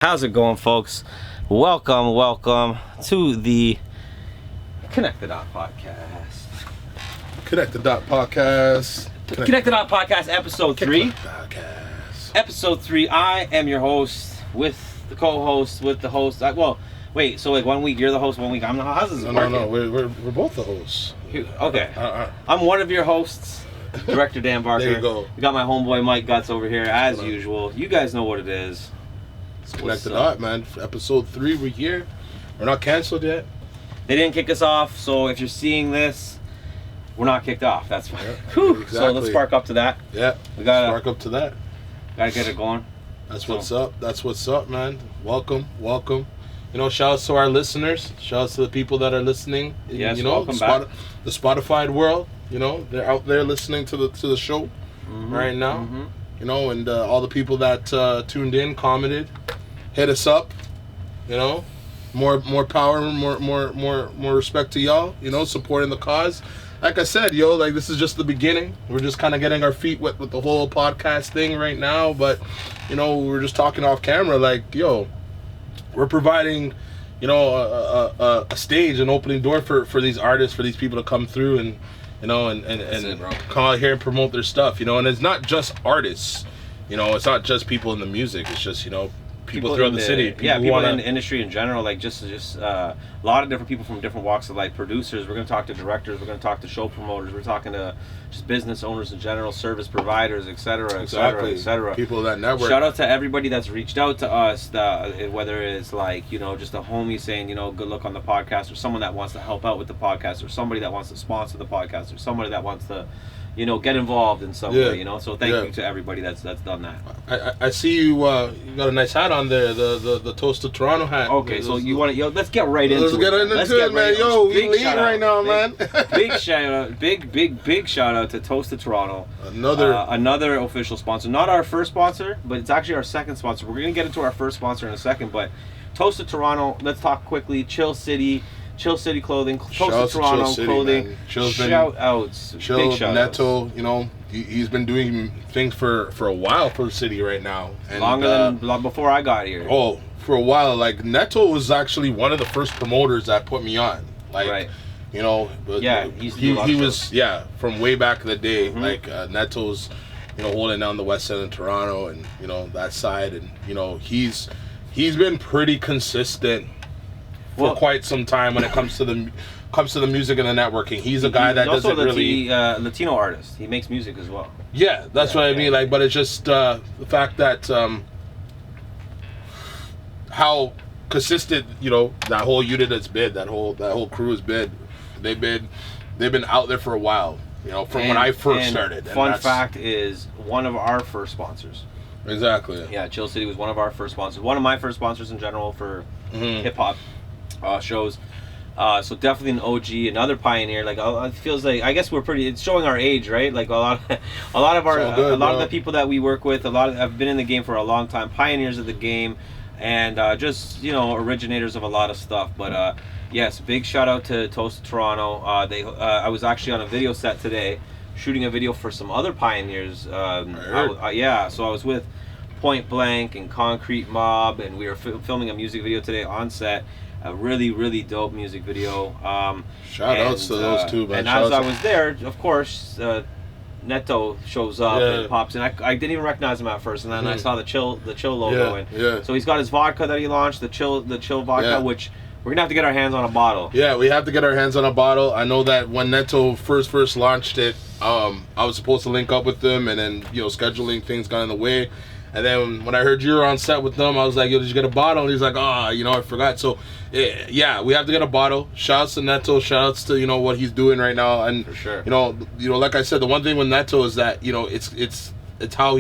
How's it going, folks? Welcome to the Connect the Dot podcast. Connect the Dot podcast. Connect the Dot podcast, episode 3. Podcast. Episode 3. I am your host with the co-host with the host. Wait. So like 1 week you're the host, 1 week I'm the host. How's this working? No. We're both the hosts. Okay. I'm one of your hosts, Director Dan Barker. There you go. We got my homeboy Mike Gutz over here as usual. You guys know what it is. Connect the Dot, man. Episode 3, we're here. We're not canceled yet. They didn't kick us off, so if you're seeing this, we're not kicked off. That's fine. Yeah, exactly. exactly. So let's spark up to that. Yeah, we gotta spark up to that. Gotta get it going. That's what's up. That's what's up, man. Welcome. You know, shout outs to our listeners. Shout outs to the people that are listening. Yes, you know, welcome back. The Spotify world. You know, they're out there listening to the show right now. Mm-hmm. You know, and all the people that tuned in, commented. Hit us up, you know. More power, more respect to y'all. You know, supporting the cause. Like I said, like this is just the beginning. We're just kind of getting our feet wet with the whole podcast thing right now. But you know, we're just talking off camera. Like, we're providing, you know, a stage, an opening door for these artists, for these people to come through and, you know, and come out here and promote their stuff. You know, and it's not just artists. You know, it's not just people in the music. It's just, you know, people throughout the city. People in the industry in general, like just a lot of different people from different walks of life. Producers, we're going to talk to directors, we're going to talk to show promoters, we're talking to just business owners in general, service providers, etc. People that network. Shout out to everybody that's reached out to us, whether it's like, you know, just a homie saying, you know, good luck on the podcast, or someone that wants to help out with the podcast, or somebody that wants to sponsor the podcast, or somebody that wants to, you know, get involved in some way, you know. So thank you to everybody that's done that. I see you. You got a nice hat on there, the Toast of Toronto hat. Okay, so you want to let's get right into it. Let's get into it, man. Yo, we lean right now, man. Big shout out, big shout out to Toast of Toronto. Another official sponsor. Not our first sponsor, but it's actually our second sponsor. We're gonna get into our first sponsor in a second, but Toast of Toronto. Let's talk quickly. Chill City Clothing, Toast of Toronto Clothing. Shout outs, big shout Neto, you know, he's been doing things for a while for the city right now. And, longer than before I got here. Oh, for a while. Like, Neto was actually one of the first promoters that put me on. Like, right. You know, he was from way back in the day. Mm-hmm. Like, Neto's, you know, holding down the west end of Toronto and, you know, that side, and, you know, he's been pretty consistent for quite some time when it comes to the music and the networking. He's a guy that doesn't really Latino artist. He makes music as well. Yeah, that's what I mean. Like, but it's just the fact that how consistent, you know, that whole unit has been, that whole crew has been. They've been out there for a while. You know, from when I first started. Fun fact is, one of our first sponsors. Exactly. Yeah, Chill City was one of our first sponsors. One of my first sponsors in general for hip hop shows. So definitely an OG, another pioneer. Like, it feels like, I guess it's showing our age, right? Like a lot of the people that we work with, have been in the game for a long time, pioneers of the game, and just, you know, originators of a lot of stuff. But yes, big shout out to Toast of Toronto. I was actually on a video set today, shooting a video for some other pioneers. So I was with Point Blank and Concrete Mob, and we were filming a music video today on set. A really, really dope music video. Shout outs to those two, man. And as I was there, of course, Neto shows up and pops in. I didn't even recognize him at first, and then I saw the chill logo. So he's got his vodka that he launched, the chill vodka, which we're gonna have to get our hands on a bottle. Yeah, we have to get our hands on a bottle. I know that when Neto first launched it, I was supposed to link up with them, and then, you know, scheduling things got in the way. And then when I heard you were on set with them, I was like, yo, did you get a bottle? And he's like, you know, I forgot. So, yeah, we have to get a bottle. Shout-outs to Neto. Shout-outs to, you know, what he's doing right now. And, for sure. You know, like I said, the one thing with Neto is that, you know, it's how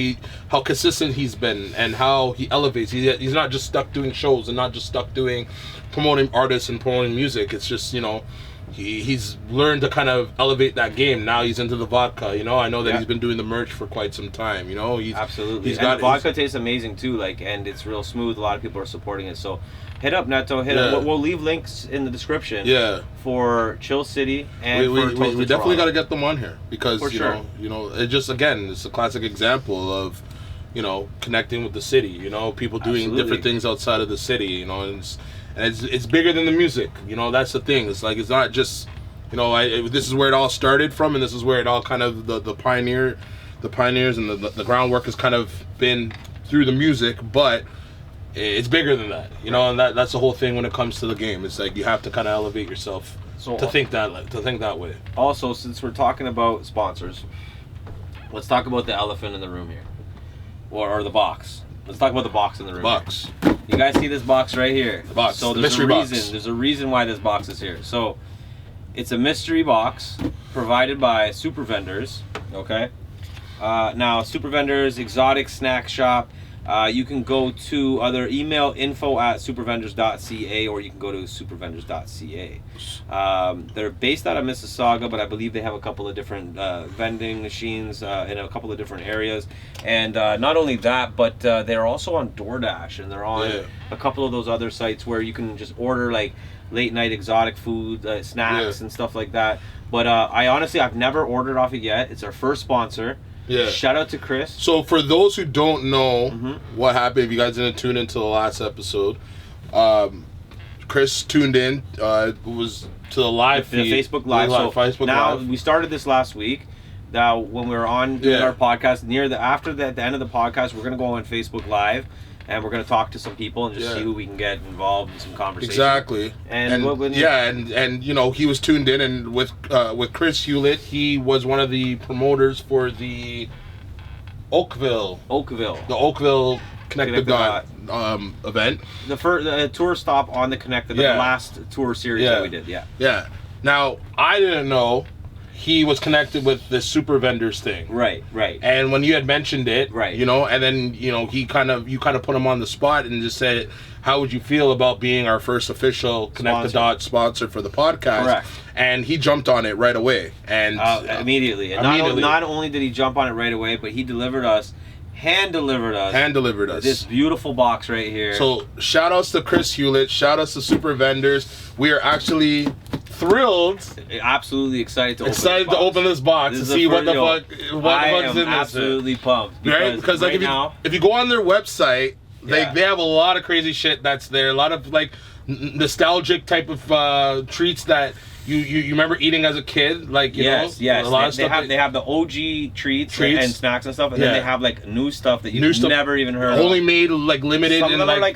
consistent he's been and how he elevates. He's not just stuck doing shows and not just stuck doing promoting artists and promoting music. It's just, you know, he's learned to kind of elevate that game. Now he's into the vodka, you know. I know that he's been doing the merch for quite some time, you know. Absolutely. And the vodka tastes amazing too, like, and it's real smooth. A lot of people are supporting it. So hit up Neto, hit up. We'll leave links in the description for Chill City and we definitely got to get them on here because you know, it's just, again, it's a classic example of, you know, connecting with the city. You know, people doing different things outside of the city. You know, and it's bigger than the music. You know, that's the thing. It's like it's not just, you know, this is where it all started from, and this is where it all kind of the pioneers and the groundwork has kind of been through the music, but it's bigger than that, you know, and that's the whole thing when it comes to the game. It's like you have to kind of elevate yourself to think that way. Also, since we're talking about sponsors, let's talk about the elephant in the room here, or the box. Let's talk about the box in the room. Box. You guys see this box right here? The box. So The there's mystery a reason. box. There's a reason why this box is here. So it's a mystery box provided by Super Vendors. Okay. Now, Super Vendors, exotic snack shop. You can go to either email info@supervendors.ca, or you can go to supervendors.ca. They're based out of Mississauga, but I believe they have a couple of different vending machines in a couple of different areas. And not only that, but they're also on DoorDash, and they're on a couple of those other sites where you can just order like late night exotic food, snacks and stuff like that. But I've never ordered off it yet. It's our first sponsor. Yeah. Shout out to Chris. So for those who don't know what happened, if you guys didn't tune into the last episode, Chris tuned in. Was to the live feed, the Facebook Live. Facebook now Live. We started this last week. Now when we were on doing our podcast, after the end of the podcast, we're gonna go on Facebook Live. And we're going to talk to some people and just see who we can get involved in some conversation. Exactly. And you know, he was tuned in, and with Chris Hewlett, he was one of the promoters for the Oakville Connect the Dot event. The tour stop on the Connect the Dot, the last tour series that we did. Yeah. Now, I didn't know he was connected with the Super Vendors thing. Right. And when you had mentioned it, you know, and then, you know, you kind of put him on the spot and just said, how would you feel about being our first official Connect the Dot sponsor for the podcast? Correct. And he jumped on it right away. And immediately. And not only did he jump on it right away, but he hand delivered us this beautiful box right here. So shout outs to Chris Hewlett, shout outs to Super Vendors. We are actually thrilled, absolutely excited to open this box to see what the fuck's in this. Absolutely pumped, because like if you go on their website, they have a lot of crazy shit that's there, a lot of like nostalgic type of treats that you remember eating as a kid, like you know, a lot of stuff. They have the OG treats and snacks and stuff, and then they have like new stuff that you've never even heard of. Only made like limited.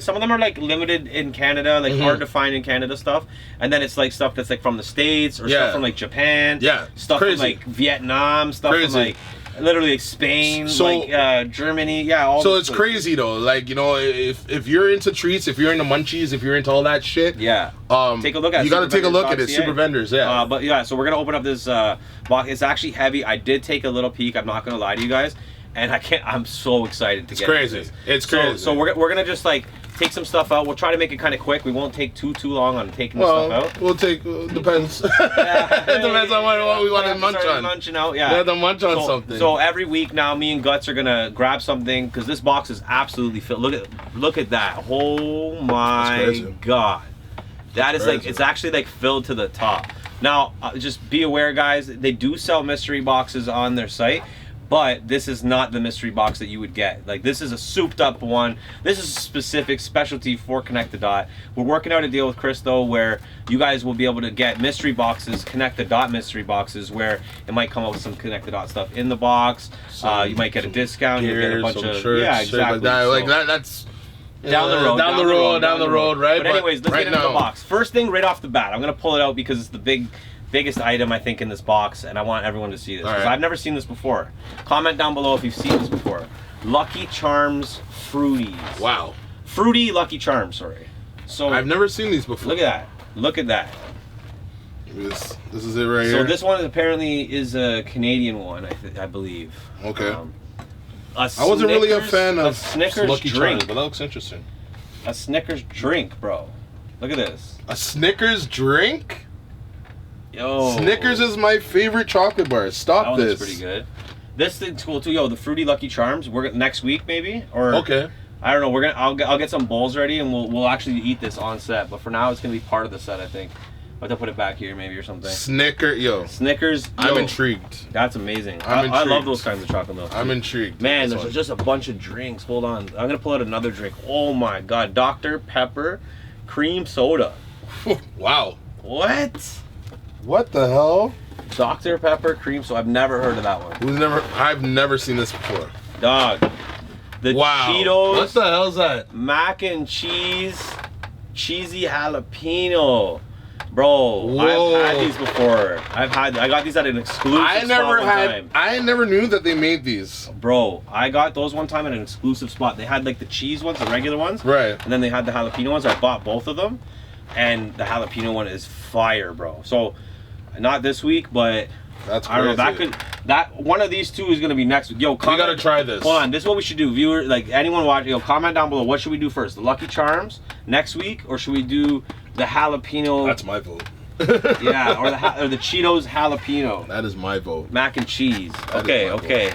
Some of them are like limited in Canada, like hard to find in Canada stuff, and then it's like stuff that's like from the States or stuff from like Japan, stuff from like Vietnam, stuff from like literally like Spain, Germany, all. So it's crazy though, like you know, if you're into treats, if you're into munchies, if you're into all that shit, take a look at. You got to take a look at it, Super Vendors, But so we're gonna open up this box. It's actually heavy. I did take a little peek. I'm not gonna lie to you guys, and I'm so excited to get crazy. It's crazy. So we're gonna just like take some stuff out. We'll try to make it kind of quick. We won't take too long on taking the stuff out. We'll take depends. It depends on what we want to munch on. Munching out, We have to munch on something. So every week now, me and Gutz are gonna grab something because this box is absolutely filled. Look at that! Oh my god, that is like, it's actually like filled to the top. Now, just be aware, guys. They do sell mystery boxes on their site. But this is not the mystery box that you would get. Like, this is a souped up one. This is a specific specialty for Connect the Dot. We're working out a deal with Chris though, where you guys will be able to get mystery boxes, Connect the Dot mystery boxes, where it might come up with some Connect the Dot stuff in the box. You might get a discount. You get a bunch of shirts, exactly. Like that. That's down the road, right? But anyways, let's get into the box. First thing right off the bat, I'm gonna pull it out because it's the biggest item I think in this box, and I want everyone to see this because I've never seen this before. Comment down below if you've seen this before. Lucky Charms Fruities. Wow. Fruity Lucky Charms, sorry. So I've never seen these before. Look at that. This is it right here. So this one apparently is a Canadian one, I believe. Okay. I wasn't really a fan of Snickers Lucky drink, Charms, but that looks interesting. A Snickers drink, bro. Look at this. A Snickers drink? Yo. Snickers is my favorite chocolate bar. Stop this. That one's pretty good. This thing's cool too. Yo, the Fruity Lucky Charms. We're next week maybe, or I don't know. I'll get some bowls ready and we'll actually eat this on set. But for now, it's gonna be part of the set, I think. have to put it back here maybe or something. Snickers. I'm intrigued. That's amazing. I'm I love those kinds of chocolate milk. I'm intrigued. Man, there's just a bunch of drinks. Hold on. I'm going to pull out another drink. Oh my God. Dr. Pepper cream soda. Wow. What? What the hell? Dr. Pepper cream soda. I've never heard of that one. I've never seen this before. Dog. The Cheetos. What the hell is that? Mac and cheese. Cheesy jalapeno. Bro, Whoa. I've had these before. I got these at an exclusive spot one time. I never knew that they made these. Bro, I got those one time at an exclusive spot. They had like the cheese ones, the regular ones. Right. And then they had the jalapeno ones. I bought both of them. And the jalapeno one is fire, bro. So, not this week, but that's crazy. I don't know. That one of these two is gonna be next week. Yo, comment, we gotta try this. Hold on, this is what we should do. Viewer, like anyone watching, yo, comment down below. What should we do first? The Lucky Charms next week, or should we do the jalapeno? That's my vote. Yeah, or the Cheetos jalapeno. That is my vote. Mac and cheese. Okay.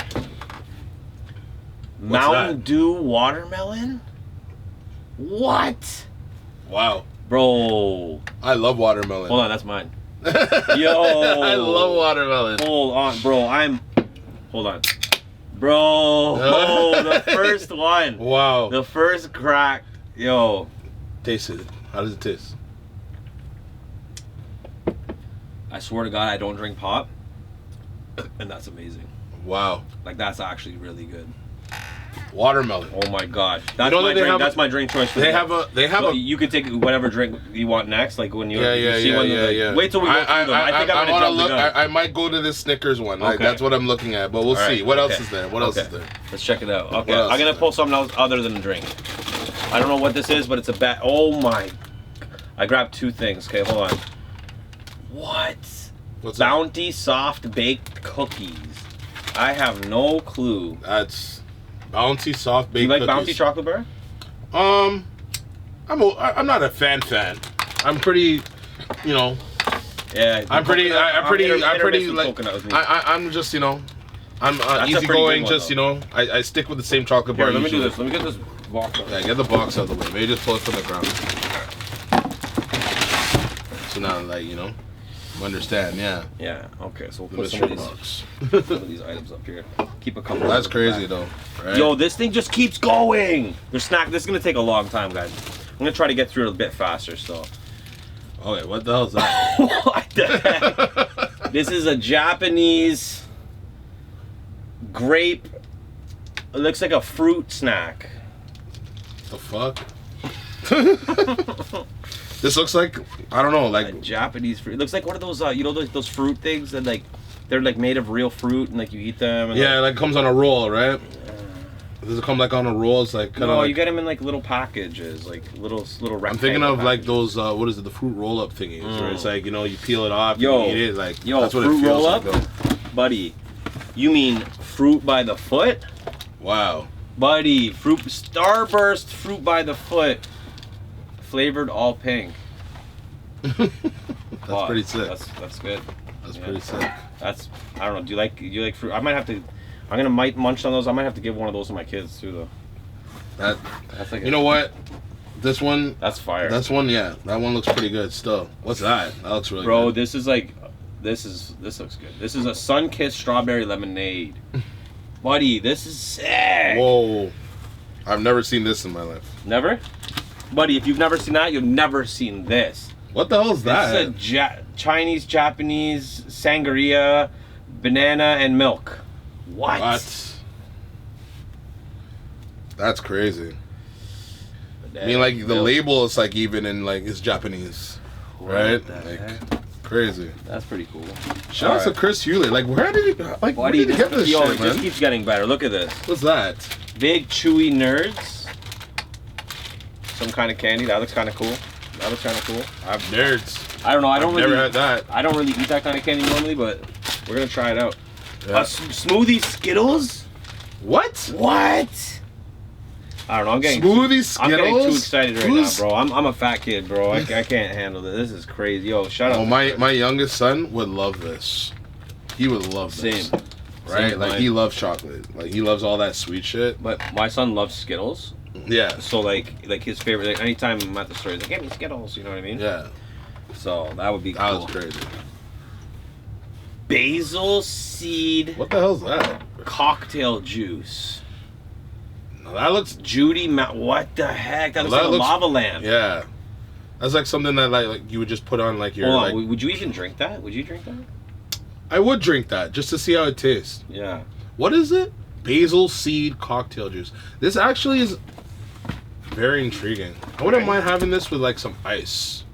Mountain Dew watermelon. What? Wow. Bro. I love watermelon. Hold on, that's mine. Yo. I love watermelon. Hold on, bro. Hold on. Bro. Oh, the first one. Wow. The first crack. Yo. Taste it. How does it taste? I swear to God, I don't drink pop. And that's amazing. Wow. Like, that's actually really good. Watermelon. Oh my God. That's my drink. That's my drink choice for They have a. You could take whatever drink you want next, like when you see one. Yeah. Wait till we go through them. I think I'm gonna jump the gun. I might go to this Snickers one. Like, that's what I'm looking at, but we'll see. What else is there? What else is there? Let's check it out. Okay, I'm gonna pull something else other than a drink. I don't know what this is, but it's a bat. Oh my! I grabbed two things. Okay, hold on. What? What's Bounty soft baked cookies. I have no clue. That's Bounty soft baked cookies. You like cookies. Bounty chocolate bar? I'm not a fan. I'm pretty, you know. Yeah. I'm pretty like. I'm just, you know. I'm easygoing. Just, you know. I stick with the same chocolate bar. Let me do this. Let me get this box out. Yeah, get the box out of the way. Maybe just pull it from the ground. So now, like, you know. Understand, yeah. Yeah, okay, so we'll put some of these items up here. Keep a couple. That's crazy though, right? Yo, this thing just keeps going. This is gonna take a long time, guys. I'm gonna try to get through it a bit faster, so. Okay, what the hell is that? What the heck? This is a Japanese grape. It looks like a fruit snack. The fuck? This looks like, I don't know, like a Japanese fruit. It looks like one of those, you know, those fruit things that like they're like made of real fruit and like you eat them. And, yeah, like it comes on a roll, right? Does it come like on a roll? It's like kind of. No, like, you get them in like little packages, like little rectangle. I'm thinking of packages. like those, what is it, the fruit roll up thingies, where it's like, you know, you peel it off, yo, you eat it, like that's what fruit it feels roll up, like, buddy. You mean fruit by the foot? Wow, buddy, Starburst fruit by the foot, flavored all pink. That's pretty sick. That's good. That's pretty sick. I don't know. Do you like fruit? I might have to. Might munch on those. I might have to give one of those to my kids too, though. That's like. You know what? This one. That's fire. This one, yeah. That one looks pretty good still. What's that? That looks really good. Bro, this is like, this looks good. This is a sun-kissed strawberry lemonade. Buddy, this is sick. Whoa. I've never seen this in my life. Never? Buddy, if you've never seen that, you've never seen this. What the hell is that? It's a Chinese, Japanese, sangria, banana, and milk. What? That's crazy. I mean, like, the label is, like, even in, like, it's Japanese. Right? Like, crazy. That's pretty cool. Shout out to Chris Hewlett. Like, where did he, like, where did he get this shit, man? It just keeps getting better. Look at this. What's that? Big, chewy nerds. Some kind of candy. That looks kind of cool. Nerds. I don't know. I've never had that. I don't really eat that kind of candy normally, but we're going to try it out. Yeah. Smoothie Skittles? What? I don't know. I'm getting Smoothie Skittles? I'm getting too excited right now, bro. I'm a fat kid, bro. I can't handle this. This is crazy. Yo, shut up. Oh, my youngest son would love this. He would love this. Same. Right? Like, he loves chocolate. Like, he loves all that sweet shit. But my son loves Skittles. Yeah. So, like his favorite, like, anytime I'm at the store, he's like, get me Skittles. You know what I mean? Yeah. So that would be That cool. was crazy. Basil seed What the hell's that? cocktail juice. No, that looks. What the heck? That looks That like looks- a lava lamp. Yeah. That's like something that like you would just put on like your. Hold like, on, would you even drink that? Would you drink that? I would drink that just to see how it tastes. Yeah. What is it? Basil seed cocktail juice. This actually is very intriguing. I wouldn't mind having this with like some ice,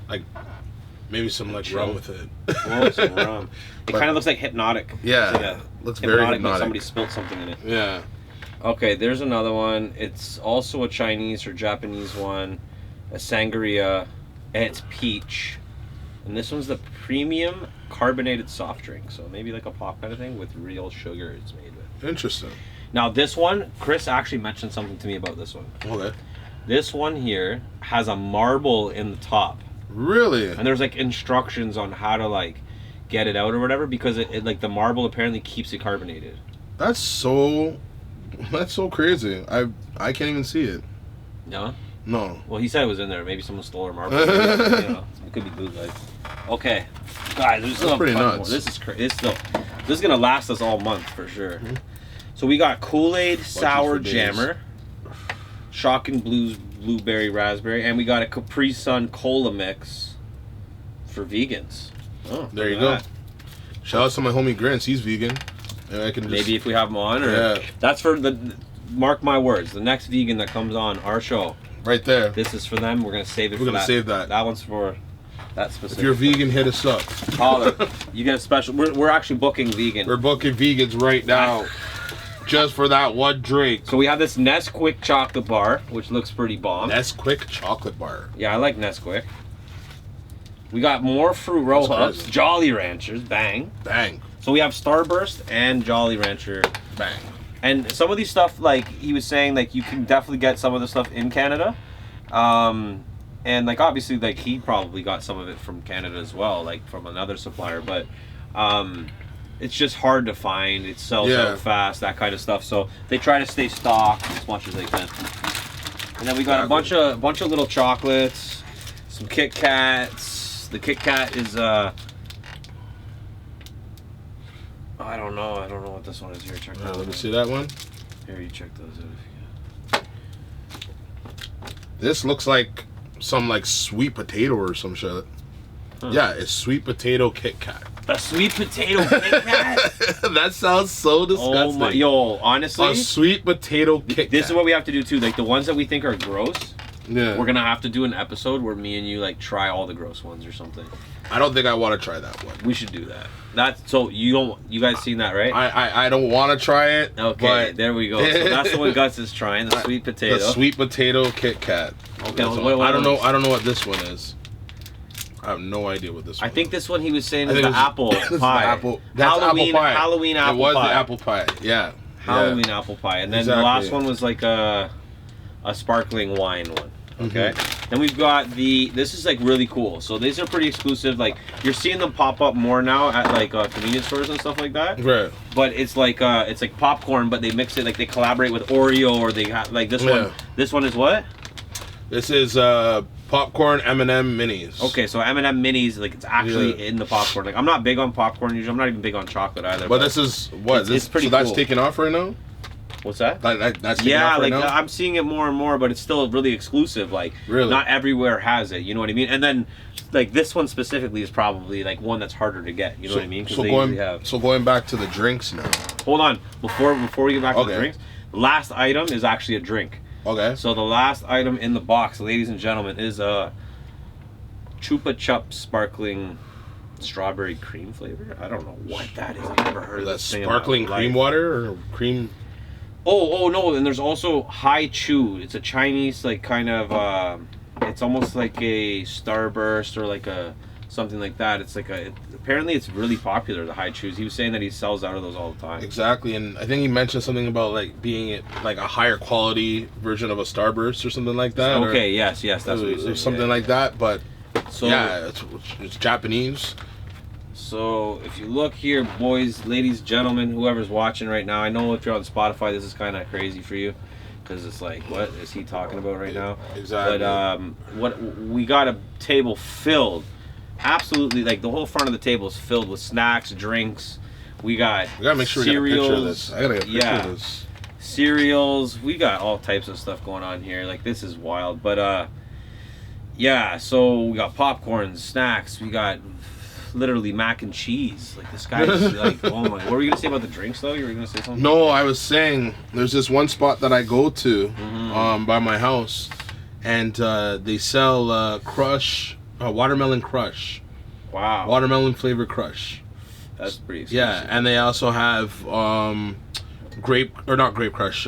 like maybe some like rum with it. Oh, some rum. It kind of looks like hypnotic. Yeah, It's like looks very Like hypnotic. somebody spilled something in it. Yeah. Okay, there's another one. It's also a Chinese or Japanese one, a sangria, and it's peach. And this one's the premium carbonated soft drink. So maybe like a pop kind of thing with real sugar it's made with. Interesting. Now this one, Chris actually mentioned something to me about this one. Okay. This one here has a marble in the top. Really? And there's like instructions on how to like get it out or whatever because it like the marble apparently keeps it carbonated. That's so crazy. I can't even see it. No? No. Well, he said it was in there. Maybe someone stole our marble. You know, it could be bootleg. Okay, guys, there's still pretty a ton nuts. more. This is crazy. This is gonna last us all month for sure. Mm-hmm. So we got Kool-Aid Sour for days. Jammer, Shocking Blues Blueberry Raspberry, and we got a Capri Sun Cola Mix for vegans. Oh, There you look go. at that. Shout out to my homie Grants. He's vegan. And I can just, Maybe if we have him on, or Yeah. that's for the. Mark my words. The next vegan that comes on our show, right there. this is for them. We're gonna save it. We're for gonna that. save that. That one's for that specific. If you're vegan, hit us up. Holler. You get a special. We're actually booking vegan. We're booking vegans right now, just for that one drink. So we have this Nesquik chocolate bar, which looks pretty bomb. Nesquik chocolate bar. Yeah, I like Nesquik. We got more Fruit Roll That's Ups, crazy. Jolly Ranchers, bang. Bang. So we have Starburst and Jolly Rancher. Bang. And some of these stuff, like he was saying, like you can definitely get some of the stuff in Canada. And like obviously like he probably got some of it from Canada as well, like from another supplier, but it's just hard to find. It sells out fast, that kind of stuff. So they try to stay stocked as much as they can. And then we got a bunch of little chocolates, some Kit Kats. The Kit Kat is I don't know what this one is. Here, check that. Let me see that one. Here, you check those out. This looks like some like sweet potato or some shit. Yeah, it's sweet potato Kit Kat. A sweet potato Kit Kat. That sounds so disgusting. Oh my, yo, honestly, A sweet potato Kit Kat. this is what we have to do too. Like the ones that we think are gross, Yeah. we're gonna have to do an episode where me and you like try all the gross ones or something. I don't think I want to try that one. We should do that. That's so you guys seen that, right? I don't want to try it. Okay, but there we go. So that's the one Gutz is trying, the sweet potato. The sweet potato Kit Kat. Okay, That's what all. I don't know. else? I don't know what this one is. I have no idea what this one I think is. this one he was saying I is think the it was- apple this is the pie. apple. That's Halloween, apple pie. Halloween apple It was pie. the apple pie. Yeah. Halloween Yeah. apple pie, and then Exactly. the last one was like a sparkling wine one. Okay, then we've got this is like really cool. So these are pretty exclusive. Like you're seeing them pop up more now at like convenience stores and stuff like that. Right. But it's like popcorn, but they mix it like they collaborate with Oreo or they have like this Yeah. one. This one is what? This is popcorn M&M minis. Okay, so M&M minis, like it's actually in the popcorn. Like I'm not big on popcorn usually. I'm not even big on chocolate either. But this is what? It's pretty so that's cool. taking off right now. What's that? That's taking Yeah, off right like now. I'm seeing it more and more, but it's still really exclusive. Like, Really? not everywhere has it. You know what I mean? And then, like this one specifically is probably like one that's harder to get. You know what I mean? 'Cause So they going usually have. so going back to the drinks now. Hold on, before we get back to the Okay. drinks, the last item is actually a drink. Okay. So the last item in the box, ladies and gentlemen, is a Chupa Chup sparkling strawberry cream flavor. I don't know what that is. I've never heard of That this thing in sparkling my cream life. water or cream. Oh no! And there's also Hai Chu. It's a Chinese like kind of. It's almost like a Starburst or like a something like that. It's like apparently it's really popular. The Hai Chus. He was saying that he sells out of those all the time. Exactly, and I think he mentioned something about like being it like a higher quality version of a Starburst or something like that. Okay. Yes. That's what he or said. something Yeah. like that. But So yeah, it's Japanese. So if you look here, boys, ladies, gentlemen, whoever's watching right now, I know if you're on Spotify, this is kind of crazy for you, because it's like, what is he talking about right now? Exactly. But what we got a table filled absolutely, like, the whole front of the table is filled with snacks, drinks. We got gotta make sure cereals. we get a picture of this. I gotta get a picture of this. Cereals. We got all types of stuff going on here. Like, this is wild. But, yeah, so we got popcorn, snacks. We got literally mac and cheese. Like, this guy's like, oh my. What were you going to say about the drinks, though? You were going to say something? No, I was saying there's this one spot that I go to by my house, and they sell Crush, watermelon Crush. Wow. Watermelon flavor Crush. That's pretty exclusive. Yeah, and they also have not grape Crush,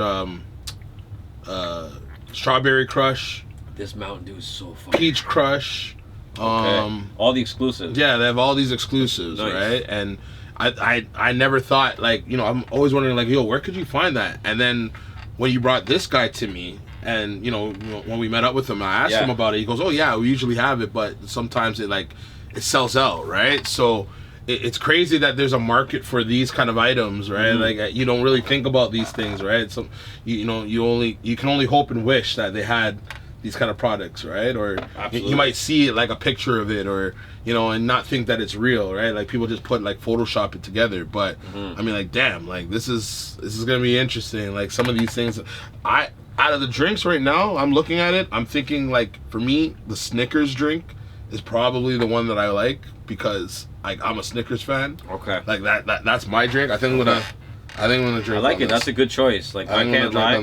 strawberry Crush. This Mountain Dew is so fun. Peach Crush. Okay. All the exclusives. Yeah, they have all these exclusives, Nice. right? And I never thought, like, you know, I'm always wondering, like, yo, where could you find that? And then when you brought this guy to me, and, you know when we met up with him, I asked him about it. He goes, oh, yeah, we usually have it, but sometimes it sells out, right? So it's crazy that there's a market for these kind of items, right? Like, you don't really think about these things, right? So, you can only hope and wish that they had these kind of products, right? Or you might see it, like a picture of it, or, you know, and not think that it's real, right? Like, people just put, like, Photoshop it together. But I mean, like, damn, like, this is gonna be interesting. Like, some of these things, out of the drinks right now, I'm looking at it, I'm thinking, like, for me, the Snickers drink is probably the one that I like, because, like, I'm a Snickers fan. Okay. Like, that's my drink. I think I'm gonna drink. I like it. This. That's a good choice. Like, I can't lie.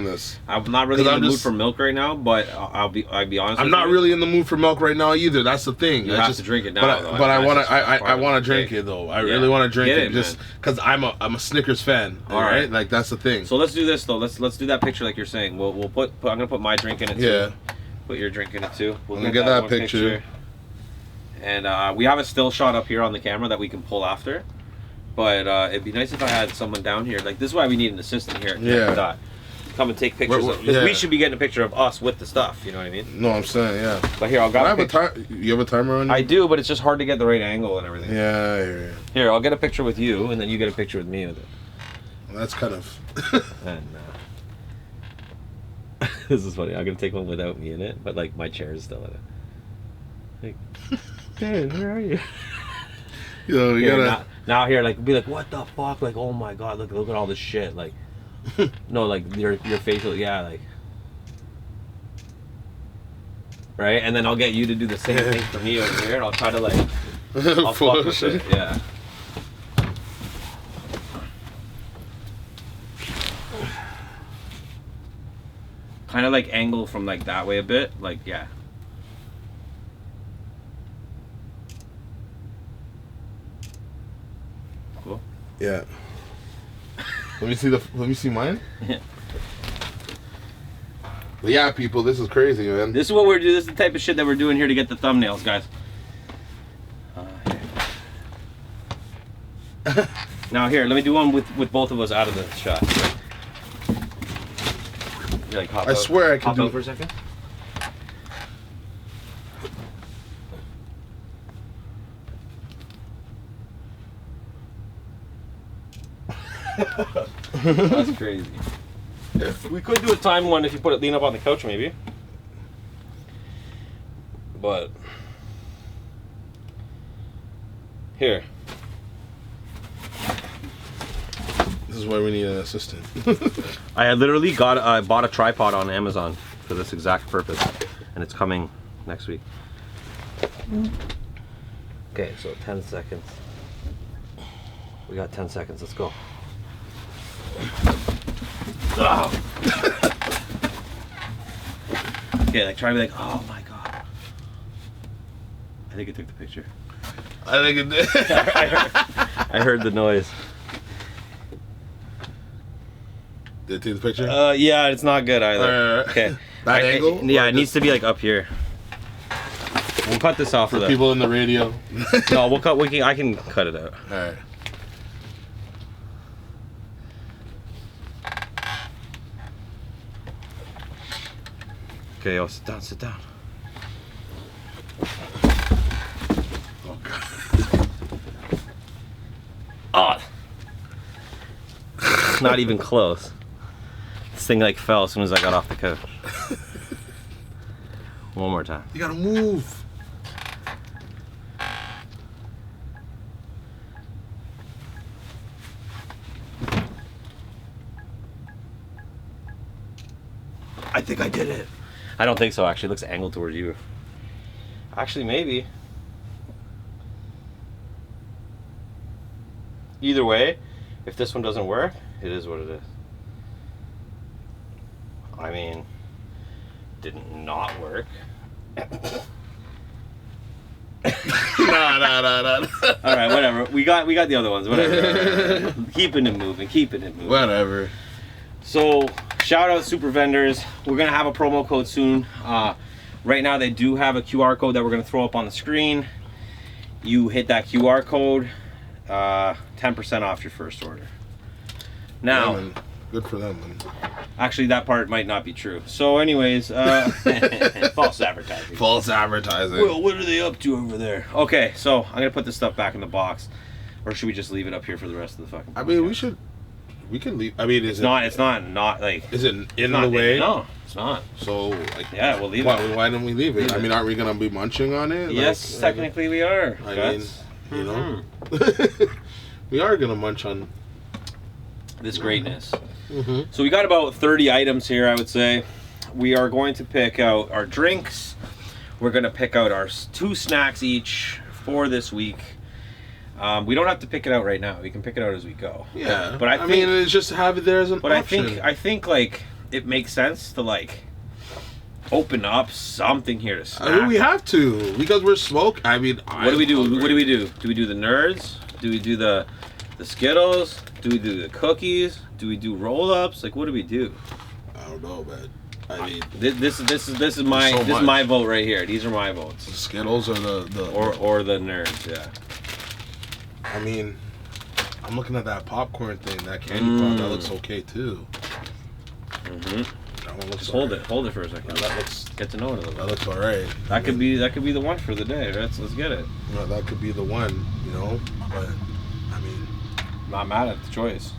I'm not really in the mood for milk right now, but I'll be honest. I'm not really in the mood for milk right now either. That's the thing. You have to drink it now. But I want to drink it though. I really want to drink it just because I'm a Snickers fan. All right, like, that's the thing. So let's do this though. Let's do that picture like you're saying. We'll put. I'm gonna put my drink in it too. Yeah. Put your drink in it too. We'll get that picture. And we have a still shot up here on the camera that we can pull after. But it'd be nice if I had someone down here. Like, this is why we need an assistant here. Yeah. Come and take pictures. Because we should be getting a picture of us with the stuff. You know what I mean? No, I'm saying, yeah. But here, I'll grab you have a timer on you? I do, but it's just hard to get the right angle and everything. Yeah, I hear you. Here, I'll get a picture with you, and then you get a picture with me with it. Well, that's kind of... And this is funny. I'm going to take one without me in it, but, like, my chair is still in it. Like, Dan, where are you? You know, you gotta... Now here, like, be like, what the fuck? Like, oh my god, look at all this shit. Like, no, like, your facial, yeah, like, right? And then I'll get you to do the same thing for me over here, and I'll try to, like, I'll fuck with it, yeah. Kind of, like, angle from, like, that way a bit, like, yeah. Cool. Yeah. Let me see mine. Yeah. But yeah, people, this is crazy, man. This is what we're doing. This is the type of shit that we're doing here to get the thumbnails, guys. Now here, let me do one with both of us out of the shot. You like hop I swear I can hop do out for a second. That's crazy. We could do a time one if you lean up on the couch, maybe. But here. This is why we need an assistant. I had literally bought a tripod on Amazon for this exact purpose, and it's coming next week. Okay, so 10 seconds. We got 10 seconds. Let's go. Oh. Okay, like try to be like, oh my god. I think it took the picture. I think it did. I heard the noise. Did it take the picture? Yeah, it's not good either. Okay. That angle? Yeah, it needs to be like up here. We'll cut this off for people in the radio. No, we'll cut. I can cut it out. All right. Okay, yo, sit down, sit down. Oh god. Oh. Not even close. This thing like fell as soon as I got off the couch. One more time. You gotta move. I think I did it. I don't think so, actually. It looks angled towards you. Actually, maybe. Either way, if this one doesn't work, it is what it is. I mean, didn't not work. No. All right, whatever. We got the other ones. Whatever. Keeping it moving. Whatever. So, shout out Super Vendors. We're gonna have a promo code soon. Right now, they do have a QR code that we're gonna throw up on the screen. You hit that QR code, 10% off your first order. Now, yeah, good for them. Man. Actually, that part might not be true. So, anyways, false advertising. False advertising. Well, what are they up to over there? Okay, so I'm gonna put this stuff back in the box, or should we just leave it up here for the rest of the fucking? I mean, we can leave. I mean, It's not like. Is it in the way? No, it's not. So, like, Yeah, we'll leave why, it. Why don't we leave it? I mean, aren't we gonna be munching on it? Yes, like, technically we are. I Gutz. mean, you know, we are gonna munch on This greatness. Mm-hmm. So we got about 30 items here, I would say. We are going to pick out our drinks. We're going to pick out our 2 snacks each for this week. We don't have to pick it out right now. We can pick it out as we go. Yeah, but I mean, it's just have it there as an but option. I think like it makes sense to like open up something here to snack. I mean, we have to because we're smoking. I mean, What do we do? What do we do? Do we do the nerds? Do we do the Skittles? Do we do the cookies? Do we do roll-ups? Like, what do we do? I don't know, man. I mean, This is my so this is my vote right here. These are my votes. the Skittles or the Or the nerds, yeah. I mean, I'm looking at that popcorn thing, that candy pop. That looks okay too. That one looks. Just hold it for a second. That looks. Get to know it a little That bit. looks alright. That could be the one for the day. Let's get it. You know, that could be the one. You know, but I mean, Not mad at the choice.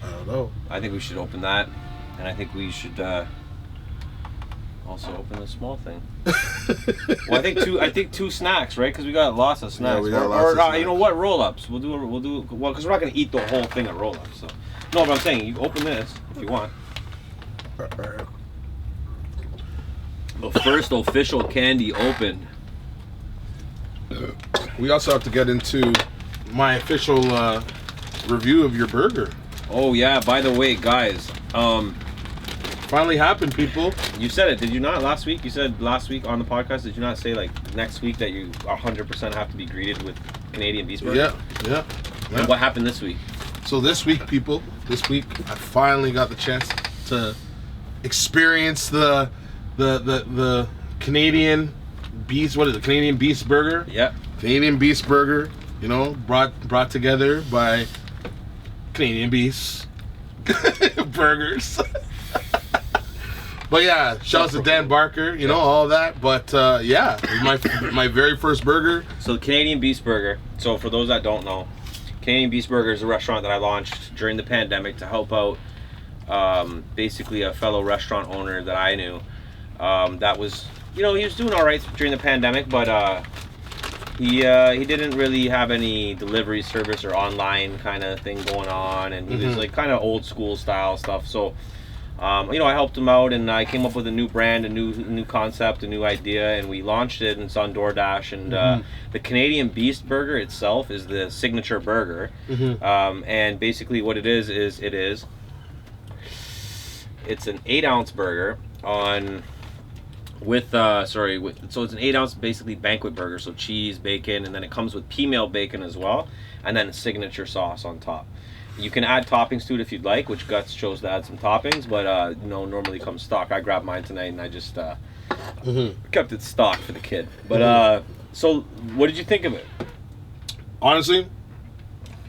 I don't know. I think we should open that, and I think we should also open the small thing. Well, I think two snacks, right? Because we got lots of snacks. Yeah, we got lots of snacks. You know what? Roll-ups. We'll do because we're not gonna eat the whole thing of roll-ups. So no, but I'm saying you open this if you want. The first official candy opened. We also have to get into my official review of your burger. Oh yeah. By the way, guys, Finally happened, people. you said it. Did you not last week? You said last week on the podcast. Did you not say like next week that you 100% have to be greeted with Canadian Beast Burger? Yeah. And what happened this week? So this week, people, I finally got the chance to experience the Canadian Beast. What is it? Canadian Beast Burger. Yeah. Canadian Beast Burger. You know, brought together by Canadian Beast Burgers. But yeah, shouts to Dan Barker. You know all that. But yeah, it was my very first burger. So the Canadian Beast Burger. So for those that don't know, Canadian Beast Burger is a restaurant that I launched during the pandemic to help out basically a fellow restaurant owner that I knew. That was, he was doing all right during the pandemic, but he didn't really have any delivery service or online kind of thing going on, and he was like kind of old school style stuff. So I helped him out, and I came up with a new brand, a new concept, a new idea, and we launched it, and it's on DoorDash. And the Canadian Beast Burger itself is the signature burger, and basically what it is it's an 8-ounce burger so it's an 8-ounce basically banquet burger, so cheese, bacon, and then it comes with P-mail bacon as well, and then a signature sauce on top. You can add toppings to it if you'd like, which Gutz chose to add some toppings, but normally comes stock. I grabbed mine tonight, and I just kept it stock for the kid. But so what did you think of it? Honestly,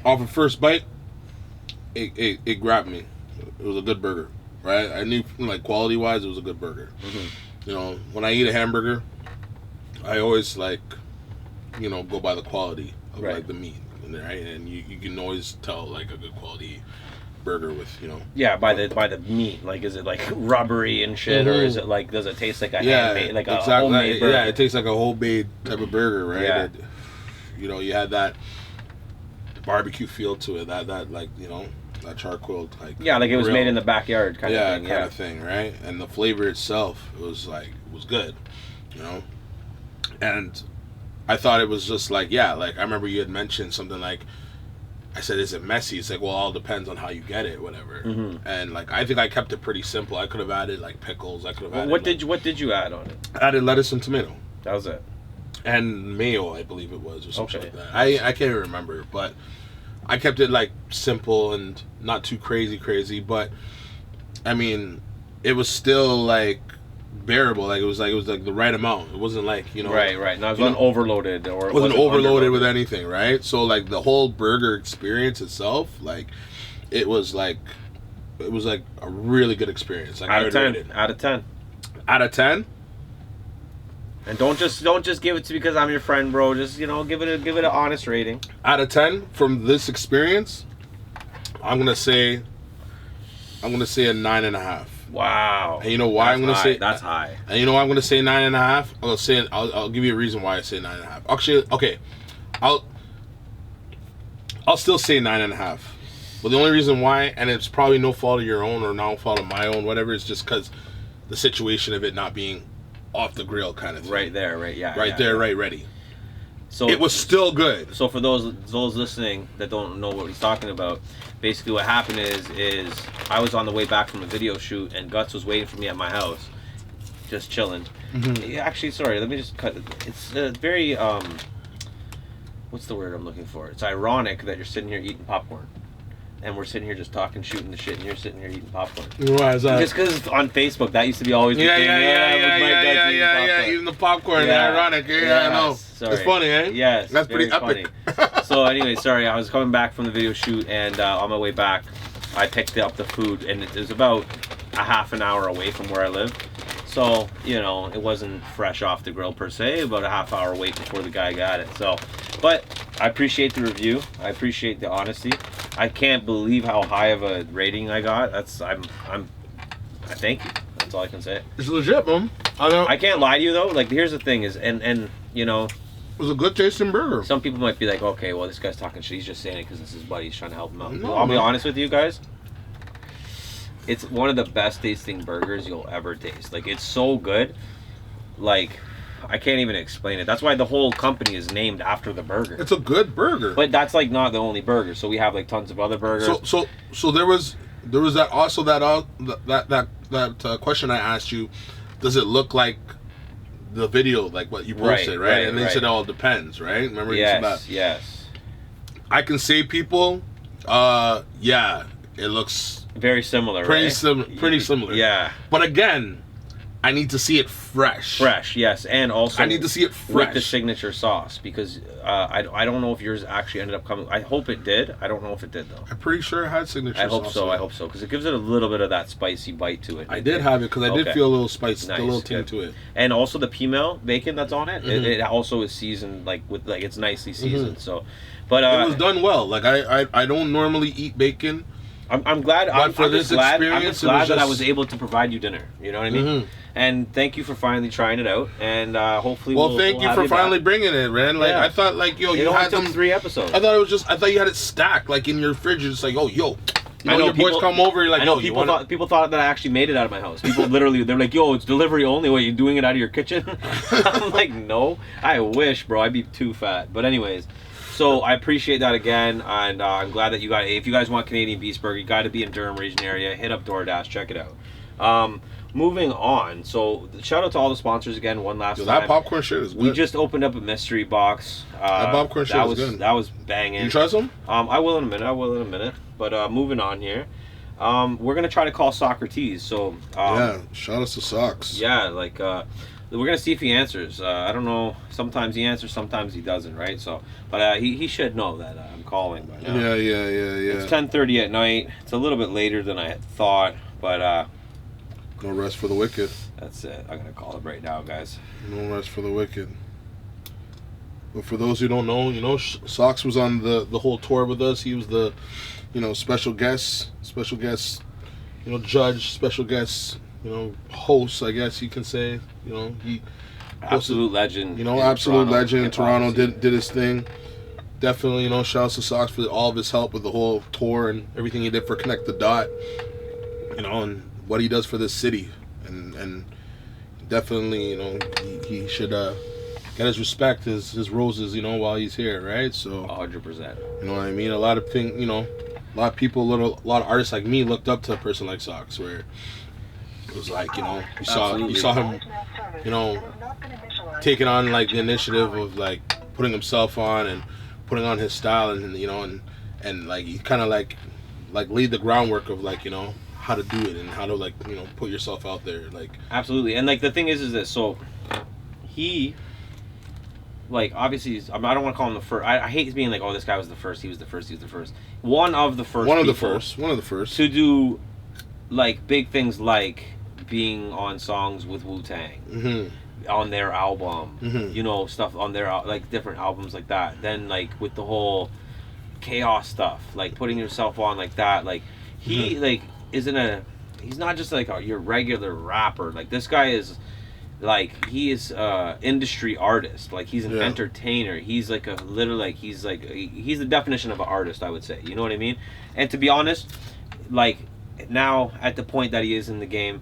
off of first bite, it grabbed me. It was a good burger, right? I knew, like, quality wise, it was a good burger. When I eat a hamburger, I always go by the quality of like the meat, right? And you can always tell like a good quality burger with by the meat. Like, is it like rubbery and shit, or is it like, does it taste like a handmade, like a homemade burger? Yeah, it tastes like a homemade type of burger, right? Yeah. You had that barbecue feel to it, that that charcoal like like it was grill. made in the backyard kind of thing. Yeah, kind of thing, right? And the flavor itself was good, you know. And I thought it was just like I remember you had mentioned something like, I said, is it messy? It's like, well, all depends on how you get it, whatever. Mm-hmm. And like, I think I kept it pretty simple. I could have added like pickles. I could have added. What did you add on it? I added lettuce and tomato. That was it. And mayo, I believe it was, or something like that. I can't even remember, but I kept it like simple and not too crazy. But I mean, it was still like bearable. Like it was like the right amount. It wasn't like, you know, right. No, it wasn't overloaded, or it wasn't overloaded with anything, right? So like the whole burger experience itself, like it was like a really good experience. Like out of 10. Out of 10. And don't just give it to me because I'm your friend, bro. Just, you know, give it an honest rating. Out of 10 from this experience, I'm gonna say a 9.5. Wow. And you know why I'm gonna say that's high. And you know why I'm gonna say 9.5? I'll give you a reason why I say 9.5. Actually, okay, I'll still say 9.5. But the only reason why, and it's probably no fault of your own or no fault of my own, whatever, is just because the situation of it not being off the grill kind of thing. Right there, right, yeah. Right there, right ready. So it was still good. So for those listening that don't know what he's talking about, basically what happened is I was on the way back from a video shoot and Gutz was waiting for me at my house, just chilling. Mm-hmm. Actually, sorry, let me just cut it. It's very what's the word I'm looking for? It's ironic that you're sitting here eating popcorn. And we're sitting here just talking, shooting the shit, and you're sitting here eating popcorn. Why is that? Just because on Facebook, that used to be always the thing. Yeah, eating the popcorn. Yeah. Ironic. Yeah, I know. Sorry. It's funny, eh? Yes. That's pretty epic. So anyway, sorry, I was coming back from the video shoot, and on my way back, I picked up the food, and it was about a half an hour away from where I live. So, you know, it wasn't fresh off the grill per se, about a half hour wait before the guy got it. So, but I appreciate the review. I appreciate the honesty. I can't believe how high of a rating I got. I thank you. That's all I can say. It's legit, man. I can't lie to you though. Like, here's the thing is, and you know, it was a good tasting burger. Some people might be like, okay, well, this guy's talking shit. He's just saying it because it's his buddy. He's trying to help him out. No, I'll be honest with you guys. It's one of the best tasting burgers you'll ever taste. Like, it's so good. Like, I can't even explain it. That's why the whole company is named after the burger. It's a good burger. But that's like not the only burger. So we have like tons of other burgers. So there was that also that question I asked you. Does it look like the video, like what you posted, right? And they said it all depends, right? Remember you said that? Yes. I can say people, yeah, it looks very similar, pretty right? Pretty similar. Yeah. But again, I need to see it fresh. Fresh, yes, and also I need to see it fresh with the signature sauce because I don't know if yours actually ended up coming. I hope it did. I don't know if it did though. I'm pretty sure it had signature sauce. I hope so because it gives it a little bit of that spicy bite to it. I did have it because I did feel a little spice, nice, a little ting to it. And also the female bacon that's on it, mm-hmm. it also is seasoned with it's nicely seasoned. Mm-hmm. So, but it was done well. Like I don't normally eat bacon. I'm glad. I'm just glad that I was able to provide you dinner. You know what I mean? Mm-hmm. And thank you for finally trying it out. And hopefully, thank you for finally bringing it, man. Like I thought, like you had them 3 episodes. I thought you had it stacked, like in your fridge. It's like, oh, yo. I know your boys come over. You're like, I know people thought that I actually made it out of my house. People literally, they're like, yo, it's delivery only. What, you doing it out of your kitchen? I'm like, no. I wish, bro. I'd be too fat. But anyways. So I appreciate that again, and I'm glad that you got. If you guys want Canadian Beast Burger, you got to be in Durham region area. Hit up DoorDash, check it out. Moving on. So shout out to all the sponsors again. One last time. That popcorn shit is good. We just opened up a mystery box. That popcorn shit was good. That was banging. You try some? I will in a minute. But moving on here. We're gonna try to call Socrates. So yeah, shout out to Socks. Yeah, like. We're gonna see if he answers. I don't know. Sometimes he answers, sometimes he doesn't, right? So, but he should know that I'm calling by now. Yeah. It's 10:30 at night. It's a little bit later than I had thought, but no rest for the wicked. That's it. I'm gonna call him right now, guys. No rest for the wicked. But for those who don't know, Socks was on the whole tour with us. He was the, special guest, judge, special guest. Host, I guess you can say. He absolute legend. Absolute legend in Toronto. Did his thing. definitely, you know, shouts to Sox for all of his help with the whole tour and everything he did for Connect the Dot, you know, and what he does for this city, and definitely, you know, he should get his respect, his roses, you know, while he's here, right? So 100%. you know what I mean? A lot of things, you know, a lot of people, a lot of artists like me looked up to a person like Sox, where it was like, you know, you saw him, you know, taking on like the initiative of like putting himself on and putting on his style, and you know, and like he kind of like laid the groundwork of like, you know, how to do it and how to like, you know, put yourself out there, like. Absolutely. And like the thing is that so he, like, obviously I don't want to call him the first. I hate being like, oh, this guy was the first, he was the first. One of the first to do like big things, like being on songs with Wu-Tang, on their album, you know, stuff on their like different albums like that. Then like with the whole Chaos stuff, like putting yourself on like that, like he like he's not just like your regular rapper. Like this guy is like, he is industry artist. Like he's an entertainer. He's like he's the definition of an artist, I would say. You know what I mean? And to be honest, like now at the point that he is in the game,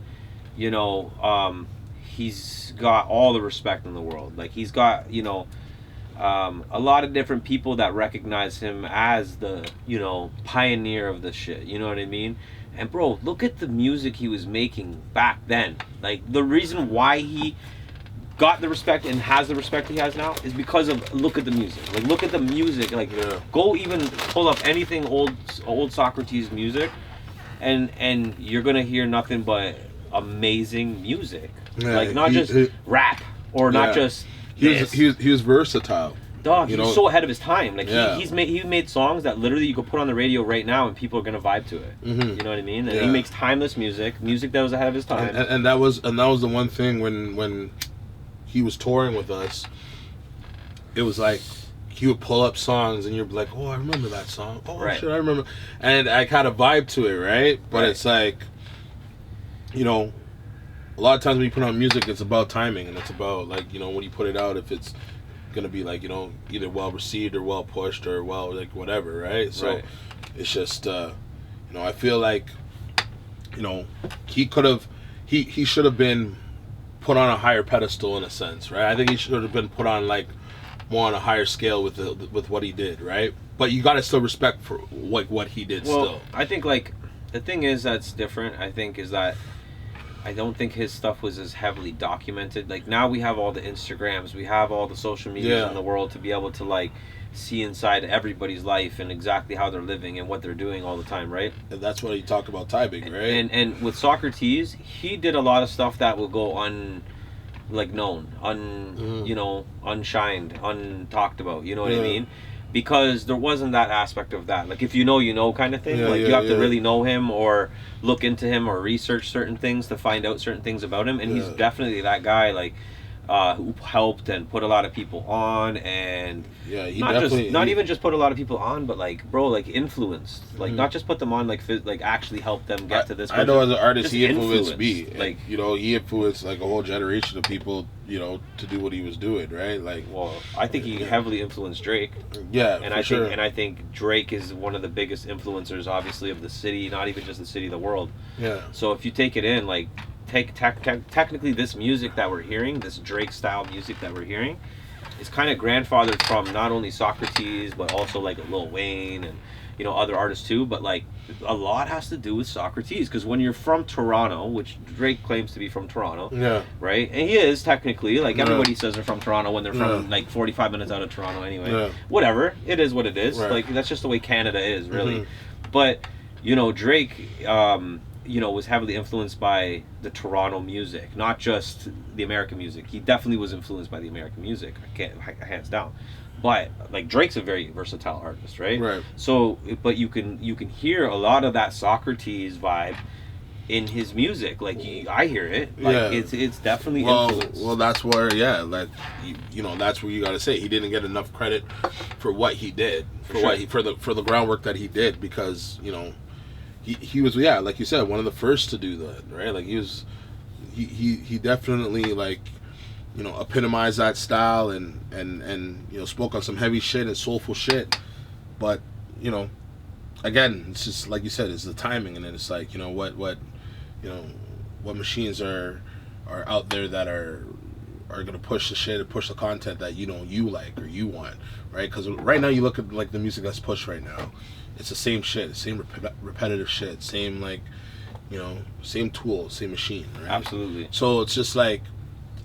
you know, he's got all the respect in the world. Like he's got, you know, a lot of different people that recognize him as the, you know, pioneer of this shit. You know what I mean? And bro, look at the music he was making back then. Like the reason why he got the respect and has the respect he has now is because of, look at the music. Like look at the music. Like go even pull up anything old Socrates music, and you're gonna hear nothing but amazing music. Like not just rap or not just. He was versatile. Dog, he's so ahead of his time. Like he made songs that literally you could put on the radio right now and people are gonna vibe to it. You know what I mean? And he makes timeless music that was ahead of his time. And that was the one thing when he was touring with us. It was like he would pull up songs and you're like, oh, I remember that song. Oh shit, I remember. And I kind of vibe to it, right? But it's like, you know, a lot of times when you put on music, it's about timing, and it's about like, you know, when you put it out, if it's gonna be like, you know, either well received or well pushed or well like whatever, right? So it's just you know, I feel like, you know, he should have been put on a higher pedestal in a sense, right? I think he should have been put on like more on a higher scale with what he did, right? But you got to still respect for like what he did. Well, still, I think like the thing is that's different, I think, is that I don't think his stuff was as heavily documented. Like now we have all the Instagrams, we have all the social media in the world to be able to like see inside everybody's life and exactly how they're living and what they're doing all the time, right? And that's what he talked about typing, right? And with Socrates, he did a lot of stuff that will go you know, unshined, untalked about. You know what I mean? Because there wasn't that aspect of that. Like if you know, you know kind of thing. You have to really know him or look into him or research certain things to find out certain things about him. And he's definitely that guy, like, who helped and put a lot of people on, and not even just put a lot of people on, but like, bro, like influenced, like not just put them on, like actually help them get to this person. I know as an artist, he influenced me. Like, you know, he influenced like a whole generation of people, you know, to do what he was doing, right? Like, well, I think he heavily influenced Drake. And I think Drake is one of the biggest influencers, obviously, of the city, not even just the city, the world. So if you take it in, like, technically this music that we're hearing, this Drake style music that we're hearing, is kind of grandfathered from not only Socrates but also like Lil Wayne and, you know, other artists too. But like a lot has to do with Socrates, because when you're from Toronto, which Drake claims to be from Toronto, right, and he is technically, like, everybody says they're from Toronto when they're from like 45 minutes out of Toronto anyway. Whatever, it is what it is. Like that's just the way Canada is, really. But you know, Drake you know, was heavily influenced by the Toronto music, not just the American music. He definitely was influenced by the American music, hands down. But like Drake's a very versatile artist, right? So, but you can hear a lot of that Socrates vibe in his music. Like I hear it. Like it's definitely influenced. Well, that's where like you know, that's where you got to say he didn't get enough credit for what he did, for the groundwork that he did, because you know. He was, like you said, one of the first to do that, right? Like he definitely, like, you know, epitomized that style and you know, spoke on some heavy shit and soulful shit. But, you know, again, it's just like you said, it's the timing, and then it's like, you know, what you know, what machines are out there that are gonna push the shit, push the content that, you know, you like or you want, right? Because right now you look at like the music that's pushed right now, it's the same shit, the same repetitive shit, same, like, you know, same tool, same machine, right? Absolutely. So it's just like,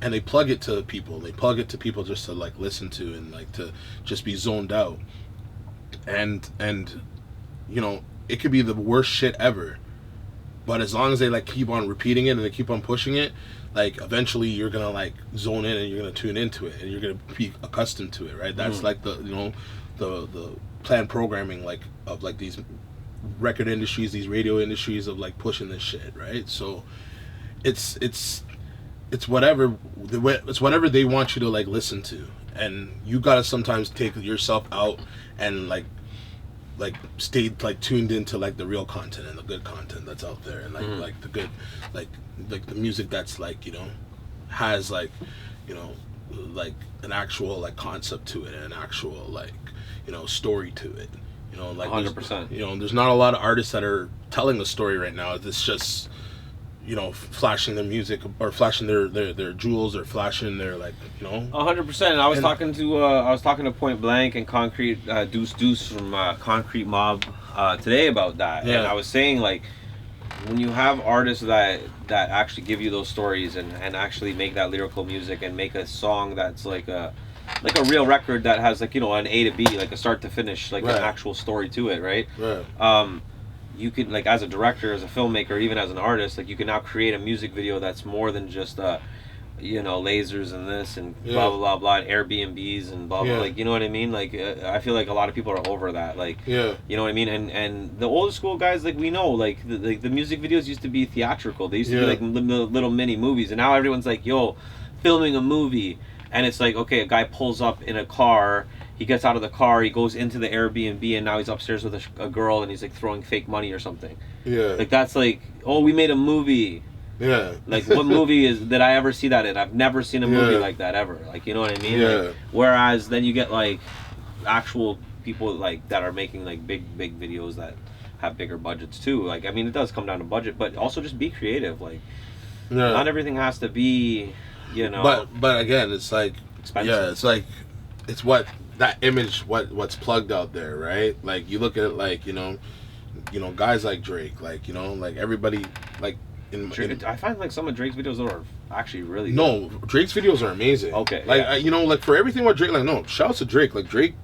and they plug it to people. They plug it to people just to like listen to and like to just be zoned out. And you know, it could be the worst shit ever, but as long as they like keep on repeating it and they keep on pushing it, like eventually you're gonna like zone in and you're gonna tune into it and you're gonna be accustomed to it, right? That's like the, you know, the planned programming like of like these record industries, these radio industries of like pushing this shit, right? So it's whatever they want you to like listen to, and you gotta sometimes take yourself out and like stay like tuned into like the real content and the good content that's out there, and like the good like the music that's like, you know, has like, you know, like an actual like concept to it and an actual like, you know, story to it, you know, like 100%. You know, there's not a lot of artists that are telling the story right now. It's just, you know, flashing the music or flashing their jewels or flashing their, like, you know. 100%. And I was talking to Point Blank and Concrete Deuce from Concrete Mob today about that. Yeah. And I was saying, like, when you have artists that actually give you those stories and actually make that lyrical music and make a song that's like a real record that has, like, you know, an A to B, like a start to finish, like an actual story to it, right? Right. You could, like, as a director, as a filmmaker, even as an artist, like, you can now create a music video that's more than just you know, lasers and this and blah blah blah and Airbnbs and blah blah, like, you know what I mean? Like, I feel like a lot of people are over that, like, you know what I mean? And the old school guys, like, we know, like, the music videos used to be theatrical. They used to be like little mini movies, and now everyone's like, yo, filming a movie, and it's like, okay, a guy pulls up in a car. He gets out of the car, he goes into the Airbnb, and now he's upstairs with a girl, and he's like throwing fake money or something. Yeah. Like, that's like, oh, we made a movie. Yeah. Like, what movie did I ever see that in? I've never seen a movie like that ever. Like, you know what I mean? Yeah. Like, whereas then you get like actual people like that are making like big videos that have bigger budgets too. Like, I mean, it does come down to budget, but also just be creative. Like, not everything has to be, you know. But again, it's like expensive. Yeah, it's like it's what. That image, what's plugged out there, right? Like, you look at it, like, you know, guys like Drake, like, you know, like everybody, like I find like some of Drake's videos are actually really good. Drake's videos are amazing. Okay, like you know, like for everything what Drake, like, no, shouts to Drake, like Drake,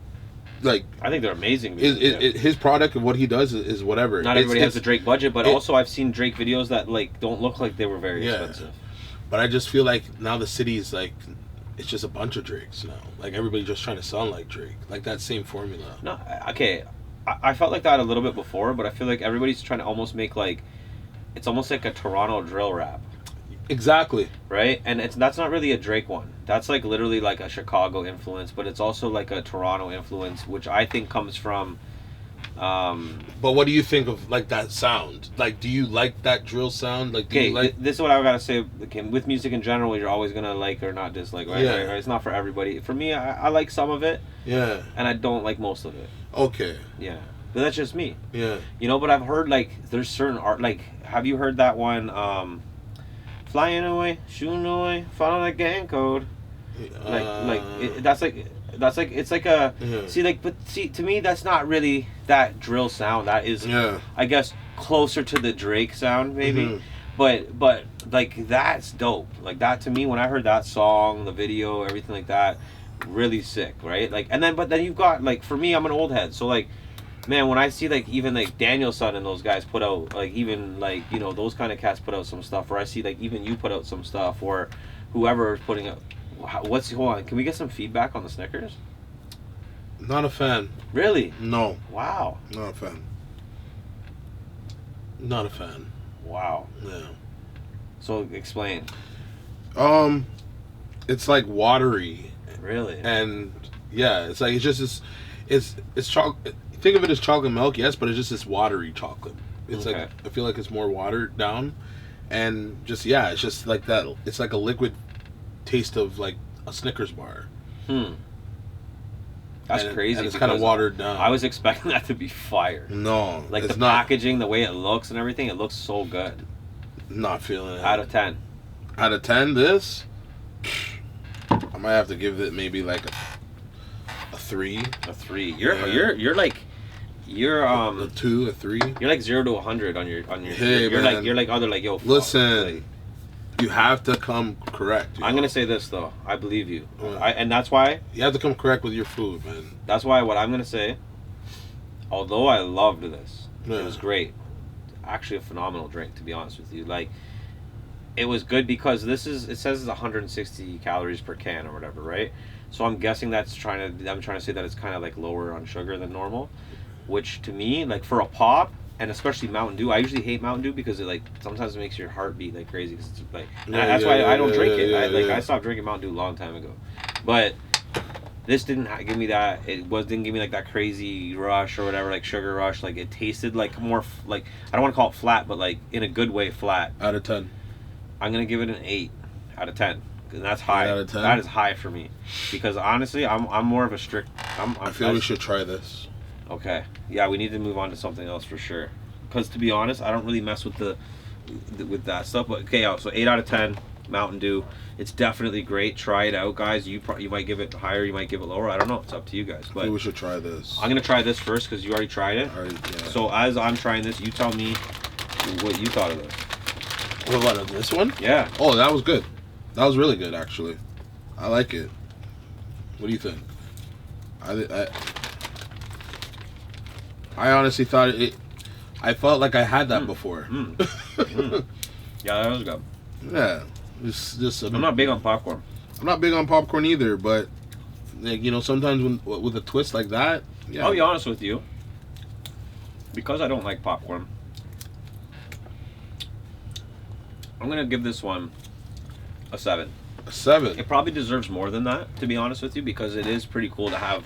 like I think they're amazing. His product and what he does is whatever. Not everybody has the Drake budget, but also I've seen Drake videos that like don't look like they were very expensive. But I just feel like now the city's like. It's just a bunch of Drakes now. Like, everybody just trying to sound like Drake. Like, that same formula. No, okay. I felt like that a little bit before, but I feel like everybody's trying to almost make, like... It's almost like a Toronto drill rap. Exactly. Right? And that's not really a Drake one. That's, like, literally, like, a Chicago influence, but it's also, like, a Toronto influence, which I think comes from... but what do you think of, like, that sound? Like, do you like that drill sound? Like, do you like... This is what I gotta say. Okay, with music in general, you're always gonna like or not dislike, right? Right? It's not for everybody. For me, I like some of it. Yeah. And I don't like most of it. Okay. Yeah. But that's just me. Yeah. You know, but I've heard, like, there's certain art... Like, have you heard that one, Flying away, shooting away, follow that gang code? That's like it's like a see, to me that's not really that drill sound. That is I guess closer to the Drake sound maybe. But like, that's dope. Like, that to me, when I heard that song, the video, everything like that, really sick, right? Like, but then you've got, like, for me, I'm an old head, so like, man, when I see like even like Danielson and those guys put out, like, even like, you know, those kind of cats put out some stuff, or I see like even you put out some stuff, or whoever is putting out. Hold on, can we get some feedback on the Snickers? Not a fan. Really? No. Wow. Not a fan. Not a fan. Wow. Yeah. So explain. It's like watery. Really? And yeah, it's like it's chocolate. Think of it as chocolate milk, yes, but it's just this watery chocolate. It's like, I feel like it's more watered down, and just it's just like that. It's like a liquid taste of like a Snickers bar. That's crazy. And it's kind of watered down. I was expecting that to be fire. No, like it's the not. packaging, the way it looks and everything, it looks so good. Not feeling it. Out of 10. Out of 10, this I might have to give it maybe like a 3. A 3. You're like a 2, a 3. You're like 0 to 100 on your. Hey, you're man. like other like yo. Fuck. Listen. Like, you have to come correct. I'm gonna say this though. I believe you. Yeah. And that's why. You have to come correct with your food, man. That's why what I'm gonna say. Although I loved this, it was great. Actually, a phenomenal drink, to be honest with you. Like, it was good because it says it's 160 calories per can or whatever, right? So I'm guessing I'm trying to say that it's kind of like lower on sugar than normal, which to me, like for a pop. And especially Mountain Dew. I usually hate Mountain Dew because it like sometimes it makes your heart beat like crazy. Cause it's like that's why I don't drink it. I stopped drinking Mountain Dew a long time ago. But this didn't give me that. Didn't give me like that crazy rush or whatever, like sugar rush. Like it tasted like more like I don't want to call it flat, but like in a good way flat. Out of 10. I'm gonna give it an 8 out of 10. And that's high. 8 out of 10? That is high for me because honestly, I'm more of a strict. I feel we should try this. Okay. Yeah, we need to move on to something else for sure. Because to be honest, I don't really mess with with that stuff. But okay, so 8 out of 10, Mountain Dew. It's definitely great. Try it out, guys. You might give it higher, you might give it lower. I don't know. It's up to you guys. But we should try this. I'm gonna try this first because you already tried it. Yeah. So as I'm trying this, you tell me what you thought of this. What about this one? Yeah. Oh, that was good. That was really good, actually. I like it. What do you think? I honestly thought I felt like I had that before. Yeah, that was good. Yeah, it's just. I'm not big on popcorn. I'm not big on popcorn either, but like, sometimes with a twist like that. Yeah. I'll be honest with you. Because I don't like popcorn, I'm gonna give this one a 7. A 7. It probably deserves more than that, to be honest with you, because it is pretty cool to have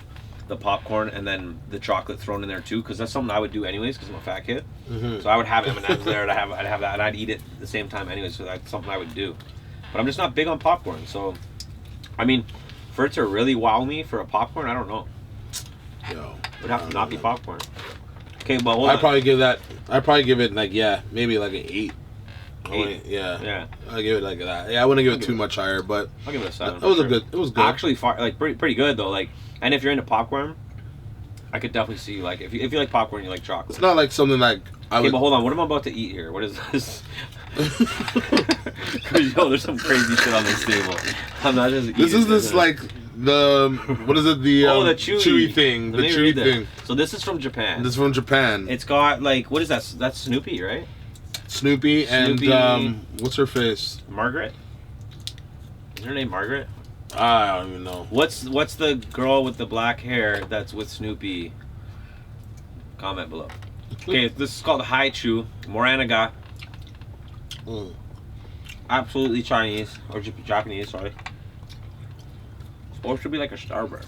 the popcorn and then the chocolate thrown in there too, because that's something I would do anyways because I'm a fat kid. So I would have M&Ms there, and I'd have that, and I'd eat it at the same time anyways, so that's something I would do. But I'm just not big on popcorn, so I mean, for it to really wow me for a popcorn, I don't know. Yo, it would have to not be popcorn. Okay, well, I'd probably give it like maybe like an 8. 8. Yeah. I'll give it like that. Yeah, I wouldn't give it too much higher, but I'll give it a 7. It was good. Actually, pretty good though. Like, and if you're into popcorn, I could definitely see like if you like popcorn, you like chocolate. It's not like something like but hold on. What am I about to eat here? What is this? Yo, there's some crazy shit on this table. I'm not just eating. This is like what is it? The the chewy thing. The chewy thing. So this is from Japan. This is from Japan. It's got like what is that? That's Snoopy, right? Snoopy and what's her face? Margaret. Is her name Margaret? I don't even know. What's the girl with the black hair that's with Snoopy? Comment below. Okay, this is called Haichu Moranaga. Absolutely Chinese or Japanese, sorry. Or it should be like a Starburst.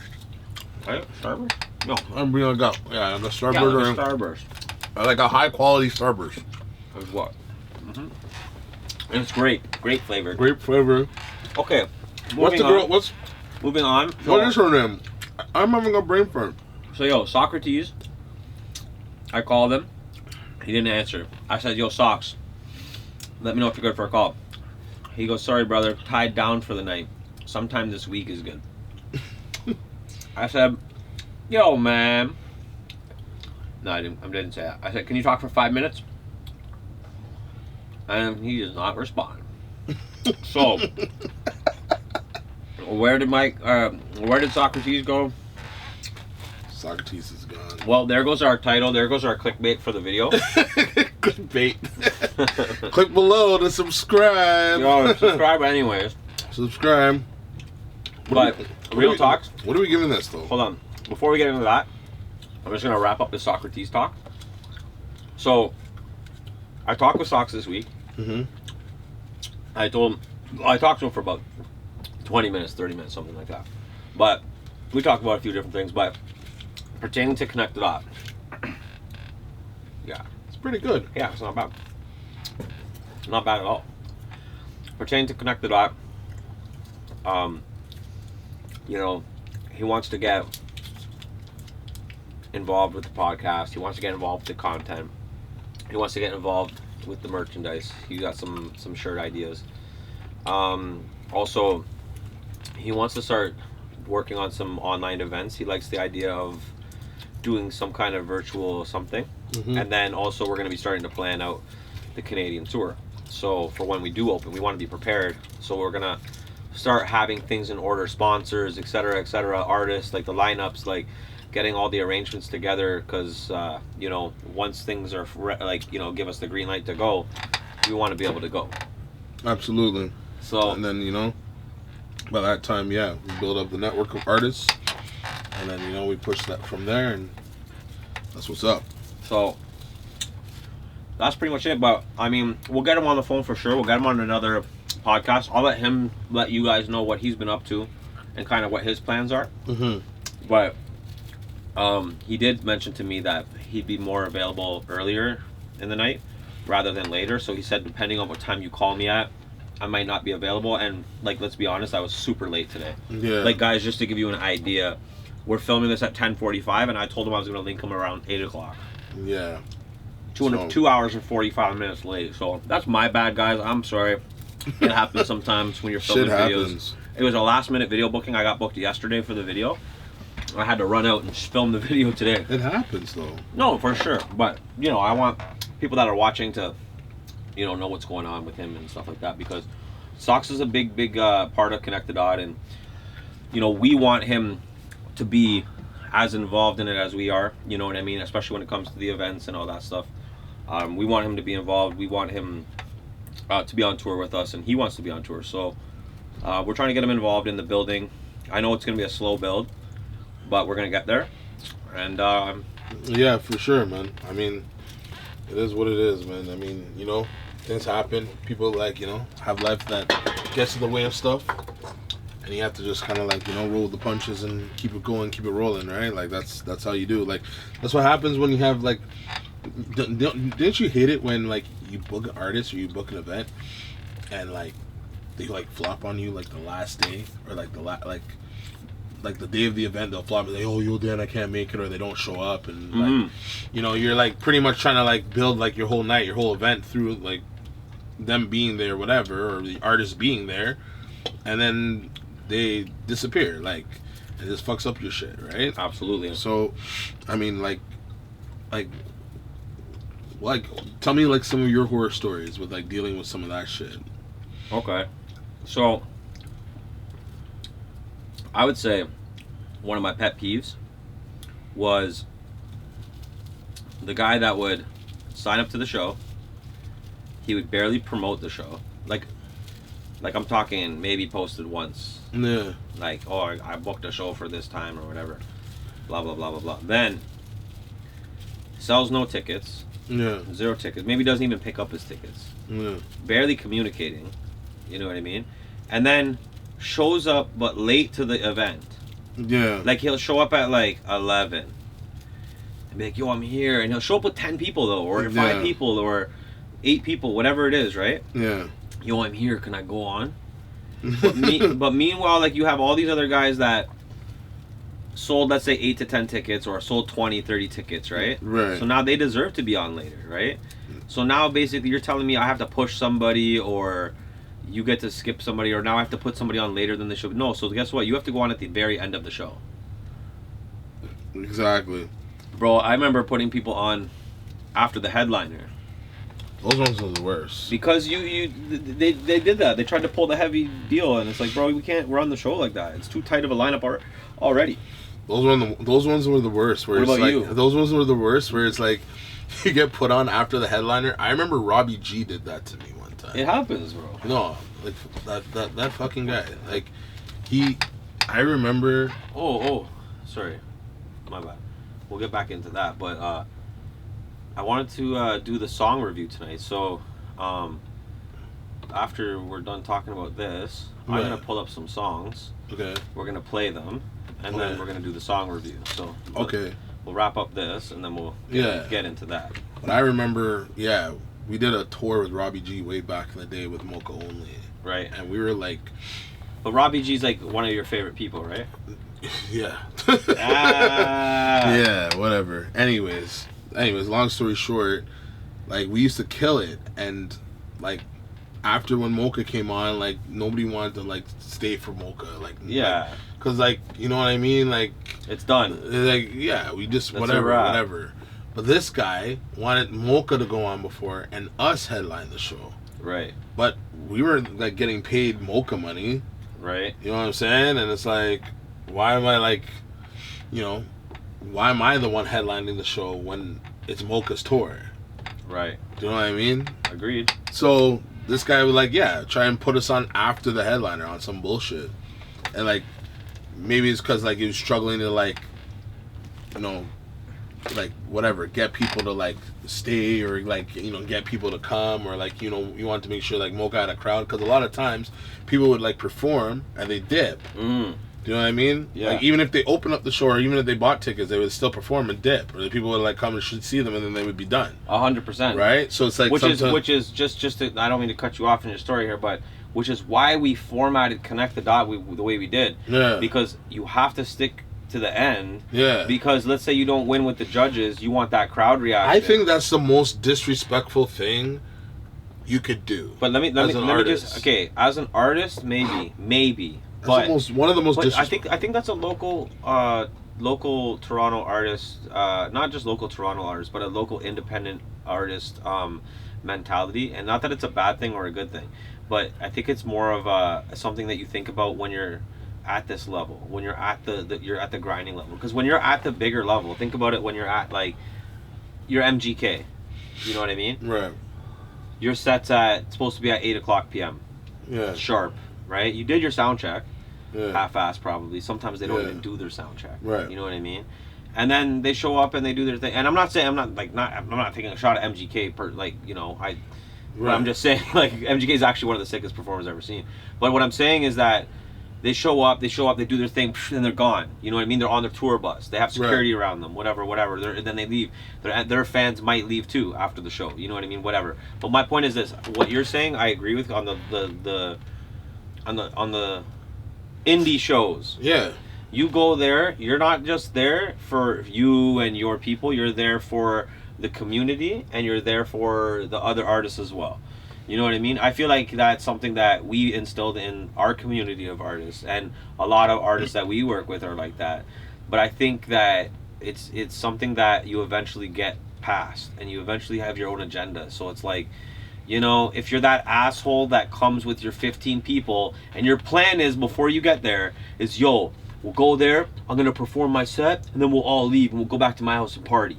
Right? Starburst? No. I'm gonna go. Yeah, the Starburst. Yeah, like a Starburst. Like a high quality Starburst. Is what? And it's great flavor. Great flavor. Okay. What's the girl? Moving on. What is her name? I'm having a brain fart. So yo, Socrates. I called him. He didn't answer. I said, yo, Socks, let me know if you're good for a call. He goes, sorry, brother, tied down for the night. Sometime this week is good. I said, yo, man. No, I didn't say that. I said, can you talk for 5 minutes? And he does not respond. So, where did Socrates go? Socrates is gone. Well, there goes our title. There goes our clickbait for the video. Clickbait. Click below to subscribe. Yo, subscribe anyways. Subscribe. Real talk. What are we giving this though? Hold on. Before we get into that, I'm just gonna wrap up the Socrates talk. So, I talked with Sox this week. I talked to him for about 20 minutes, 30 minutes, something like that. But we talked about a few different things, but pertaining to Connect the Dot. Yeah. It's pretty good. Yeah, it's not bad. Not bad at all. Pertaining to Connect the Dot, You know, he wants to get involved with the podcast. He wants to get involved with the content. He wants to get involved with the merchandise. He got some shirt ideas. Also, he wants to start working on some online events. He likes the idea of doing some kind of virtual something. And then also we're going to be starting to plan out the Canadian tour. So for when we do open, we want to be prepared. So we're going to start having things in order, sponsors, etc., artists, like the lineups, like getting all the arrangements together, because you know, once things are like, you know, give us the green light to go, we want to be able to go. Absolutely. So and then, you know, by that time, yeah, we build up the network of artists, and then, you know, we push that from there, and that's what's up. So that's pretty much it. But I mean, we'll get him on the phone for sure. We'll get him on another podcast. I'll let him let you guys know what he's been up to and kind of what his plans are. But he did mention to me that he'd be more available earlier in the night rather than later. So he said, depending on what time you call me at, I might not be available. And like, let's be honest, I was super late today. Yeah. Like, guys, just to give you an idea, we're filming this at 10:45, and I told him I was going to link him around 8 o'clock. Yeah. 2 hours and 45 minutes late. So that's my bad, guys. I'm sorry. It happens sometimes when you're filming videos. It was a last minute video booking. I got booked yesterday for the video. I had to run out and film the video today. It happens though. No, for sure. But, you know, I want people that are watching to, you know what's going on with him and stuff like that, because Sox is a big part of Connected Odd, and, you know, we want him to be as involved in it as we are, you know what I mean, especially when it comes to the events and all that stuff. We want him to be involved. We want him to be on tour with us, and he wants to be on tour. So we're trying to get him involved in the building. I know it's going to be a slow build, but we're going to get there. And yeah, for sure, man. I mean, it is what it is, man. I mean, you know, things happen. People, like, you know, have life that gets in the way of stuff. And you have to just kind of, like, you know, roll the punches and keep it going, keep it rolling, right? Like, that's how you do. Like, that's what happens when you have, like, didn't you hate it when, like, you book an artist or you book an event and, like, they, like, flop on you, like, the last day, or, like, like the day of the event, they'll flop and say, oh, yo, Dan, I can't make it, or they don't show up, and like, you know, you're like pretty much trying to like build like your whole night, your whole event through like them being there, whatever, or the artist being there, and then they disappear, like, it just fucks up your shit, right? Absolutely. So, I mean, like, tell me like some of your horror stories with like dealing with some of that shit. Okay, so I would say one of my pet peeves was the guy that would sign up to the show. He would barely promote the show. Like I'm talking maybe posted once. Yeah. Like, oh, I booked a show for this time or whatever. Blah, blah, blah, blah, blah. Then sells no tickets. Yeah. 0 tickets. Maybe doesn't even pick up his tickets. Yeah. Barely communicating. You know what I mean? And then shows up but late to the event. Yeah. Like, he'll show up at like 11 and be like, yo, I'm here, and he'll show up with 10 people though, or 5 people, or 8 people, whatever it is, right? Yeah. Yo, I'm here, can I go on? But meanwhile, like, you have all these other guys that sold, let's say, 8 to 10 tickets, or sold 20, 30 tickets, right? Right. So now they deserve to be on later, right? So now basically you're telling me I have to push somebody, or you get to skip somebody, or now I have to put somebody on later than they should. No, so guess what? You have to go on at the very end of the show. Exactly. Bro, I remember putting people on after the headliner. Those ones are the worst. Because they did that. They tried to pull the heavy deal, and it's like, bro, we can't run the show like that. It's too tight of a lineup already. Those ones were the worst. Where what it's about like, you? Those ones were the worst, where it's like you get put on after the headliner. I remember Robbie G did that to me one time. It happens, bro. No, like that fucking guy. Like, I remember. Oh, sorry, my bad. We'll get back into that, but I wanted to do the song review tonight. So after we're done talking about this, I'm gonna pull up some songs. Okay. We're gonna play them, and then we're gonna do the song review. So okay. We'll wrap up this, and then we'll get into that. But I remember, we did a tour with Robbie G way back in the day with Mocha Only. Right. And we were like, But Robbie G's like one of your favorite people, right? Yeah. Ah. Yeah, whatever. Anyways, long story short, like, we used to kill it, and like after when Mocha came on, like, nobody wanted to like stay for Mocha, like, Yeah. Cause like, you know what I mean, like, It's done. like, yeah, we just That's whatever. But this guy wanted Mocha to go on before and us headline the show. Right. But we were like getting paid Mocha money. Right. You know what I'm saying? And it's like, why am I like, you know, why am I the one headlining the show when it's Mocha's tour? Right. Do you know what I mean? Agreed. So this guy was like, yeah, try and put us on after the headliner on some bullshit. And like, maybe it's because like he was struggling to like, you know, like whatever, get people to like stay, or like, you know, get people to come, or like, you know, you want to make sure like Mocha had a crowd, because a lot of times people would like perform and they dip. Do you know what I mean? Yeah. Like, even if they open up the show, or even if they bought tickets, they would still perform and dip, or the people would like come and should see them, and then they would be done. 100%. Right? So it's like, which is just to, I don't mean to cut you off in your story here, but which is why we formatted Connect the Dot the way we did. Yeah. Because you have to stick to the end. Yeah. Because let's say you don't win with the judges, you want that crowd reaction. I think that's the most disrespectful thing you could do. But let me just, okay, as an artist, maybe. But one of the most I think that's a local Toronto artist, not just local Toronto artist, but a local independent artist mentality. And not that it's a bad thing or a good thing, but I think it's more of something that you think about when you're at this level, when you're at you're at the grinding level. Because when you're at the bigger level, think about it when you're at like your MGK, you know what I mean? Right. Your set's supposed to be at 8:00 p.m. Yeah. Sharp, right? You did your sound check. Yeah. Half-assed probably. Sometimes they don't even do their sound check. Right. You know what I mean? And then they show up and they do their thing. And I'm not saying I'm not taking a shot at MGK but I'm just saying like MGK is actually one of the sickest performers I've ever seen. But what I'm saying is that they show up, they do their thing, and they're gone. You know what I mean? They're on their tour bus. They have security around them, whatever. Then they leave. Their fans might leave too after the show. You know what I mean? Whatever. But my point is this: what you're saying, I agree with on the indie shows. Yeah. You go there. You're not just there for you and your people. You're there for the community, and you're there for the other artists as well. You know what I mean? I feel like that's something that we instilled in our community of artists, and a lot of artists that we work with are like that. But I think that it's something that you eventually get past, and you eventually have your own agenda. So it's like, you know, if you're that asshole that comes with your 15 people, and your plan is before you get there is, yo, we'll go there, I'm gonna perform my set, and then we'll all leave and we'll go back to my house and party.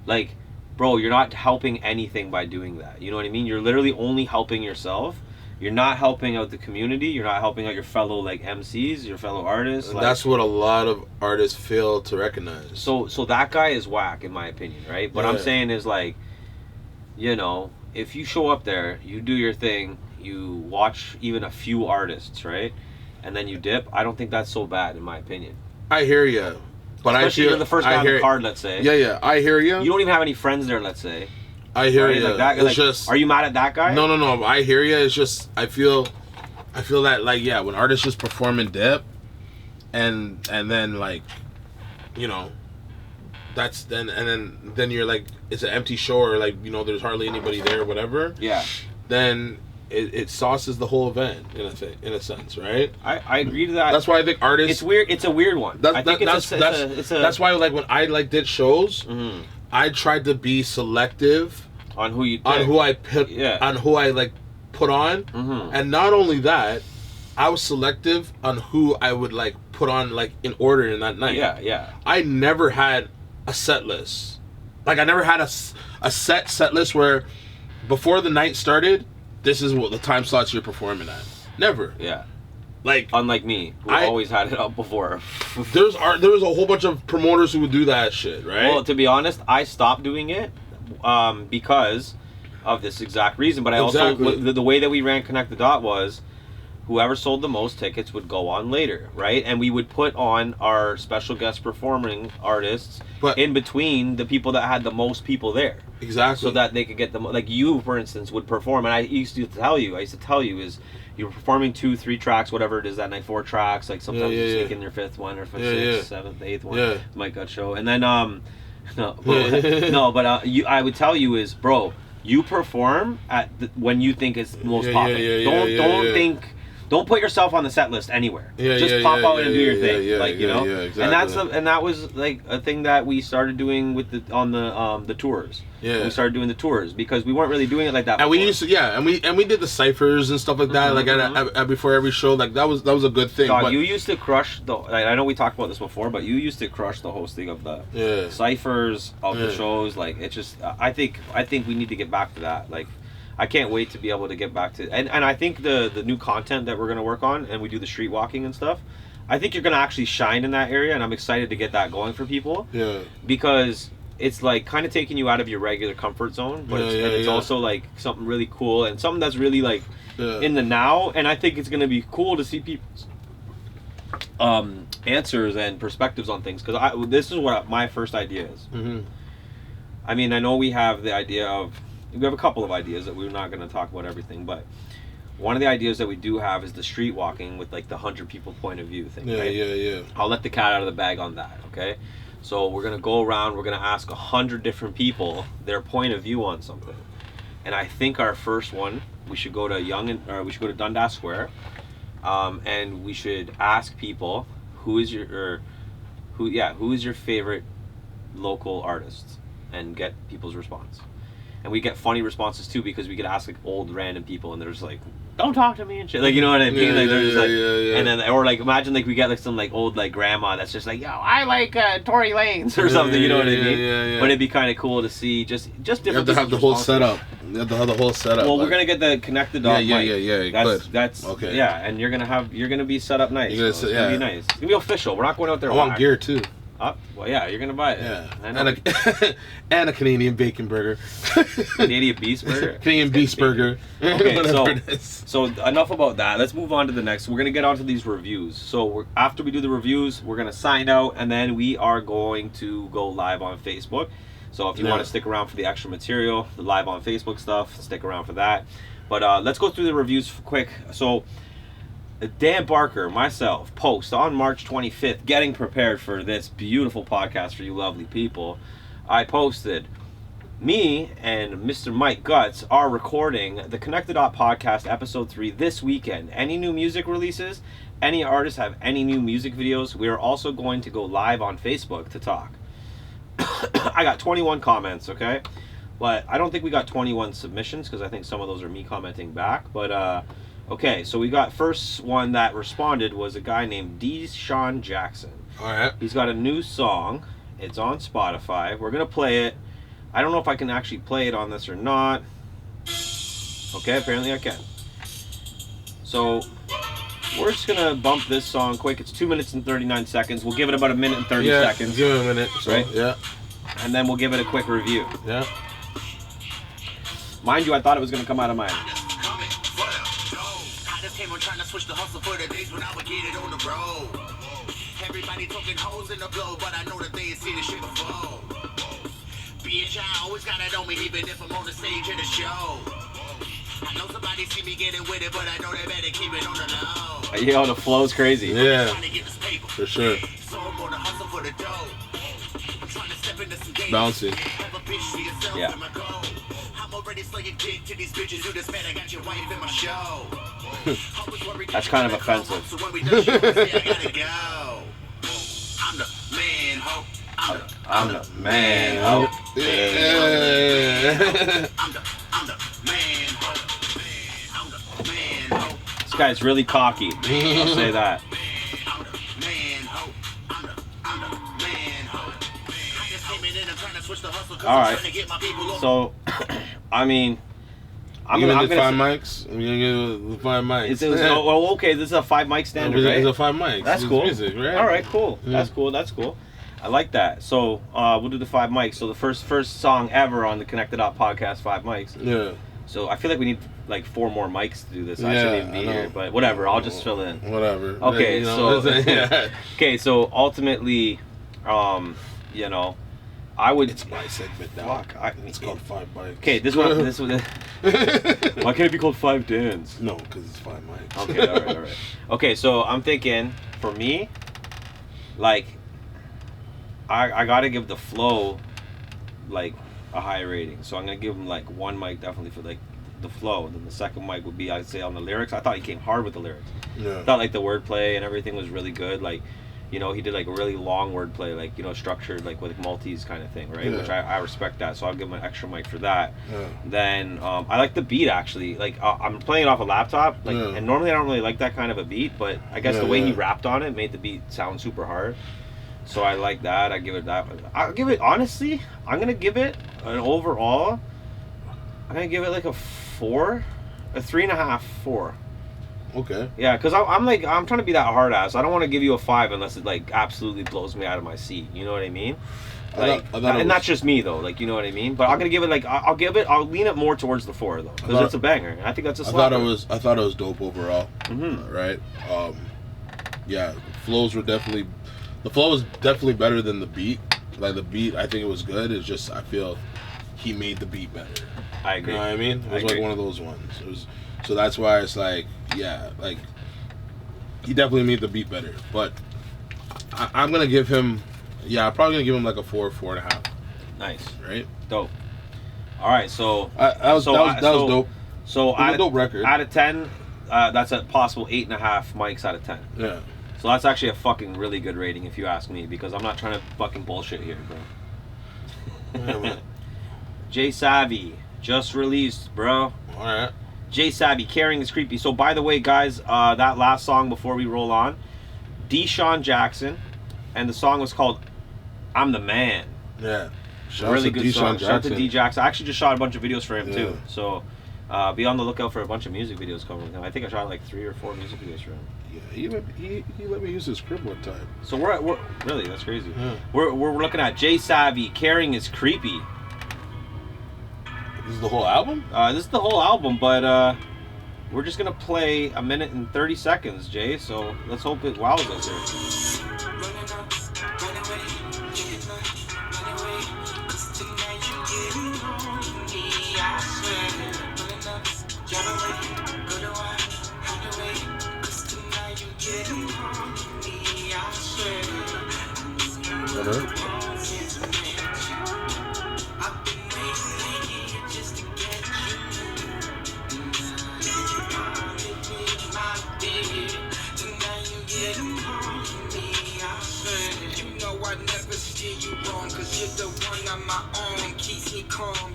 Like, bro, you're not helping anything by doing that. You know what I mean? You're literally only helping yourself. You're not helping out the community. You're not helping out your fellow like MCs, your fellow artists. Like, that's what a lot of artists fail to recognize. So that guy is whack in my opinion, right? What I'm saying is like, you know, if you show up there, you do your thing, you watch even a few artists, right? And then you dip, I don't think that's so bad in my opinion. I hear you. But especially you're the first guy on the card, let's say. Yeah, I hear you. You don't even have any friends there, let's say. I hear you. Like just, are you mad at that guy? No. I hear you. It's just I feel that like when artists just perform and dip, and then like, you know, that's then you're like it's an empty show, or like, you know, there's hardly anybody there or whatever. Yeah. Then it sauces the whole event in a sense, right? I agree to that. That's why I think artists. It's weird. It's a weird one. That's why like when I like did shows, I tried to be selective on who you pick. on who I pick, on who I like put on, and not only that, I was selective on who I would like put on like in order in that night. Yeah. I never had a set list. Like I never had a set list where before the night started, this is what the time slots you're performing at. Never. Yeah. Like unlike me, who always had it up before. there was a whole bunch of promoters who would do that shit, right? Well, to be honest, I stopped doing it because of this exact reason. But I also the way that we ran Connect the Dot was whoever sold the most tickets would go on later, right? And we would put on our special guest performing artists in between the people that had the most people there. Exactly. So that they could get them, like you, for instance, would perform. And I used to tell you is, you're performing 2-3 tracks, whatever it is that night, 4 tracks. Like sometimes you sneak in your 5th one or 6th, 7th, 8th one. Yeah. Mike Gutz show, and then I would tell you is, bro, you perform at when you think it's most popular. Don't think. Don't put yourself on the set list anywhere. Just pop out and do your thing, you know. Exactly. And that was like a thing that we started doing with the tours. Yeah, we started doing the tours because we weren't really doing it like that. And before. we used to, and we did the ciphers and stuff like that. Like at before every show, like that was a good thing. Dog, you used to crush the. I know we talked about this before, but you used to crush the hosting of the ciphers of the shows. Like it's just, I think we need to get back to that. Like. I can't wait to be able to get back to and I think the new content that we're gonna work on, and we do the street walking and stuff, I think you're gonna actually shine in that area, and I'm excited to get that going for people. Yeah. Because it's like kind of taking you out of your regular comfort zone, but it's also like something really cool and something that's really like in the now, and I think it's gonna be cool to see people's answers and perspectives on things, because this is what my first idea is. Mm-hmm. I mean, I know we have the idea of. We have a couple of ideas that we're not going to talk about everything, but one of the ideas that we do have is the street walking with like the 100 people point of view thing. Yeah. I'll let the cat out of the bag on that, okay? So we're going to go around, we're going to ask 100 different people their point of view on something. And I think our first one, we should go to Dundas Square, and we should ask people who is your favorite local artist, and get people's response. And we get funny responses too, because we could ask like old random people, and they're just like, "Don't talk to me" and shit. Like, you know what I mean? Like they're just like, and then or like imagine like we get like some like old like grandma that's just like, "Yo, I like Tory Lanez" or something. You know what I mean? But it'd be kind of cool to see just different. You have to have the whole setup. You have to have the whole setup. Well, we're gonna get the connected dog mic. Yeah. That's okay. Yeah, and you're gonna be set up nice. It's gonna be nice. It's gonna be official. We're not going out there. I want gear too. Well, yeah, you're gonna buy it. Yeah, I know. And a Canadian bacon burger. Canadian beast burger. Canadian beast burger. Okay, so enough about that. Let's move on to the next. We're gonna get onto these reviews. So after we do the reviews, we're gonna sign out, and then we are going to go live on Facebook. So if you want to stick around for the extra material, the live on Facebook stuff, stick around for that. But let's go through the reviews quick. So. Dan Barker, myself, post on March 25th, getting prepared for this beautiful podcast for you lovely people. I posted, me and Mr. Mike Gutz are recording the Connected Up Podcast Episode 3 this weekend. Any new music releases? Any artists have any new music videos? We are also going to go live on Facebook to talk. I got 21 comments, okay? But I don't think we got 21 submissions, because I think some of those are me commenting back. But, okay, so we got first one that responded was a guy named Deshaun Jackson. All right. He's got a new song. It's on Spotify. We're going to play it. I don't know if I can actually play it on this or not. Okay, apparently I can. So we're just going to bump this song quick. It's 2 minutes and 39 seconds. We'll give it about 1 minute and 30 seconds. Give it a minute. So, right? Yeah. And then we'll give it a quick review. Yeah. Mind you, I thought it was going to come out of mine. I'm trying to switch the hustle for the days when I would get it on the road. Everybody talking hoes in the blow, but I know that they ain't seen this shit before. Bitch, I always got it on me, even if I'm on the stage at a show. I know somebody see me getting with it, but I know they better keep it on the low. Yo, the flow's crazy. Yeah, for sure. So I'm gonna hustle for the dough. I'm trying to step into some games. Bouncy. Have a bitch for yourself. Yeah. I'm already slinging dick to these bitches who just mad I got your wife in my show. That's kind of offensive. So when we done shit, I gotta go. I'm the man, ho. I'm the man, ho. I'm the man, ho. I'm the man, ho. This guy's really cocky. I'll say that. I'm the man, ho. I'm the man, ho. I just came in and I'm trying to switch the hustle 'cause I'm trying to get my people on. So, I mean, I'm gonna get 5 mics. I'm gonna get 5 mics. Well, okay, this is a 5 mic standard, right? It's a 5 mics. That's cool. Music, right? All right, cool. Yeah. That's cool. I like that. So we'll do the 5 mics. So the first song ever on the Connected Up podcast, 5 mics. Yeah. So I feel like we need like 4 more mics to do this. I shouldn't even be here, but whatever. I'll just fill in. Whatever. Okay, okay. So ultimately, you know. I would. It's my segment now. Fuck. It's called 5 mics. Okay, this one. Why can't it be called 5 Dans? No, because it's 5 mics. Okay, all right. Okay, so I'm thinking for me, like, I gotta give the flow, like, a high rating. So I'm gonna give him like 1 mic definitely for like the flow. And then the second mic would be, I'd say, on the lyrics. I thought he came hard with the lyrics. Yeah. I thought like the wordplay and everything was really good. Like, you know, he did like a really long wordplay, like, you know, structured like with multis kind of thing, right? Yeah. Which I respect that. So I'll give him an extra mic for that. Yeah. Then I like the beat actually. Like I'm playing it off a laptop, like, and normally I don't really like that kind of a beat, but I guess the way he rapped on it made the beat sound super hard. So I like that. I give it that. I'll give it, honestly, I'm gonna give it an overall. I'm gonna give it like a 4, a 3.5, 4. Okay. Yeah, because I'm trying to be that hard ass. I don't want to give you a 5 unless it like absolutely blows me out of my seat. You know what I mean? Like, I thought and that's just me though. Like, you know what I mean? But I'm gonna give it like I'll lean it more towards the 4 though, because it's a banger. I think that's a slapper. I thought it was dope overall. Mm-hmm. Right. Yeah. The flow was definitely better than the beat. Like the beat, I think it was good. It's just I feel he made the beat better. I agree. You know what I mean? It was like one of those ones. So that's why it's like, yeah, like he definitely made the beat better. But I'm gonna give him, I'm probably gonna give him like a 4, 4.5. Nice. Right? Dope. All right, so that was dope. So a dope record. Out of 10, that's a possible 8.5 mics out of 10. Yeah. So that's actually a fucking really good rating if you ask me, because I'm not trying to fucking bullshit here, bro. Yeah, Jay Savvy just released, bro. All right. Jay Savvy, Caring is Creepy. So by the way, guys, that last song before we roll on, Deshaun Jackson, and the song was called "I'm the Man." Yeah. Really good song. Shout out to D Jackson. I actually just shot a bunch of videos for him too. So be on the lookout for a bunch of music videos coming with him. I think I shot like 3 or 4 music videos for him. Yeah, he let me use his crib one time. So we're really, that's crazy. Yeah. We're looking at Jay Savvy, Caring is Creepy. This is the whole album? This is the whole album, but we're just gonna play 1 minute and 30 seconds, Jay. So let's hope it wows us here.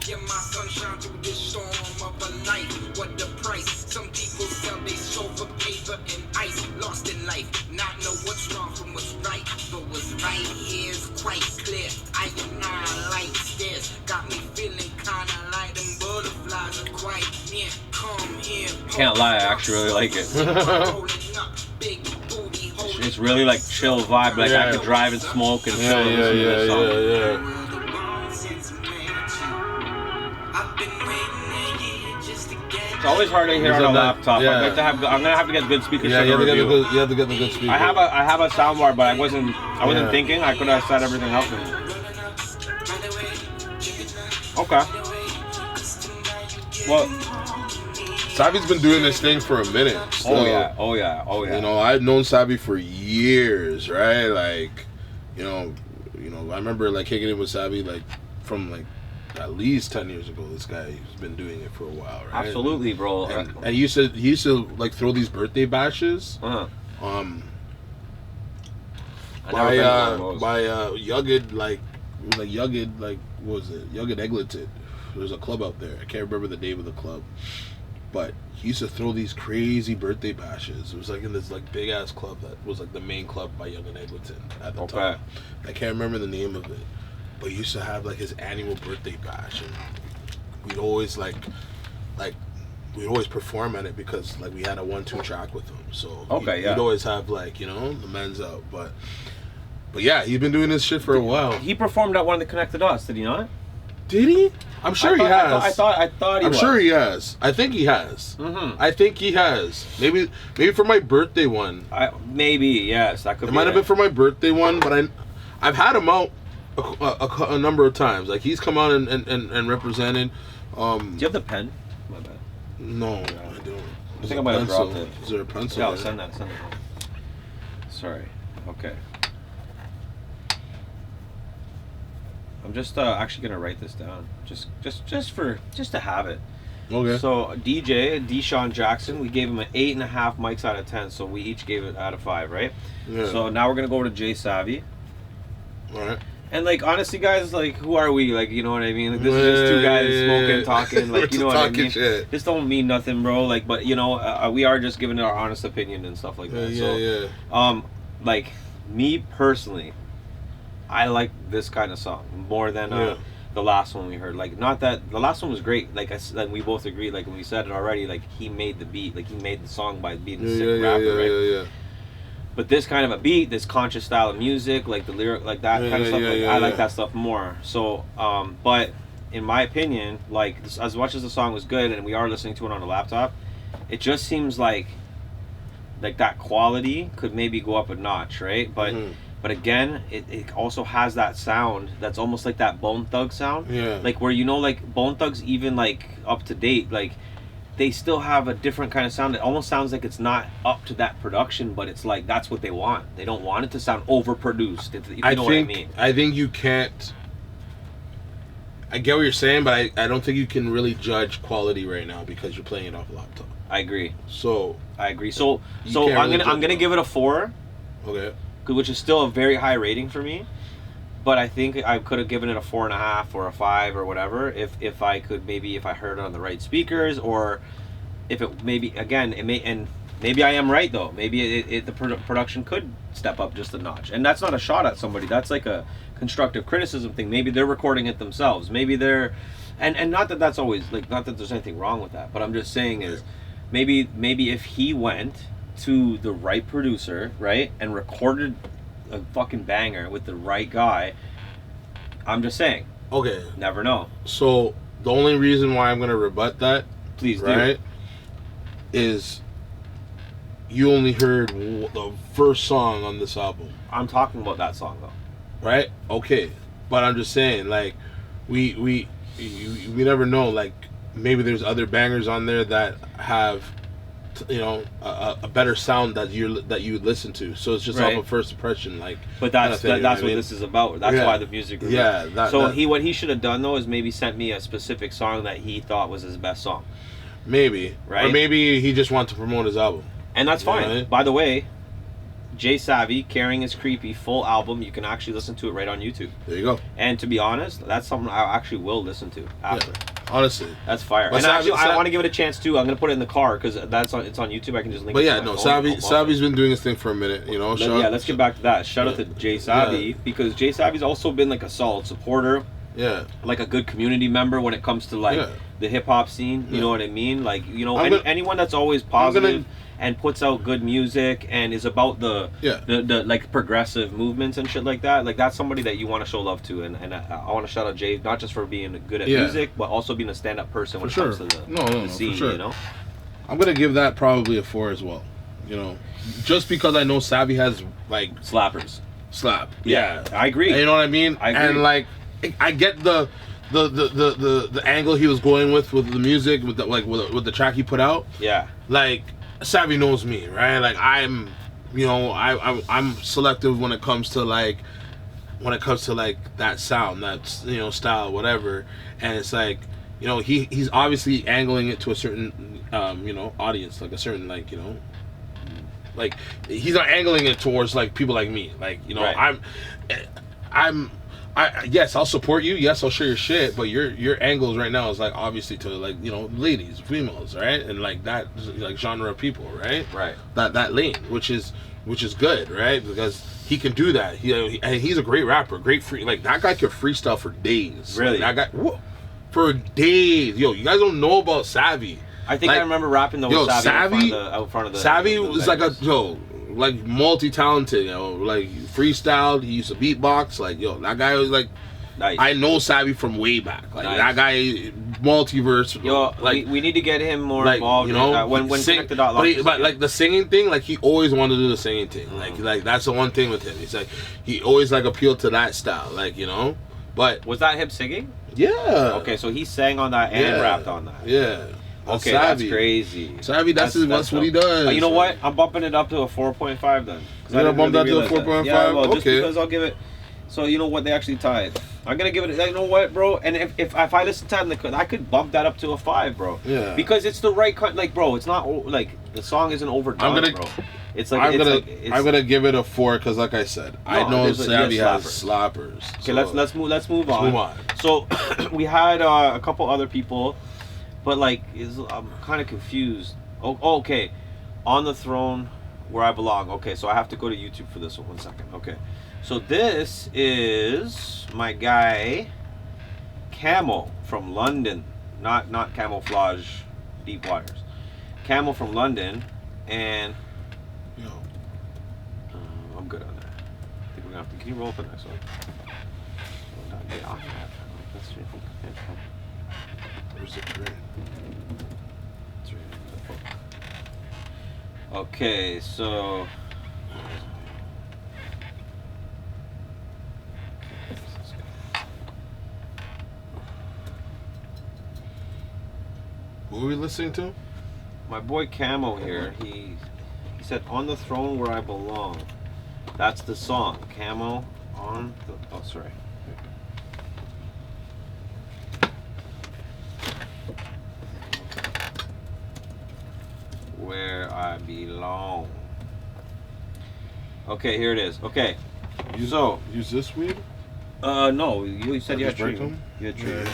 Yeah, my sunshine through this storm of a life. What the price? Some people sell their soul for paper and ice. Lost in life, not know what's wrong from what's right. But what's right here is quite clear. I am not like this. Got me feeling kinda like them butterflies are quite near. Come here. Can't lie, I actually really like it. It's really like chill vibe. Like I could drive and smoke and chill and listen to this song. It's always hard to hear on a laptop. Yeah. I'm gonna have to get good speakers. Yeah, you have to get the good speakers. I have a soundbar, but I wasn't thinking. I could have set everything up. Okay. Well, Savvy's been doing this thing for a minute. So, Oh yeah. You know, I've known Savvy for years, right? Like, you know, I remember like kicking it with Savvy like from like at least 10 years ago. This guy has been doing it for a while, right? Absolutely, bro. And he used to like throw these birthday bashes. Uh-huh. By Yugged, like Yugged, like what was it? Yugged Eglinton. There's a club out there. I can't remember the name of the club, but he used to throw these crazy birthday bashes. It was like in this like big ass club that was like the main club by Yugged Eglinton at the time. I can't remember the name of it. But he used to have like his annual birthday bash, and we'd always we'd always perform at it because like we had a 1-2 track with him. So we'd always have like, you know, the men's out. But yeah, he's been doing this shit for a while. He performed at one of the Connected Us, did he not? Did he? I'm sure he has. I thought he was. I'm sure he has. I think he has. Mm-hmm. I think he has. Maybe for my birthday one. Maybe, yes. That could be. It might have been for my birthday one, but I've had him out. a number of times. Like he's come out and represented. Do you have the pen? My bad. No, I don't. I think I might have dropped it. Is there a pencil? Yeah, there? send that. Sorry. Okay. I'm just actually gonna write this down, just to have it. Okay. So DJ Deshaun Jackson, we gave him an 8.5 mics out of 10, so we each gave it out of 5, right? Yeah. So now we're gonna go over to Jay Savvy. All right. And like honestly, guys, like who are we? Like, you know what I mean? Like, this is just two guys smoking, talking. Like, you know what I mean? Shit. This don't mean nothing, bro. Like, but you know, we are just giving our honest opinion and stuff like that. Yeah. Like me personally, I like this kind of song more than the last one we heard. Like, not that the last one was great. Like we both agreed. Like when we said it already. Like he made the beat. Like he made the song by being a sick rapper, right? Yeah. But this kind of a beat, this conscious style of music, like the lyric, like that kind of stuff, I like that stuff more. So, but in my opinion, like as much as the song was good and we are listening to it on a laptop, it just seems like that quality could maybe go up a notch, right? But but again, it also has that sound that's almost like that Bone Thug sound. Yeah. Like where like Bone Thug's even like up to date, like they still have a different kind of sound. It almost sounds like it's not up to that production, but it's like that's what they want. They don't want it to sound overproduced. If you know what I mean. I think you can't. I get what you're saying, but I don't think you can really judge quality right now because you're playing it off a laptop. I agree. So I agree. So can't I'm really gonna give it a 4. Okay. Which is still a very high rating for me. But I think I could have given it a 4.5 or a 5 or whatever if I could, maybe if I heard it on the right speakers, or if it maybe again it may, and maybe I am right though. Maybe the production could step up just a notch, and that's not a shot at somebody. That's like a constructive criticism thing. Maybe they're recording it themselves. Maybe they're, and not that that's always like, not that there's anything wrong with that. But I'm just saying is maybe if he went to the right producer, right, and recorded a fucking banger with the right guy. I'm just saying. Okay. Never know. So the only reason why I'm gonna rebut that, please do, right, is you only heard the first song on this album. I'm talking about that song though. Right? Okay. But I'm just saying, like, we never know. Like, maybe there's other bangers on there that have, you know, a better sound that you would listen to. So it's just off of first impression, like. But that's what this is about. That's why the music. What he should have done though is maybe sent me a specific song that he thought was his best song. Maybe. Right. Or maybe he just wanted to promote his album. And that's fine. Right? By the way, Jay Savvy, Caring is Creepy, full album. You can actually listen to it right on YouTube. There you go. And to be honest, that's something I actually will listen to after. Yeah. Honestly, that's fire. But and actually, I want to give it a chance too. I'm gonna put it in the car because it's on YouTube. I can just link. But it yeah, to no, phone. Savvy's been doing his thing for a minute. You know. Let's get back to that. Shout out to Jay Savvy because Jay Savvy's also been like a solid supporter. Yeah. Like a good community member when it comes to like the hip hop scene. You know what I mean? Like, you know, anyone that's always positive and puts out good music and is about the like progressive movements and shit like that. Like, that's somebody that you want to show love to. And I want to shout out Jay, not just for being good at music, but also being a stand-up person when it comes to the scene. You know, I'm gonna give that probably a 4 as well. You know, just because I know Savvy has like slappers. Yeah, I agree. You know what I mean? I agree. And like, I get the angle he was going with the music, with the track he put out. Yeah. Like, Savvy knows me, right? Like, I'm selective when it comes to that sound, that's, you know, style, whatever. And it's like, you know, he's obviously angling it to a certain you know, audience, like a certain, like, you know, like, he's not angling it towards like people like me, like, you know, yes, I'll support you. Yes, I'll share your shit. But your angles right now is like obviously to, like, you know, ladies, females, right, and like that, like, genre of people, right? Right. That lane, which is good, right? Because he can do that. He's a great rapper, like, that guy can freestyle for days. Really? Like, that guy for days. Yo, you guys don't know about Savvy. I think, like, I remember rapping though with Savvy out front of the. Savvy was like like multi-talented, you know, like freestyled. He used to beatbox. Like, yo, that guy was like, nice. I know Savvy from way back. Like, that guy multiverse. Yo, like we need to get him more like, involved. you know, when sing, Connected but like the singing thing, like he always wanted to do the singing thing. Like that's the one thing with him. He's like he always like appealed to that style, like, you know. But was that him singing? Yeah. Okay, so he sang on that and rapped on that. Yeah. Okay, Savvy. that's crazy. Savvy, that's what he does. You know what? I'm bumping it up to a 4.5 then. You're gonna bump that to a 4.5? Yeah, well, okay. Just because I'll give it. So you know what? They actually tied. I'm gonna give it. You know what, bro? And if I listen to that, I could bump that up to a 5, bro. Yeah. Because it's the right kind. Like, bro, it's not like the song isn't overdone, bro. It's like I'm gonna give it a 4 because, like I said, I know Savvy has slappers. Okay, so let's move on. So we had a couple other people, but like I'm kind of confused. Oh, okay, On the Throne, Where I Belong. Okay, so I have to go to YouTube for this one. 1 second. Okay, so this is my guy, Camo from London, not Camouflage Deep Waters. Camo from London, and I'm good on that. I think we're gonna have to. Can you roll up the next one? Where's the trade? Okay, so. Who are we listening to? My boy Camo here. He said, "On the Throne Where I Belong." That's the song. Camo on the. Oh, sorry. Where I Belong. Okay, here it is. Okay. Use this weed? No. You said you had tree. You had tree. Yeah.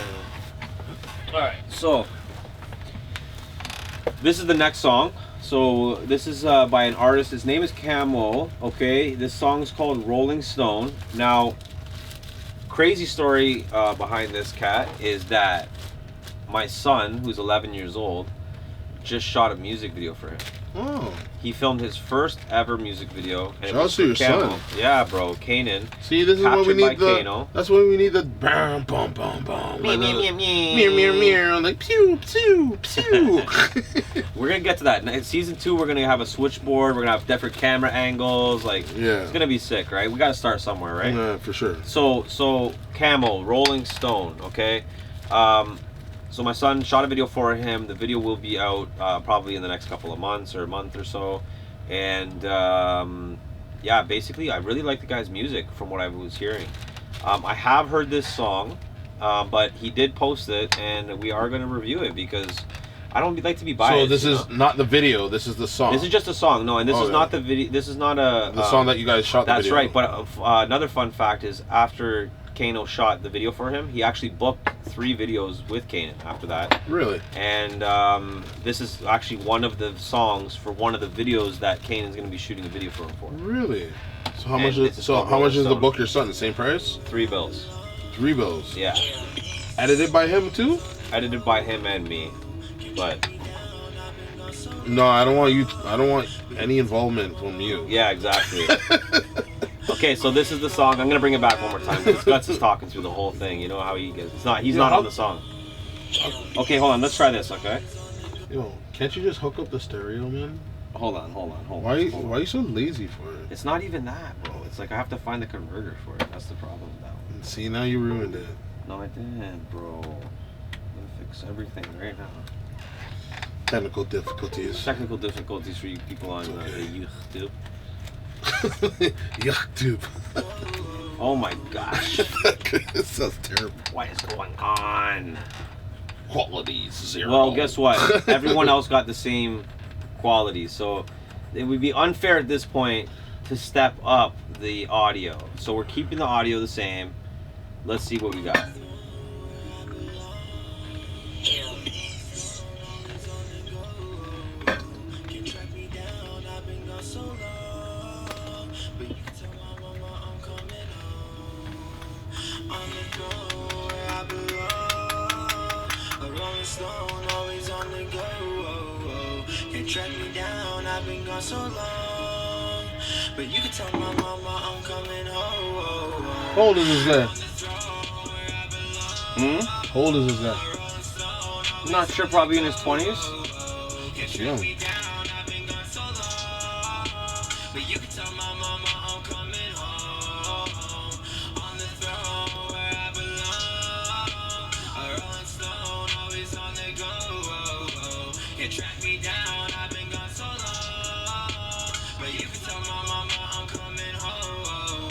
All right. So this is the next song. So this is by an artist. His name is Camo. Okay. This song is called Rolling Stone. Now, crazy story behind this cat is that my son, who's 11 years old, just shot a music video for him. Oh. He filmed his first ever music video. Shout out to your son. Yeah, bro. Kanan. See, this is what we need. That's when we need the bam, bum, bum, bum. Meow, meow, meow, meow, meow, meow. Like pew, pew, pew. We're gonna get to that. In season 2, we're gonna have a switchboard. We're gonna have different camera angles. Like, it's gonna be sick, right? We gotta start somewhere, right? Yeah, for sure. So Camo, Rolling Stone. Okay. So my son shot a video for him. The video will be out probably in the next couple of months or a month or so. And yeah, basically, I really like the guy's music from what I was hearing. I have heard this song, but he did post it, and we are going to review it because I don't like to be biased. So this is not the video. This is the song. This is just a song. No, and this is not the video. This is not the song that you guys shot. That's the video. right. But another fun fact is after Kano shot the video for him, he actually booked 3 videos with Kanan after that. Really? And this is actually one of the songs for one of the videos that Kanan's going to be shooting a video for him for. Really? So how much is the book your son? The same price? $3 bills. $3 bills. Yeah. Edited by him too? Edited by him and me. But no, I don't want any involvement from you. Yeah, exactly. Okay, so this is the song. I'm gonna bring it back one more time because Gutz is talking through the whole thing. You know how he gets. He's not on the song. Okay, hold on. Let's try this. Okay. Yo, can't you just hook up the stereo, man? Hold on. Why are you so lazy for it? It's not even that, bro. It's like I have to find the converter for it. That's the problem with that one. See, now you ruined it. No, I didn't, bro. I'm gonna fix everything right now. Technical difficulties. Technical difficulties for you people on YouTube. YouTube. Oh my gosh. This sounds terrible. What is going on? Qualities 0. Well, guess what? Everyone else got the same quality, so it would be unfair at this point to step up the audio. So we're keeping the audio the same. Let's see what we got. Track me down, I've been gone so long. But you can tell my mama I'm coming home. How old is this guy? How old is this guy? I'm not sure, probably in his 20s. Yeah. Track me down, I've been gone so long. But you can tell my mama I'm coming home.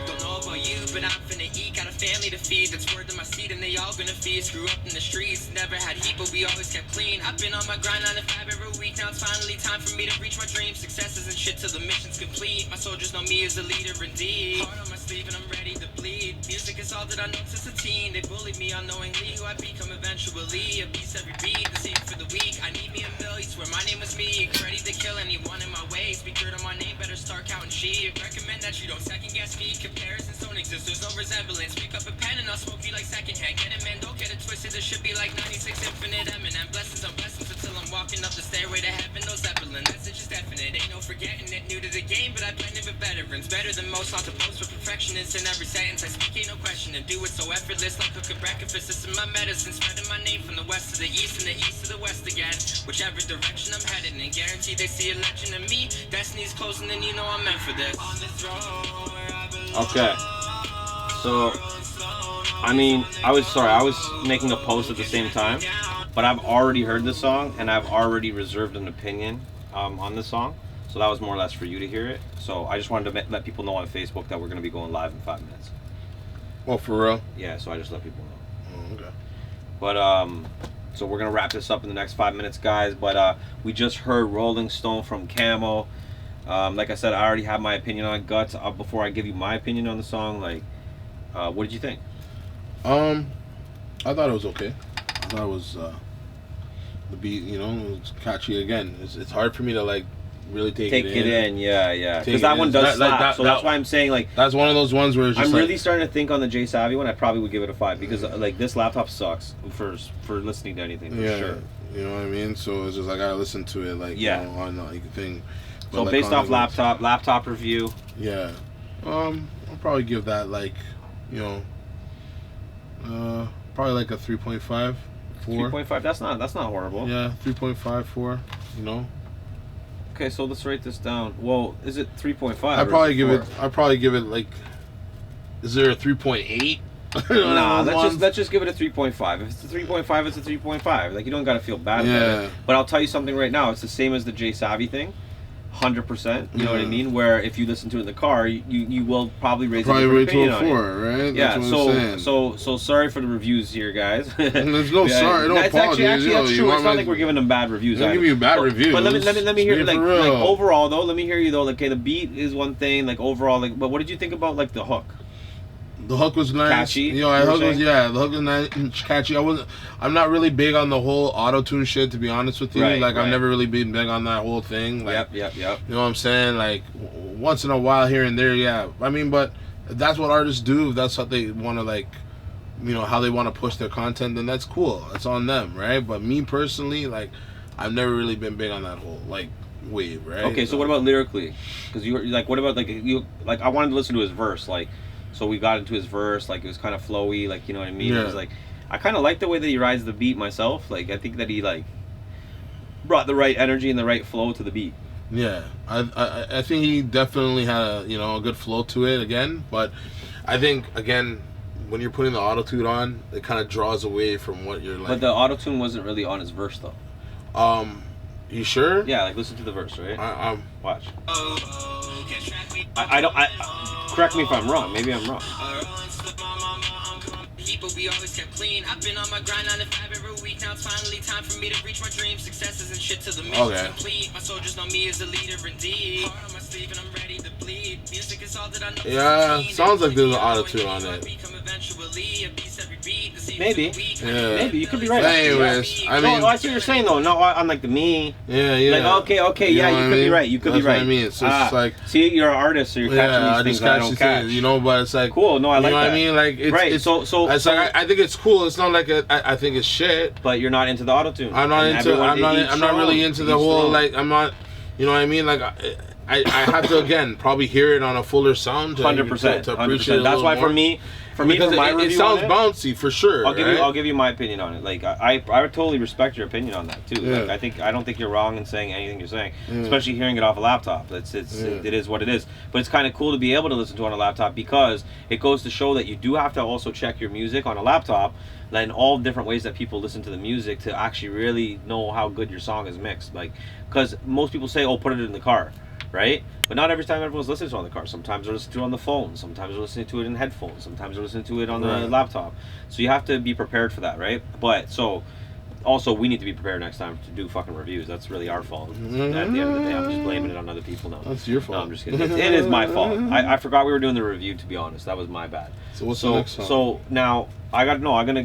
Don't know about you, but I'm finna eat. Got a family to feed, that's word to my seed, and they all gonna feed. Screw up in the streets, never had heat, but we always kept clean. I've been on my grind 9 to 5 every week. Now it's finally time for me to reach my dreams. Successes and shit till the mission's complete. My soldiers know me as a leader indeed. Heart on my sleeve and I'm ready to bleed. Music is all that I know since a teen. They bullied me unknowingly, who I become eventually. A beast every beat, the same for the week. I need me a mill, you swear my name was me. Ready to kill anyone in my way. Speak dirt on my name, better start counting sheep. Recommend that you don't second guess me. Comparisons don't exist, there's no resemblance. Pick up a pen and I'll smoke you like secondhand. Get it, man, don't get it twisted. This should be like 96 Infinite Eminem. Blessings on blessings until I'm walking up the stairway to heaven. No Zeppelin, message is definite. Ain't no forgetting it. New to the game, but I blend in with veterans. Better than most, not to boast with perfectionists. In every sentence I speak, ain't no question. And do it so effortless, like cooking breakfast. This is my medicine, spreading my name from the west to the east and the east to the west again. Whichever direction I'm headed in, guaranteed they see a legend in me. Destiny's closing, and you know I'm meant for this. Okay. So, I mean, I was making a post at the same time, but I've already heard this song and I've already reserved an opinion on this song. So that was more or less for you to hear it. So I just wanted to let people know on Facebook that we're going to be going live in 5 minutes. Well, for real? Yeah, so I just let people know. Oh, okay. But so we're going to wrap this up in the next 5 minutes, guys. But we just heard Rolling Stone from Camo. Like I said, I already have my opinion on Gutz. Before I give you my opinion on the song, like, what did you think? I thought it was okay. I thought it was the beat, you know, it was catchy. Again, it's hard for me to like really take it in. Yeah. Because that one does slap. So that's why I'm saying, like, that's one of those ones where it's just I'm really starting to think on the J Savvy one. I probably would give it a 5 because like this laptop sucks for listening to anything for sure. You know what I mean? So it's just like I listen to it like you know, on like a thing. But so like based off laptop review. Yeah. I'll probably give that like, you know, probably like a 3.5, 4. 3.5. That's not horrible. Yeah, 3.5, 4. You know. Okay, so let's write this down. Well, is it 3.5? I'd probably give it like. Is there a 3.8? Nah, let's just give it a 3.5. If it's a 3.5, it's a 3.5. Like, you don't gotta feel bad about it. But I'll tell you something right now. It's the same as the J Savvy thing. 100%. You know what I mean? Where if you listen to it in the car, you will probably raise a different opinion on it. 4, right? Yeah. So sorry for the reviews here, guys. There's no sorry. No apologies. Actually, that's true. It's not like we're giving them bad reviews. I'm giving you bad reviews. But let me hear like overall though. Let me hear you though. Like, okay, the beat is one thing. Like overall, like, but what did you think about like the hook? The hook was nice. Catchy. The hook was nice, catchy. I'm not really big on the whole auto-tune shit, to be honest with you. I've never really been big on that whole thing. Like, yep. You know what I'm saying? Like, once in a while here and there, yeah. I mean, but that's what artists do. If that's how they want to, like, you know, how they want to push their content, then that's cool. That's on them, right? But me personally, like, I've never really been big on that whole, like, wave, right? Okay, so what about lyrically? Because you were like, what about like I wanted to listen to his verse, like. So we got into his verse, like it was kind of flowy, like, you know what I mean? Yeah. It was like, I kind of like the way that he rides the beat myself. Like, I think that he like brought the right energy and the right flow to the beat. Yeah, I think he definitely had a good flow to it again. But I think again, when you're putting the auto-tune on, it kind of draws away from what you're like. But the auto-tune wasn't really on his verse though. You sure? Yeah, like listen to the verse, right? Watch. Correct me if I'm wrong. Maybe I'm wrong. But we always kept clean. I've been on my grind 9 to 5 every week. Now it's finally time for me to reach my dreams. Successes and shit till the mission's complete. My soldiers know me as a leader indeed. Heart on my sleeve and I'm ready to bleed. Music is all that I know. Yeah, sounds like there's an auto-tune on it. Maybe. Yeah. Maybe. You could be right. Anyways, I mean... No, I see what you're saying, though. No, on like the me. Yeah. Like, okay, yeah, you could be right. You could be right. That's what I mean. So it's like... See, you're an artist, so you're catching these things I don't catch. You know, but it's like... Cool, no, I like that. You know what I mean? Like, it's... Right, it's, so it's like, I think it's cool. It's not like I think it's shit. But you're not into the auto-tune. I'm not really into the whole, like, I'm not... You know what I mean? Like, I have to again probably hear it on a fuller sound. 100%. To appreciate it. That's why for me, because my it review sounds on bouncy for sure. I'll give you my opinion on it. Like I totally respect your opinion on that too. Yeah. Like I don't think you're wrong in saying anything you're saying, especially hearing it off a laptop. It is what it is. But it's kind of cool to be able to listen to it on a laptop because it goes to show that you do have to also check your music on a laptop and all different ways that people listen to the music to actually really know how good your song is mixed. Like, because most people say, "Oh, put it in the car," right? But not every time everyone's listening to it on the car. Sometimes they're listening to it on the phone. Sometimes they're listening to it in headphones. Sometimes they're listening to it on the laptop. So you have to be prepared for that, right? But so also we need to be prepared next time to do fucking reviews. That's really our fault. At the end of the day, I'm just blaming it on other people now. That's your fault. No, I'm just kidding. It is my fault. I forgot we were doing the review, to be honest. That was my bad. So what's the next song? So now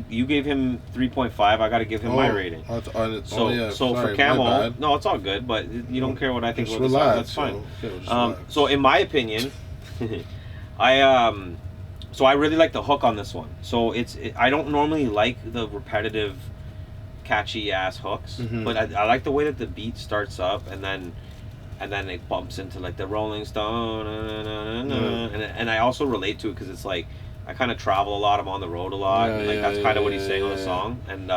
you gave him 3.5. I got to give him my rating. For Camel, no, it's all good. But you don't care what I think about the song. That's fine. So in my opinion, I really like the hook on this one. So I don't normally like the repetitive, catchy ass hooks, but I like the way that the beat starts up and then it bumps into like the Rolling Stone, and I also relate to it because it's like I kind of travel a lot. I'm on the road a lot. That's kind of what he's saying on the song, and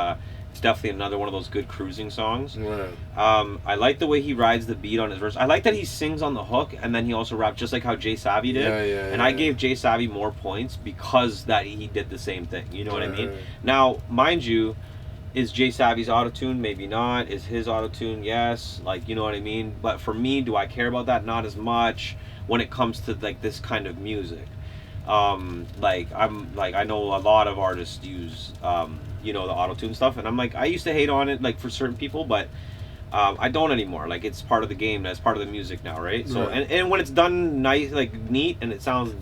it's definitely another one of those good cruising songs. Right. I like the way he rides the beat on his verse. I like that he sings on the hook and then he also raps just like how Jay Savvy did. I gave Jay Savvy more points because that he did the same thing. You know what I mean? Right. Now, mind you, is Jay Savvy's autotune? Maybe not. Is his autotune? Yes. Like, you know what I mean? But for me, do I care about that? Not as much when it comes to like this kind of music. I know a lot of artists use the auto-tune stuff, and I'm like, I used to hate on it like for certain people, but I don't anymore. Like, it's part of the game, that's part of the music now, right? So and when it's done nice, like neat, and it sounds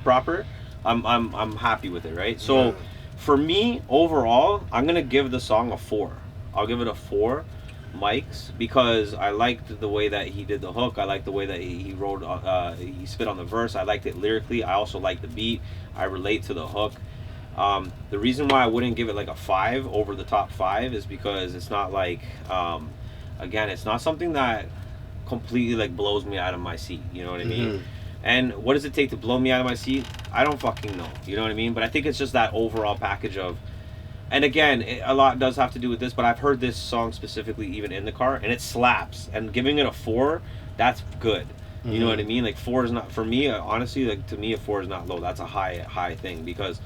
proper, I'm happy with it, right? So for me overall, I'm gonna give the song a 4. I'll give it a 4 mics because I liked the way that he did the hook. I liked the way that he wrote he spit on the verse. I liked it lyrically. I also like the beat. I relate to the hook. The reason why I wouldn't give it like a 5 over the top 5 is because it's not like again, it's not something that completely like blows me out of my seat, you know what I mean? And what does it take to blow me out of my seat? I don't fucking know, you know what I mean? But I think it's just that overall package of, and again, a lot does have to do with this, but I've heard this song specifically even in the car, and it slaps. And giving it a 4, that's good. You know what I mean? Like 4 is not, for me, honestly, like to me, a 4 is not low. That's a high thing because,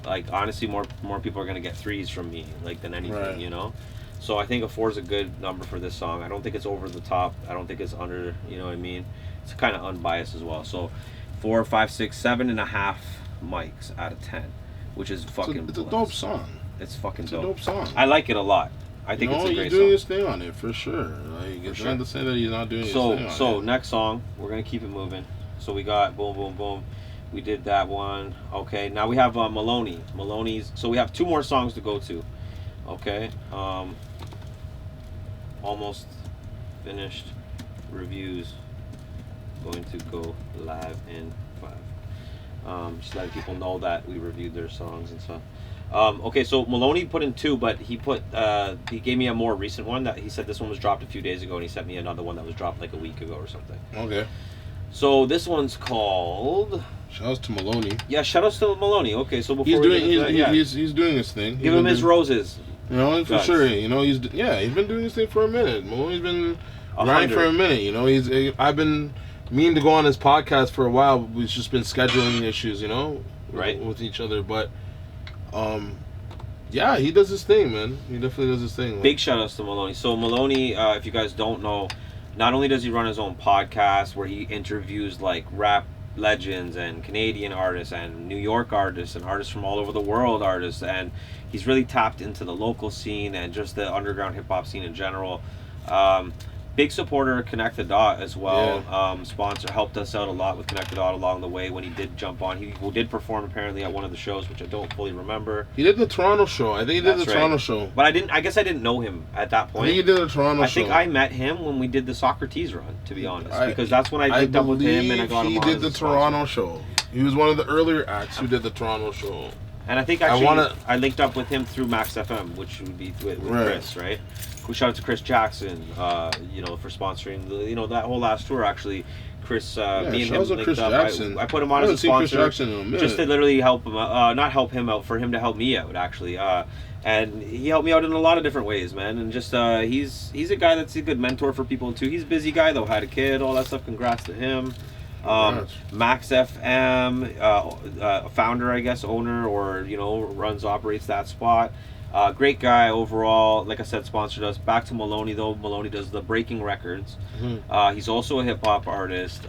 like, honestly, more people are gonna get 3s from me, like, than anything, you know. So I think a 4 is a good number for this song. I don't think it's over the top. I don't think it's under. You know what I mean? It's kind of unbiased as well. So 4, 5, 6, 7.5 mics out of 10, which is fucking. It's a dope song. It's fucking dope. It's a dope song. I like it a lot. I think it's a great song. He's doing his thing on it for sure. Like, it's not to say that he's not doing his thing on it. So next song, we're gonna keep it moving. So we got boom, boom, boom. We did that one. Okay, now we have Maloney. Maloney's. So we have 2 more songs to go to. Okay. Almost finished reviews. Going to go live in 5. Just letting people know that we reviewed their songs and stuff. Okay, so Maloney put in 2, but he gave me a more recent one that he said this one was dropped a few days ago, and he sent me another one that was dropped like a week ago or something. Okay. So this one's called. Shouts to Maloney. Yeah, shoutouts to Maloney. Okay, so before he's doing his thing. Give him his roses. You know, for sure. You know, he's been doing this thing for a minute. Maloney's been grinding for a minute. You know, I've been meaning to go on his podcast for a while. We've just been scheduling issues, you know, with each other. But yeah, he does his thing, man. He definitely does his thing. Big shout outs to Maloney. So Maloney, if you guys don't know, not only does he run his own podcast where he interviews like rap legends and Canadian artists and New York artists and artists from all over the world artists, and he's really tapped into the local scene and just the underground hip hop scene in general. Big supporter of Connect the Dot as well. Yeah. Sponsor, helped us out a lot with Connect the Dot along the way when he did jump on. He did perform apparently at one of the shows, which I don't fully remember. He did the Toronto show. I think he did the Toronto show. But I guess I didn't know him at that point. I think he did the Toronto show. I think I met him when we did the Socrates run, to be honest, because that's when I linked up with him and I got him on. He did the Toronto show. He was one of the earlier acts who did the Toronto show. And I think actually I linked up with him through Max FM, which would be with Chris, right? Shout out to Chris Jackson, for sponsoring that whole last tour. Actually, Chris, Yeah, me and him shouts out linked Chris up. Jackson. I put him on I as a haven't seen Chris sponsor, Jackson in a minute. just to literally help him out, not help him out, for him to help me out actually. And he helped me out in a lot of different ways, man. And just he's a guy that's a good mentor for people too. He's a busy guy though, had a kid, all that stuff. Congrats to him. Max FM, founder, I guess, owner, or operates that spot. Great guy overall. Like I said, sponsored us. Back to Maloney though. Maloney does the breaking records. He's also a hip hop artist.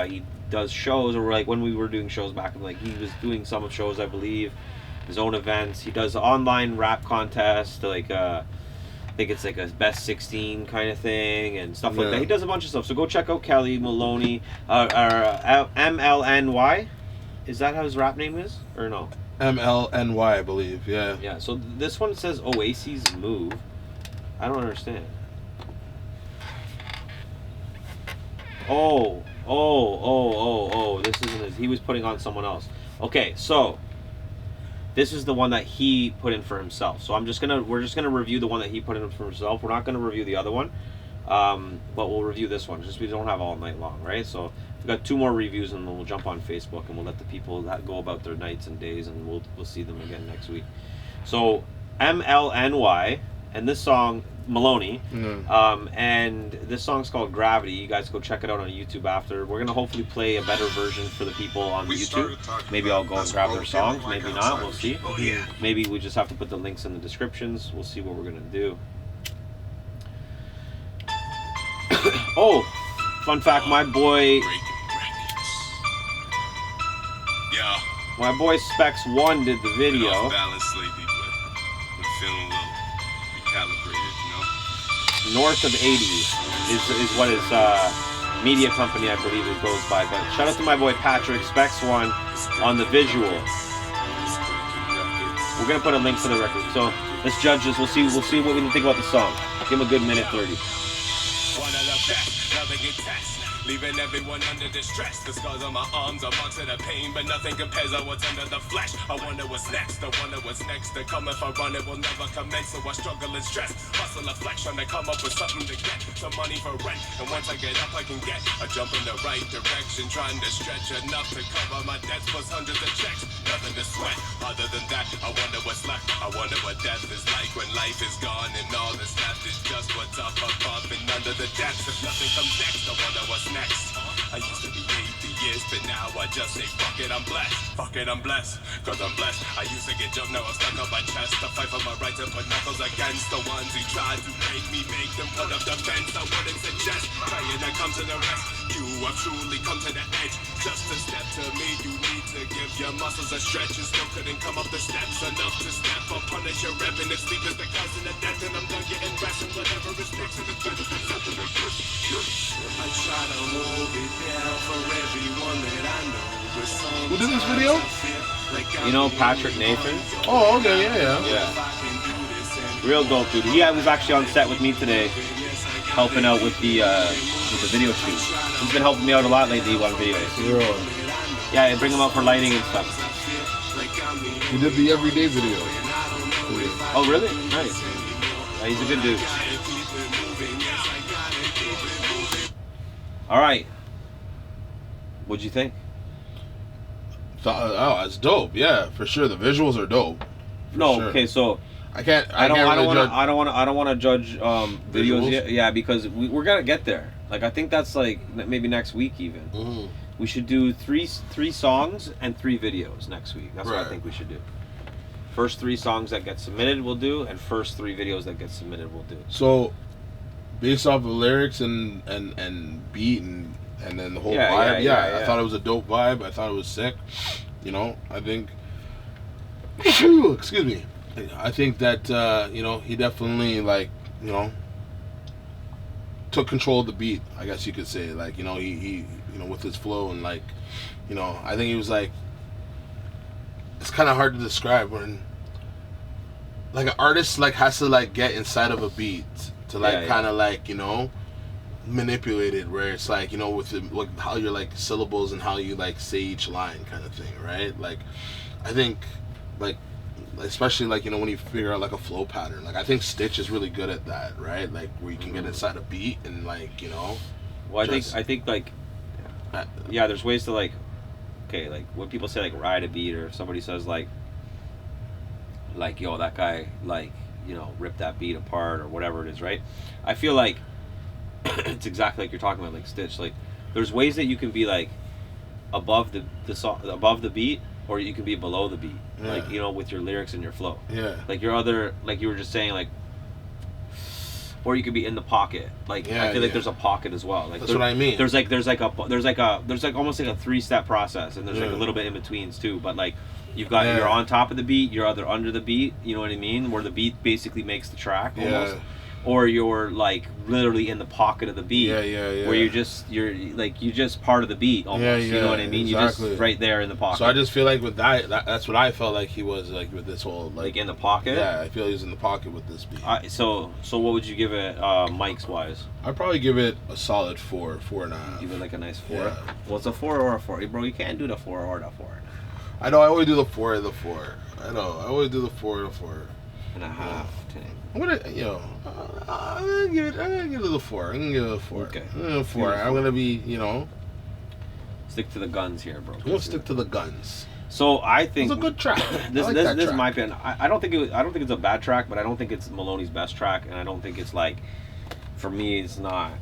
He does shows, or like when we were doing shows back, like he was doing some of shows, I believe, his own events. He does online rap contests, like I think it's like a best 16 kind of thing and stuff like that. He does a bunch of stuff. So go check out Kelly Maloney, MLNY. Is that how his rap name is, or no? MLNY, I believe. Yeah. Yeah. So this one says Oasis Move. I don't understand. Oh. This isn't his. He was putting on someone else. Okay, so this is the one that he put in for himself. So we're just gonna review the one that he put in for himself. We're not gonna review the other one, but we'll review this one. Just we don't have all night long, right? So we've got 2 more reviews, and then we'll jump on Facebook and we'll let the people that go about their nights and days, and we'll see them again next week. So MLNY, and this song Maloney, and this song's called Gravity. You guys go check it out on YouTube after. We're gonna hopefully play a better version for the people on YouTube. Maybe I'll go and grab their songs, maybe not, we'll see. Maybe we just have to put the links in the descriptions. We'll see what we're gonna do. Oh, fun fact, my boy Specs One did the video. North of 80 is what his media company, I believe, it goes by. But shout out to my boy Patrick Specs One on the visual. We're gonna put a link to the record. So let's judge this. We'll see what we think about the song. Give him a good minute 30. Leaving everyone under distress. The scars on my arms are marks of the pain, but nothing compares to what's under the flesh. I wonder what's next. I wonder what's next. To come if I run, it will never commence. So I struggle and stress. Hustle and flex, trying to come up with something to get some money for rent. And once I get up, I can get a jump in the right direction, trying to stretch enough to cover my debts plus hundreds of checks. Nothing to sweat. Other than that, I wonder what's left. I wonder what death is like when life is gone and all that's left is just what's up above and under the depths. If nothing comes next, I wonder what's next. I used to be atheist, but now I just say fuck it, I'm blessed. Fuck it, I'm blessed, cause I'm blessed. I used to get jumped, now I'm stuck on my chest. To fight for my right to put knuckles against the ones who tried to break me, make them put up the fence. I wouldn't suggest trying to come to the rest. You have truly come to the edge. Just a step to me, you need to give your muscles a stretch. You still couldn't come up the steps enough to step up, punish your rep. And if sleep is the cousin of death, and I'm done getting rest. And whatever is next, and it's better than something like this. I try to hold it down for everyone that I know. Who did this video? You know Patrick Nathan? Oh, okay, yeah. Real dope dude. He was actually on set with me today, helping out with the video shoot. He's been helping me out a lot lately on videos. Really? Yeah, I bring him out for lighting and stuff. He did the everyday video. Oh, really? Nice. Yeah, he's a good dude. All right. What'd you think? Oh, it's dope. Yeah, for sure. The visuals are dope. No, sure. okay, so I don't want to judge videos Visuals? yet. Yeah, because we're gonna get there. Like I think that's like maybe next week even. Mm-hmm. We should do three songs and 3 videos next week. That's what I think we should do. First 3 songs that get submitted, we'll do, and first 3 videos that get submitted, we'll do. So, based off of lyrics and beat and then the whole vibe, I thought it was a dope vibe. I thought it was sick. You know, I think. Excuse me. I think that he definitely took control of the beat. I guess you could say he with his flow and I think he was it's kind of hard to describe when an artist has to get inside of a beat to manipulate it, where it's with how your syllables and how you say each line kind of thing, right? I think especially when you figure out a flow pattern, I think Stitch is really good at that, right? Where you can get inside a beat and Well, I think yeah, there's ways to like, okay, like when people say like ride a beat, or if somebody says like yo, that guy like, you know, ripped that beat apart or whatever it is, right? I feel like it's exactly like you're talking about, like Stitch. Like there's ways that you can be like above the song, above the beat, or you can be below the beat, like, you know, with your lyrics and your flow. Yeah. Like your other, like you were just saying, like, or you could be in the pocket. Like I feel like there's a pocket as well. Like that's what I mean. There's like almost like a 3-step process, and there's like a little bit in betweens too. But like you've got you're on top of the beat, you're either under the beat. You know what I mean? Where the beat basically makes the track almost. Or you're like literally in the pocket of the beat, where you're just part of the beat almost. You know what I mean? Exactly. You're just right there in the pocket. So I just feel like with that's what I felt like he was like with this whole like in the pocket. Yeah, I feel he was in the pocket with this beat. So what would you give it, mics wise? I'd probably give it a solid 4.5. Give it like a nice 4. Yeah. Well, it's a 4 or a 4, bro. You can't do the 4 or the 4. I know. I always do the 4 or the 4. I know. I always do the 4 or the 4 and a half. I'm gonna, I'm gonna give it a 4. I'm gonna give it a 4. Okay. I'm gonna give it a 4. I'm gonna be, stick to the guns here, bro. I'm gonna stick to the guns. So I think it's a good track. This is my opinion. I don't think it's a bad track, but I don't think it's Maloney's best track, and I don't think it's like, for me, it's not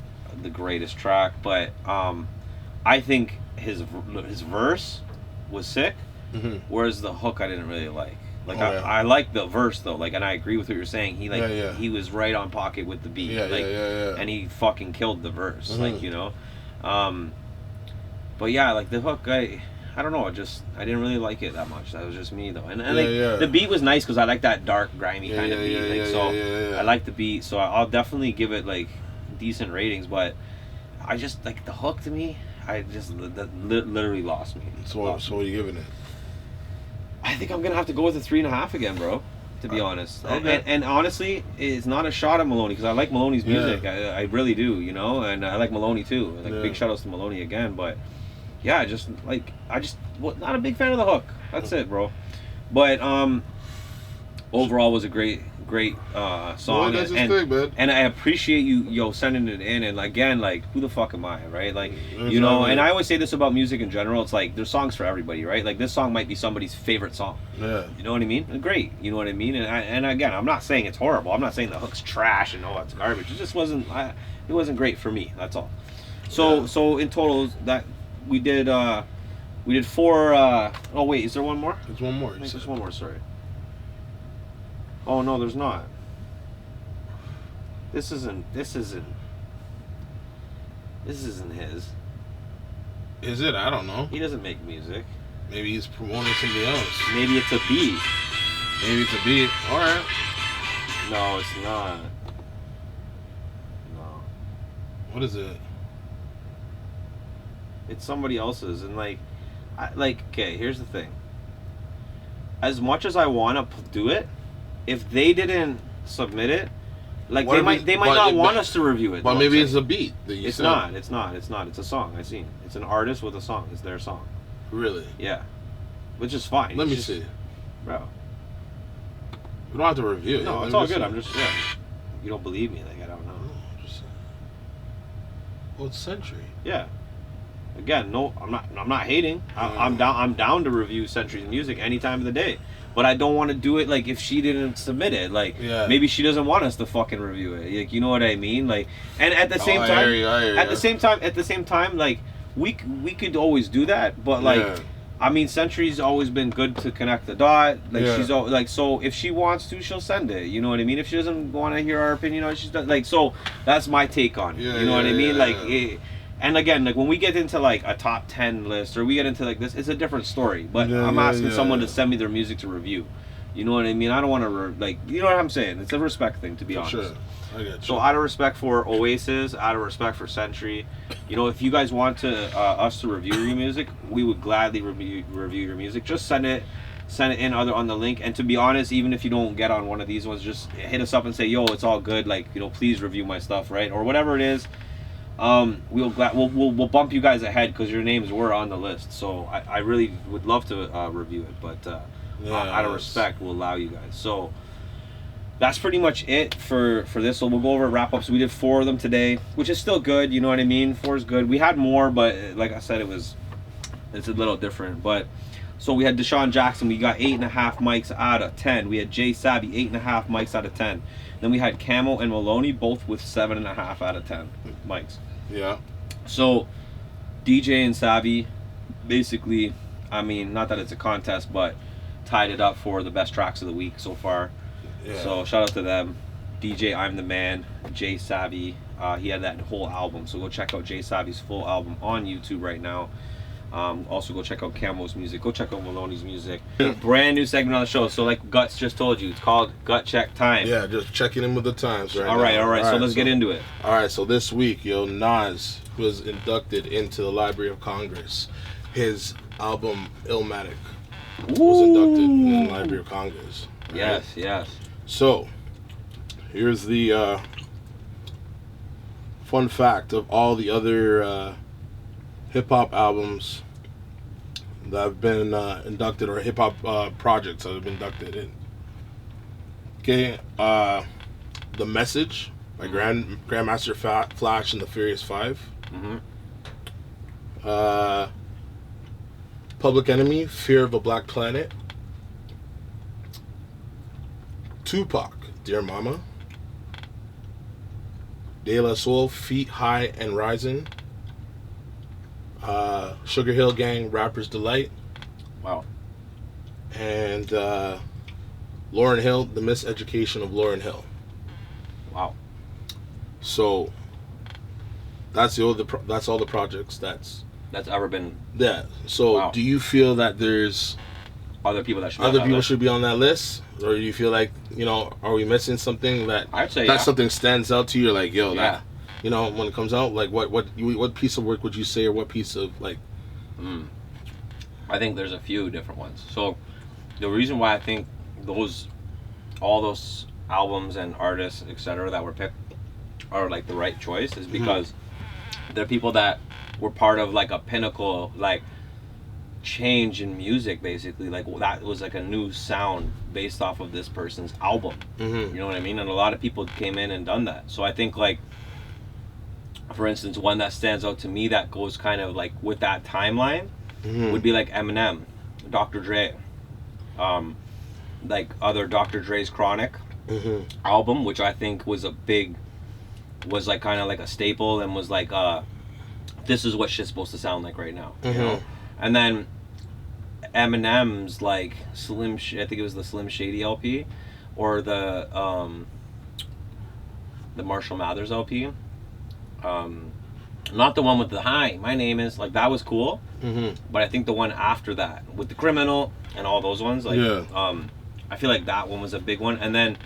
the greatest track. But I think his verse was sick, whereas the hook I didn't really like. Like I like the verse though, like, and I agree with what you're saying. He he was right on pocket with the beat, and he fucking killed the verse, like, you know. But yeah, like the hook, I don't know, I didn't really like it that much. That was just me though, and the beat was nice because I like that dark, grimy kind of beat. I like the beat, so I'll definitely give it like decent ratings. But I just like the hook to me, that literally lost me. So what are you giving it? I think I'm gonna have to go with a 3.5 again, bro. To be honest, okay. and honestly, it's not a shot at Maloney because I like Maloney's music. I really do, you know, and I like Maloney too. Like big shout outs to Maloney again, but yeah, not a big fan of the hook. That's it, bro. But overall was a great song, that's his thing, man. And I appreciate you sending it in. And again, like, who the fuck am I, right? Like, you know, and I always say this about music in general. It's like there's songs for everybody, right? Like this song might be somebody's favorite song. Yeah. You know what I mean? Great. You know what I mean? And again, I'm not saying it's horrible. I'm not saying the hook's trash and it's garbage. It just wasn't. It wasn't great for me. That's all. So in total, that we did 4. Oh wait, is there one more? There's one more. There's one more. Sorry. Oh no, there's not. This isn't his. Is it? I don't know. He doesn't make music. Maybe he's promoting somebody else. Maybe it's a beat. All right. No, it's not. No. What is it? It's somebody else's, and okay, here's the thing. As much as I want to do it, if they didn't submit it, like they might not want us to review it. But maybe it's a beat that you said. It's not. It's a song. I've seen. It's an artist with a song. It's their song. Really? Yeah. Which is fine. Let me see. Bro. We don't have to review it. No, it's all good. I'm just You don't believe me? Like, I don't know. Well, it's Century. Yeah. Again, no, I'm not hating. I'm down to review Century's music any time of the day. But I don't want to do it like if she didn't submit it. Like maybe she doesn't want us to fucking review it. Like, you know what I mean? Like, and at the same time, I hear you. At the same time, like we could always do that. But like, I mean, Century's always been good to connect the dot. Like she's like, so if she wants to, she'll send it. You know what I mean? If she doesn't want to hear our opinion on it, she's done. Like, so that's my take on it. You know what I mean? Like. And again, like when we get into like a top 10 list or we get into like this, it's a different story. But I'm asking someone to send me their music to review. You know what I mean? I don't want to you know what I'm saying? It's a respect thing, to be honest. Sure. I get you. So out of respect for Oasis, out of respect for Century, you know, if you guys want us to review your music, we would gladly review your music. Just send it in on the link. And to be honest, even if you don't get on one of these ones, just hit us up and say, yo, it's all good. Like, you know, please review my stuff, right? Or whatever it is. We'll bump you guys ahead because your names were on the list. So I really would love to review it, but out of respect, we'll allow you guys. So that's pretty much it for this. So we'll go over wrap ups. We did 4 of them today, which is still good. You know what I mean? 4 is good. We had more, but like I said, it's a little different. But so we had Deshaun Jackson. We got 8.5 mics out of 10. We had Jay Savvy 8.5 mics out of 10. Then we had Camo and Maloney both with 7.5 out of 10 mics. Yeah. So DJ and Savvy, basically, I mean, not that it's a contest, but tied it up for the best tracks of the week so far. Yeah. So shout out to them. DJ I'm the Man, Jay Savvy, he had that whole album, so go check out Jay Savvy's full album on YouTube right now. Also go check out Camo's music, go check out Maloney's music. Brand new segment on the show, so like Gutz just told you, it's called Gut Check Time. Yeah, just checking in with the times right all right, so let's get into it. Alright, so this week, Nas was inducted into the Library of Congress. His album Illmatic was inducted in the Library of Congress. Right? Yes. So, here's the fun fact of all the other hip-hop albums that have been inducted, or hip-hop projects that have been inducted in. Okay, The Message by Grandmaster Flash and the Furious Five. Public Enemy, Fear of a Black Planet. Tupac, Dear Mama. De La Soul, Feet High and Rising. Sugar Hill Gang, Rapper's Delight. Wow. And Lauryn Hill, The Miseducation of Lauryn Hill. Wow. So that's all the projects that's ever been. Yeah. So wow. Do you feel that there's other people that should be on that list, or do you feel like, are we missing something that I'd say something stands out to you? You're like, yo, yeah. that when it comes out, like what piece of work would you say, or what piece of like? I think there's a few different ones. So the reason why I think all those albums and artists, etc., that were picked are like the right choice is because they're people that were part of like a pinnacle like change in music, basically. Like that was like a new sound based off of this person's album. You know what I mean? And a lot of people came in and done that. So I think, like, for instance, one that stands out to me that goes kind of like with that timeline would be like Eminem, Dr. Dre, like other Dr. Dre's Chronic album, which I think was like kind of like a staple and was like this is what shit's supposed to sound like right now, you know? And then Eminem's like I think it was the Slim Shady LP or the Marshall Mathers LP, not the one with the hi, my name is, like, that was cool, but I think the one after that with the Criminal and all those ones, like, I feel like that one was a big one. And then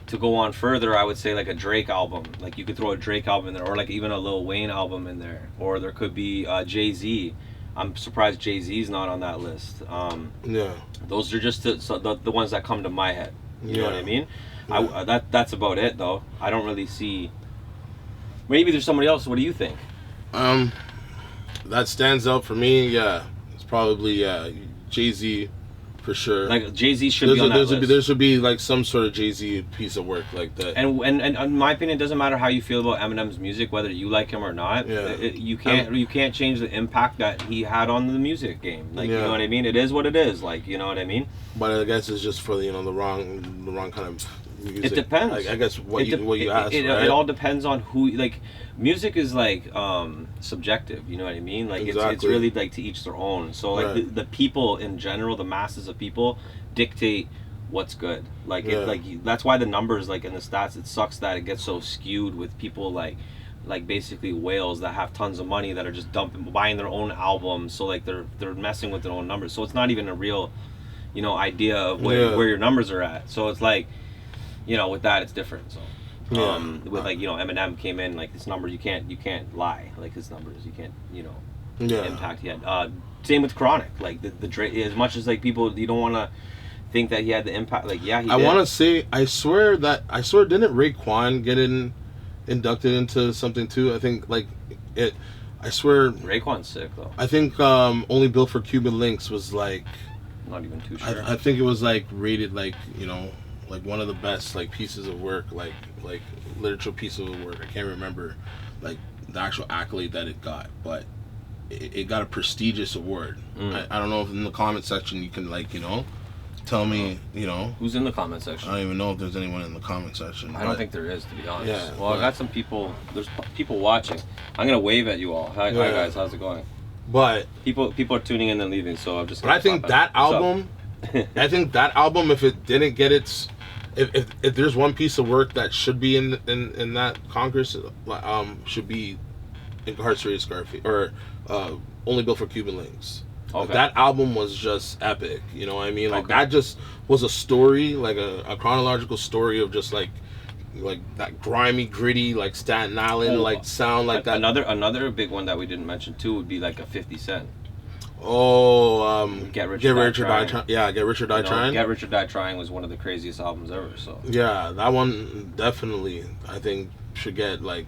to go on further, I would say like a Drake album, like you could throw a Drake album in there, or like even a Lil Wayne album in there, or there could be Jay-Z. I'm surprised Jay-Z's not on that list. Those are just the ones that come to my head. You know what I mean? That's about it, though. I don't really see. Maybe there's somebody else. What do you think? That stands out for me. Yeah, it's probably Jay-Z for sure. Like Jay-Z should be on that list. There should be like some sort of Jay-Z piece of work like that. And in my opinion, it doesn't matter how you feel about Eminem's music, whether you like him or not. You can't change the impact that he had on the music game. Like, you know what I mean? It is what it is. Like, you know what I mean? But I guess it's just for the wrong kind of music. It depends. Like, I guess what you ask. It right? all depends on who. Like, music is like subjective. You know what I mean? Like, exactly. it's really like to each their own. So like the people in general, the masses of people dictate what's good. Like that's why the numbers, like in the stats, it sucks that it gets so skewed with people like basically whales that have tons of money that are just buying their own albums. So like they're messing with their own numbers. So it's not even a real, idea of where your numbers are at. So it's like, with that it's different. So with like, Eminem came in, like his numbers, you can't lie, like his numbers, you can't, the impact he had. Same with Chronic, like the Drake, as much as like people, you don't want to think that he had the impact, like he did. I want to say, I swear didn't Raekwon get inducted into something too? I think I swear Raekwon's sick though. I think Only Built for Cuban Links was like, not even too sure. I think it was like rated like, like one of the best like pieces of work, like literature pieces of work. I can't remember like the actual accolade that it got, but it got a prestigious award. I don't know if in the comment section you can like, you know, tell me, you know. Who's in the comment section? I don't even know if there's anyone in the comment section. I don't think there is, to be honest. Yeah, well, I got some people. There's people watching. I'm gonna wave at you all. Hi guys, how's it going? But people are tuning in and leaving, so I'm just. But I think that album, I think that album, if it didn't get its, if there's one piece of work that should be in that Congress, should be Incarcerated Scarface or Only Built for Cuban Links. Okay. Like, that album was just epic. You know what I mean? Like Okay. that just was a story, like a chronological story of just like that grimy, gritty, like Staten Island, like sound like that. Another big one that we didn't mention too would be like a 50 Cent. Get Rich Rich or or Die Die Trying. Yeah, Get Rich or Die Trying. Get Rich or Die Trying was one of the craziest albums ever. So yeah, that one definitely I think should get like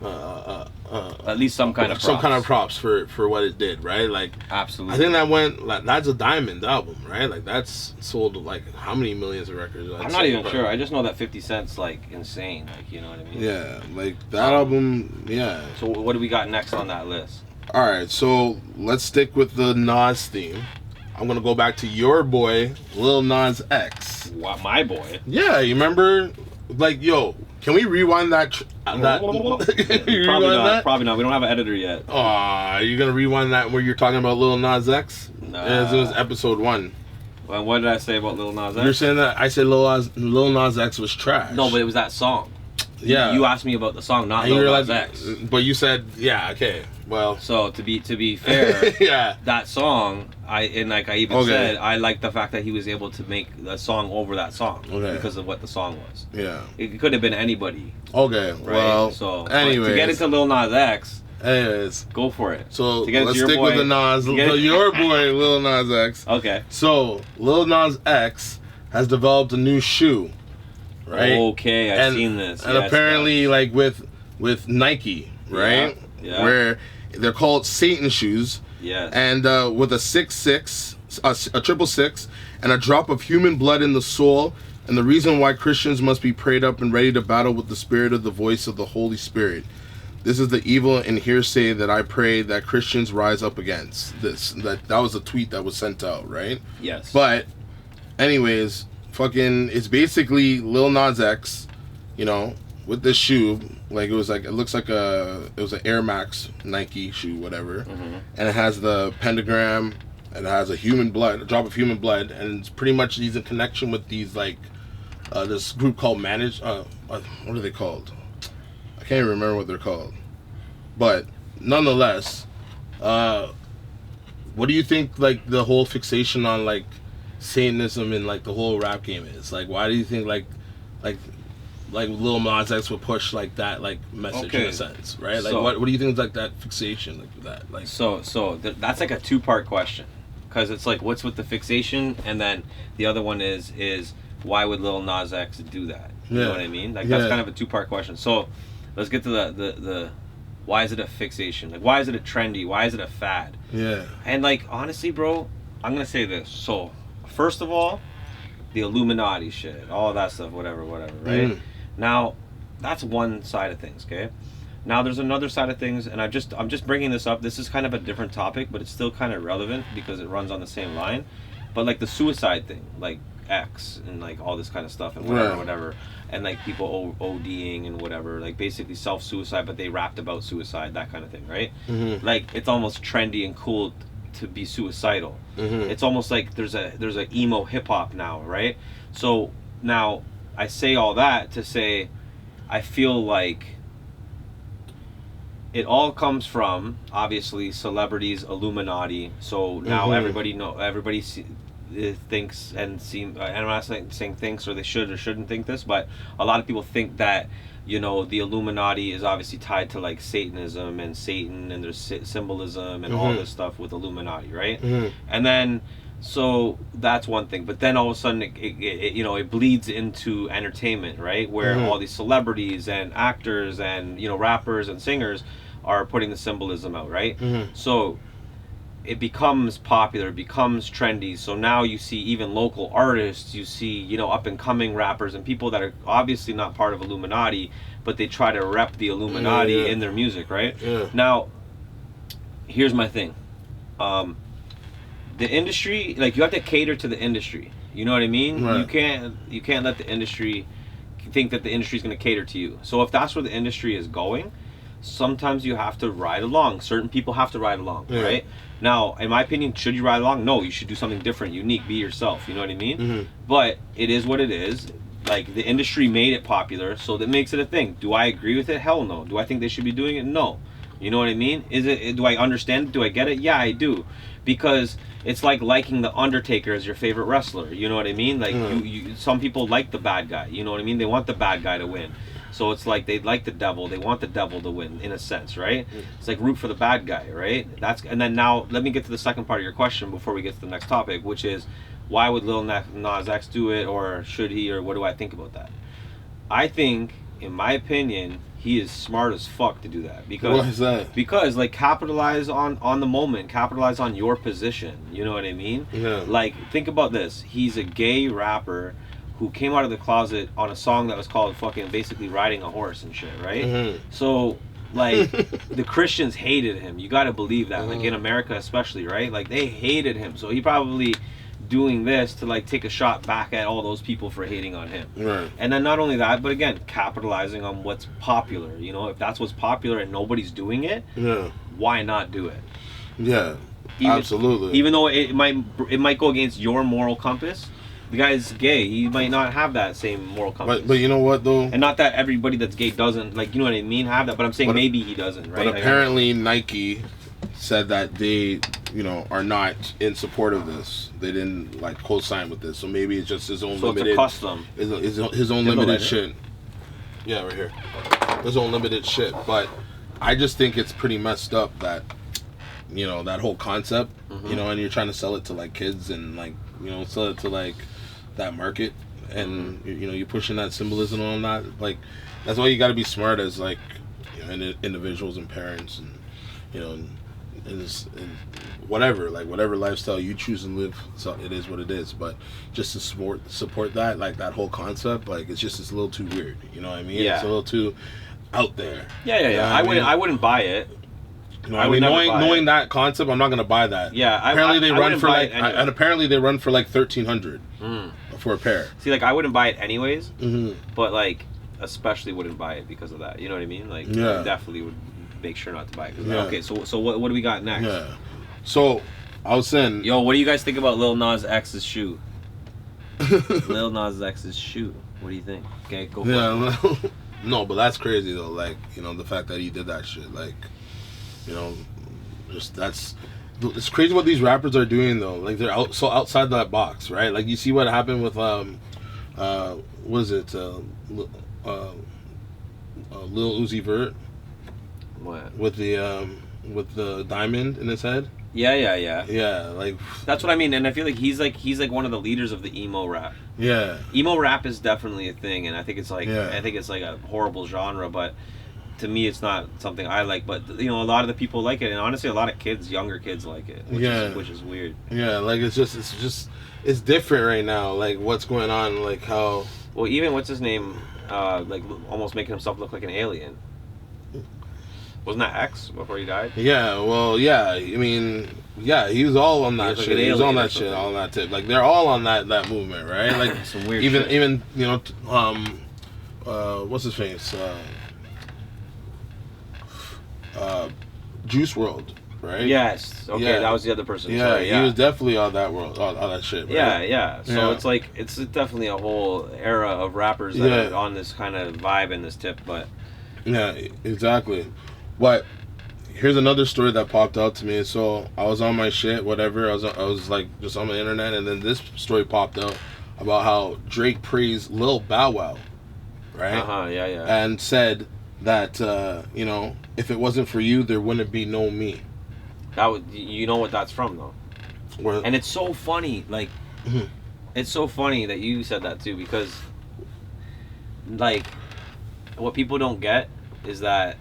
at least some kind of props for what it did, right? Like absolutely. I think that went like that's a diamond album, right? Like that's sold like how many millions of records? I'm not even sure. I just know that 50 Cent's like insane. Like, you know what I mean? Yeah, like that album. Yeah. So what do we got next on that list? All right, so let's stick with the Nas theme. I'm gonna go back to your boy, Lil Nas X. What, my boy? Yeah, you remember? Like, yo, can we rewind that? Probably not. Probably not. We don't have an editor yet. Are you gonna rewind that where you're talking about Lil Nas X? Nah. Yeah, it was episode 1. Well, what did I say about Lil Nas X? You're saying that I said Lil Nas X was trash. No, but it was that song. Yeah. You asked me about the song, not and you Lil were Nas like, X. but you said, yeah, okay, well. So to be fair, yeah, that song, I even said I like the fact that he was able to make a song over that song because of what the song was. Yeah, it could have been anybody. Okay, right? Well, so anyways, to get into Lil Nas X, anyways, go for it. So let's stick with the Nas, your boy Lil Nas X. Okay. So Lil Nas X has developed a new shoe. Right. Okay, I've seen this. And apparently, like with Nike, right? Yeah. Where they're called Satan shoes. Yes. And with a 666, a 666, and a drop of human blood in the soul, and the reason why Christians must be prayed up and ready to battle with the spirit of the voice of the Holy Spirit. This is the evil and hearsay that I pray that Christians rise up against. That was a tweet that was sent out, right? Yes. But, anyways. Fucking, it's basically Lil Nas X, you know, with this shoe. Like it was like, it looks like it was an Air Max Nike shoe, whatever. Mm-hmm. And it has the pentagram, and it has a drop of human blood, and it's pretty much he's in connection with these like this group called what are they called? I can't even remember what they're called. But nonetheless, what do you think like the whole fixation on like Satanism and like the whole rap game is? Like, why do you think like Lil Nas X would push like that like message in a sense, right? Like, so, what do you think is like that fixation like that? Like, that's like a 2-part question, because it's like what's with the fixation, and then the other one is why would Lil Nas X do that? You know what I mean? Like that's kind of a 2-part question. So let's get to the why is it a fixation? Like, why is it a trendy? Why is it a fad? Yeah. And like honestly, bro, I'm gonna say this. So first of all, the Illuminati shit, all of that stuff, whatever, right? Now, that's one side of things, okay? Now, there's another side of things, and I'm just bringing this up. This is kind of a different topic, but it's still kind of relevant because it runs on the same line. But like the suicide thing, like X and like all this kind of stuff and whatever, and like people ODing and whatever, like basically self-suicide, but they rapped about suicide, that kind of thing, right? Mm-hmm. Like it's almost trendy and cool to be suicidal. Mm-hmm. It's almost like there's a emo hip hop now, right? So now I say all that to say I feel like it all comes from obviously celebrities, Illuminati. So now everybody thinks and and I'm not saying thinks or they should or shouldn't think this, but a lot of people think that, you know, the Illuminati is obviously tied to like Satanism and Satan, and there's symbolism and all this stuff with Illuminati, right? And then so that's one thing, but then all of a sudden it bleeds into entertainment, right? Where all these celebrities and actors and, you know, rappers and singers are putting the symbolism out, right? So it becomes popular, it becomes trendy. So now you see even local artists, you see, you know, up and coming rappers and people that are obviously not part of Illuminati, but they try to rep the Illuminati in their music, right? Yeah. Now, here's my thing. The industry, like, you have to cater to the industry. You know what I mean? Right. You can't let the industry think that the industry is going to cater to you. So if that's where the industry is going, sometimes you have to ride along. Certain people have to ride along, right? Now, in my opinion, should you ride along? No, you should do something different, unique, be yourself. You know what I mean? But it is what it is. Like, the industry made it popular, so that makes it a thing. Do I agree with it? Hell no. Do I think they should be doing it? No. You know what I mean? Do I understand it? Do I get it? Yeah, I do. Because it's like liking the Undertaker as your favorite wrestler. You know what I mean? Like, some people like the bad guy. You know what I mean? They want the bad guy to win. So it's like they like the devil. They want the devil to win, in a sense, right? It's like root for the bad guy, right? And then now let me get to the second part of your question before we get to the next topic, which is, why would Lil Nas X do it, or should he, or what do I think about that? I think, in my opinion, he is smart as fuck to do that. Because, why is that? Because, like, capitalize on the moment, capitalize on your position. You know what I mean? Yeah. Like, think about this. He's a gay rapper who came out of the closet on a song that was called fucking basically riding a horse and shit, right? So, like, the Christians hated him. You gotta believe that. Like, in America especially, right? Like, they hated him. So he probably doing this to, like, take a shot back at all those people for hating on him. Right. And then not only that, but again, capitalizing on what's popular. You know, if that's what's popular and nobody's doing it, why not do it? Yeah, absolutely. Even though it might go against your moral compass. The guy's gay. He might not have that same moral compass. But you know what, though? And not that everybody that's gay doesn't, like, you know what I mean, have that. But I'm saying maybe he doesn't, right? But apparently Nike said that they, you know, are not in support of this. They didn't, like, co-sign with this. So maybe it's just his own limited... So it's a custom. His own limited shit. Yeah, right here. His own limited shit. But I just think it's pretty messed up that, you know, that whole concept, you know, and you're trying to sell it to, like, kids and, like, you know, sell it to, like, that market, and you know, you're pushing that symbolism on that. Like, that's why you got to be smart as, like, you know, individuals and parents, and, you know, and whatever, like, whatever lifestyle you choose and live, so it is what it is. But just to support that, like, that whole concept, like, it's a little too weird. You know what I mean? Yeah. It's a little too out there. Yeah. You know I wouldn't buy it. No, I mean, knowing that concept, I'm not gonna buy that. Yeah, apparently they run for like, anyway. and apparently they run for like $1,300 for a pair. See, like, I wouldn't buy it anyways, but, like, especially wouldn't buy it because of that. You know what I mean? Like, I definitely would make sure not to buy it. Okay, so what do we got next? Yeah. So I was saying, yo, what do you guys think about Lil Nas X's shoe? Lil Nas X's shoe. What do you think? Okay, go for it. No, but that's crazy though. Like, you know, the fact that he did that shit. Like, you know, just it's crazy what these rappers are doing though. Like, they're so outside that box, right? Like, you see what happened with what is it, Lil Uzi Vert? What? With the diamond in his head. Yeah. Like, that's what I mean, and I feel like he's like one of the leaders of the emo rap. Yeah. Emo rap is definitely a thing, and I think it's like a horrible genre, but to me, it's not something I like. But, you know, a lot of the people like it, and honestly, a lot of younger kids like it, which is weird. Yeah, like, it's different right now. Like, what's going on? Like, how? Well, even what's his name, like, almost making himself look like an alien. Wasn't that X before he died? Yeah, well, yeah. I mean, yeah, he was all on that shit. He was on that shit, all on that tip. Like, they're all on that movement, right? Like, some weird even shit. Even, you know, what's his face? Juice WRLD, right? Yes. Okay, Yeah. that was the other person. Yeah, Sorry, he was definitely on that world, all that shit, right? Yeah. So it's like, it's definitely a whole era of rappers that are on this kind of vibe and this tip, but... Yeah, exactly. But here's another story that popped out to me. So I was on my shit, whatever. I was like just on the internet, and then this story popped out about how Drake praised Lil Bow Wow, right? Yeah. And said that you know, if it wasn't for you, there wouldn't be no me. You know what that's from though. And it's so funny, like, it's so funny that you said that too, because, like, what people don't get is that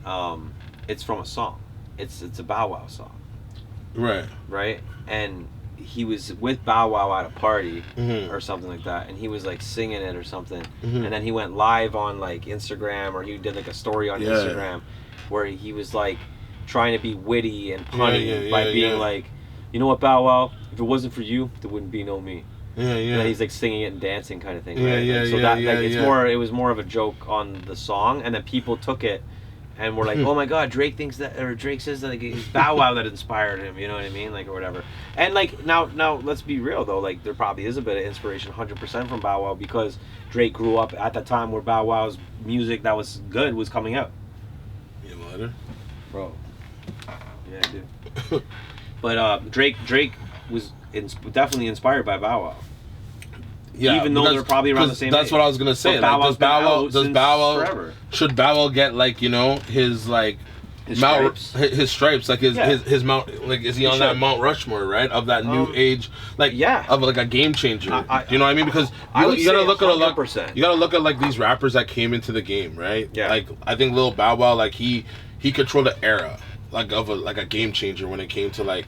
it's from a song. It's a Bow Wow song. right? And he was with Bow Wow at a party or something like that, and he was like singing it or something, and then he went live on like Instagram, or he did like a story on Instagram where he was like trying to be witty and punny by being like, you know what, Bow Wow, if it wasn't for you, there wouldn't be no me. And he's like singing it and dancing kind of thing, right? So that like it's more, it was more of a joke on the song, and then people took it and we're like, oh my god, Drake thinks that, or Drake says that like, it's Bow Wow that inspired him, you know what I mean, like, or whatever. And like now let's be real though, like there probably is a bit of inspiration 100% from Bow Wow, because Drake grew up at the time where Bow Wow's music that was good was coming out. You have a letter? Bro. Yeah, I do. But Drake was definitely inspired by Bow Wow. Yeah, even though they're probably around the same age. That's what I was gonna say. Like, does Bow Wow forever. Should Bow Wow get like, you know, his like His Mount stripes. his stripes, like his Mount, like is he on that Mount Rushmore, right, of that new age, like of like a game changer? Do you know what I mean? Because you gotta look at you gotta look at like these rappers that came into the game, right? Yeah. Like I think Lil Bow Wow, like he controlled the era, like of a game changer when it came to like,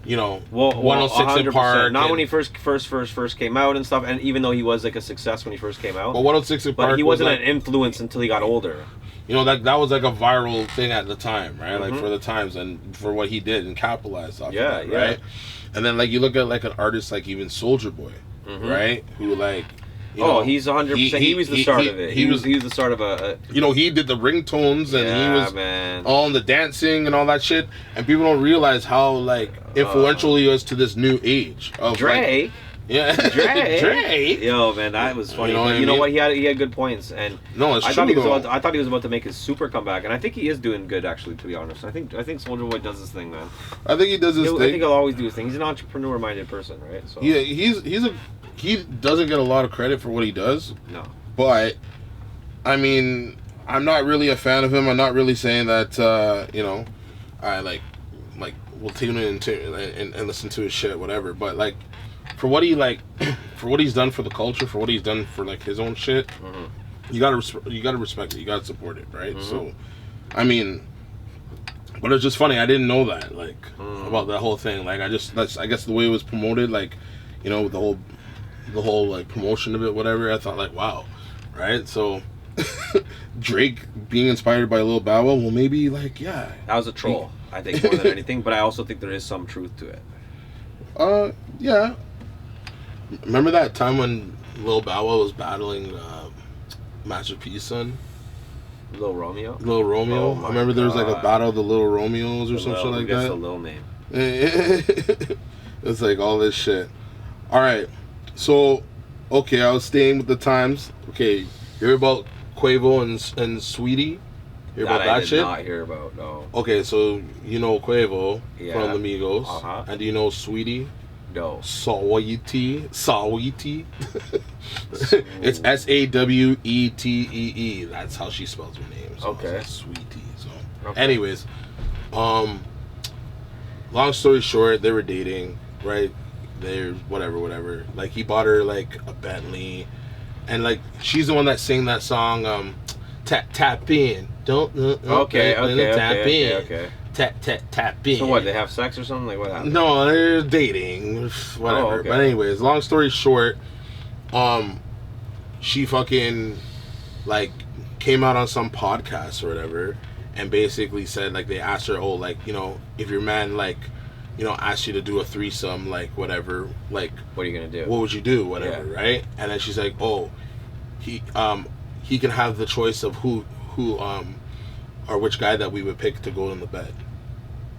you know, 106 in Park. Not when he first came out and stuff, and even though he was like a success when he first came out. But 106 in Park, but he wasn't like, an influence until he got older. You know, that was like a viral thing at the time, right? Like for the times and for what he did and capitalized off of that, right? And then like you look at like an artist like even Soulja Boy, right? Who like, you know, he's 100%. He was the start of it. He was the start of a. You know, he did the ringtones and he was all in the dancing and all that shit. And people don't realize how like influential he was to this new age of Drake. Like, Drake. Yo, man, that was funny. You know what? He had good points, and no, it's I true. I thought he was about to make his super comeback, and I think he is doing good actually. To be honest, I think Soulja Boy does his thing, man. I think he does his thing. I think he'll always do his thing. He's an entrepreneur-minded person, right? So yeah, he doesn't get a lot of credit for what he does. No, but I mean, I'm not really a fan of him. I'm not really saying that you know, I like will tune in and listen to his shit, whatever. But like, for what he like, for what he's done for the culture, for what he's done for like his own shit, you gotta respect it. You gotta support it, right? So, I mean, but it's just funny. I didn't know that like about that whole thing. Like I guess the way it was promoted, like, you know, the whole like promotion of it, whatever. I thought like, wow, right? So Drake being inspired by Lil Bow Wow, well, maybe like, yeah, that was a troll. I think more than anything, but I also think there is some truth to it. Yeah. Remember that time when Lil Bow Wow was battling Master P's son? Lil Romeo? Oh, I remember there was like a battle of the Little Romeos or some shit like that. That's a Lil name. It's like all this shit. Alright, so, okay, I was staying with the times. Okay, you hear about Quavo and Sweetie? Hear about that shit? I did not hear about, no. Okay, so you know Quavo from the Migos. And do you know Sweetie? No. Saweetie. It's Sawetee. That's how she spells her name. So okay. Sweetie. So, anyways, long story short, they were dating, right? They're whatever. Like he bought her like a Bentley, and like she's the one that sang that song, tap in. Don't okay. Tap in. Tap in. So what? They have sex or something? Like what happened? No, they're dating, whatever. Oh, okay. But anyways, long story short, she fucking like came out on some podcast or whatever, and basically said like they asked her, oh, like, you know, if your man like, you know, asked you to do a threesome, like whatever, like what are you gonna do? What would you do? Whatever, right? And then she's like, oh, he can have the choice of who or which guy that we would pick to go in the bed.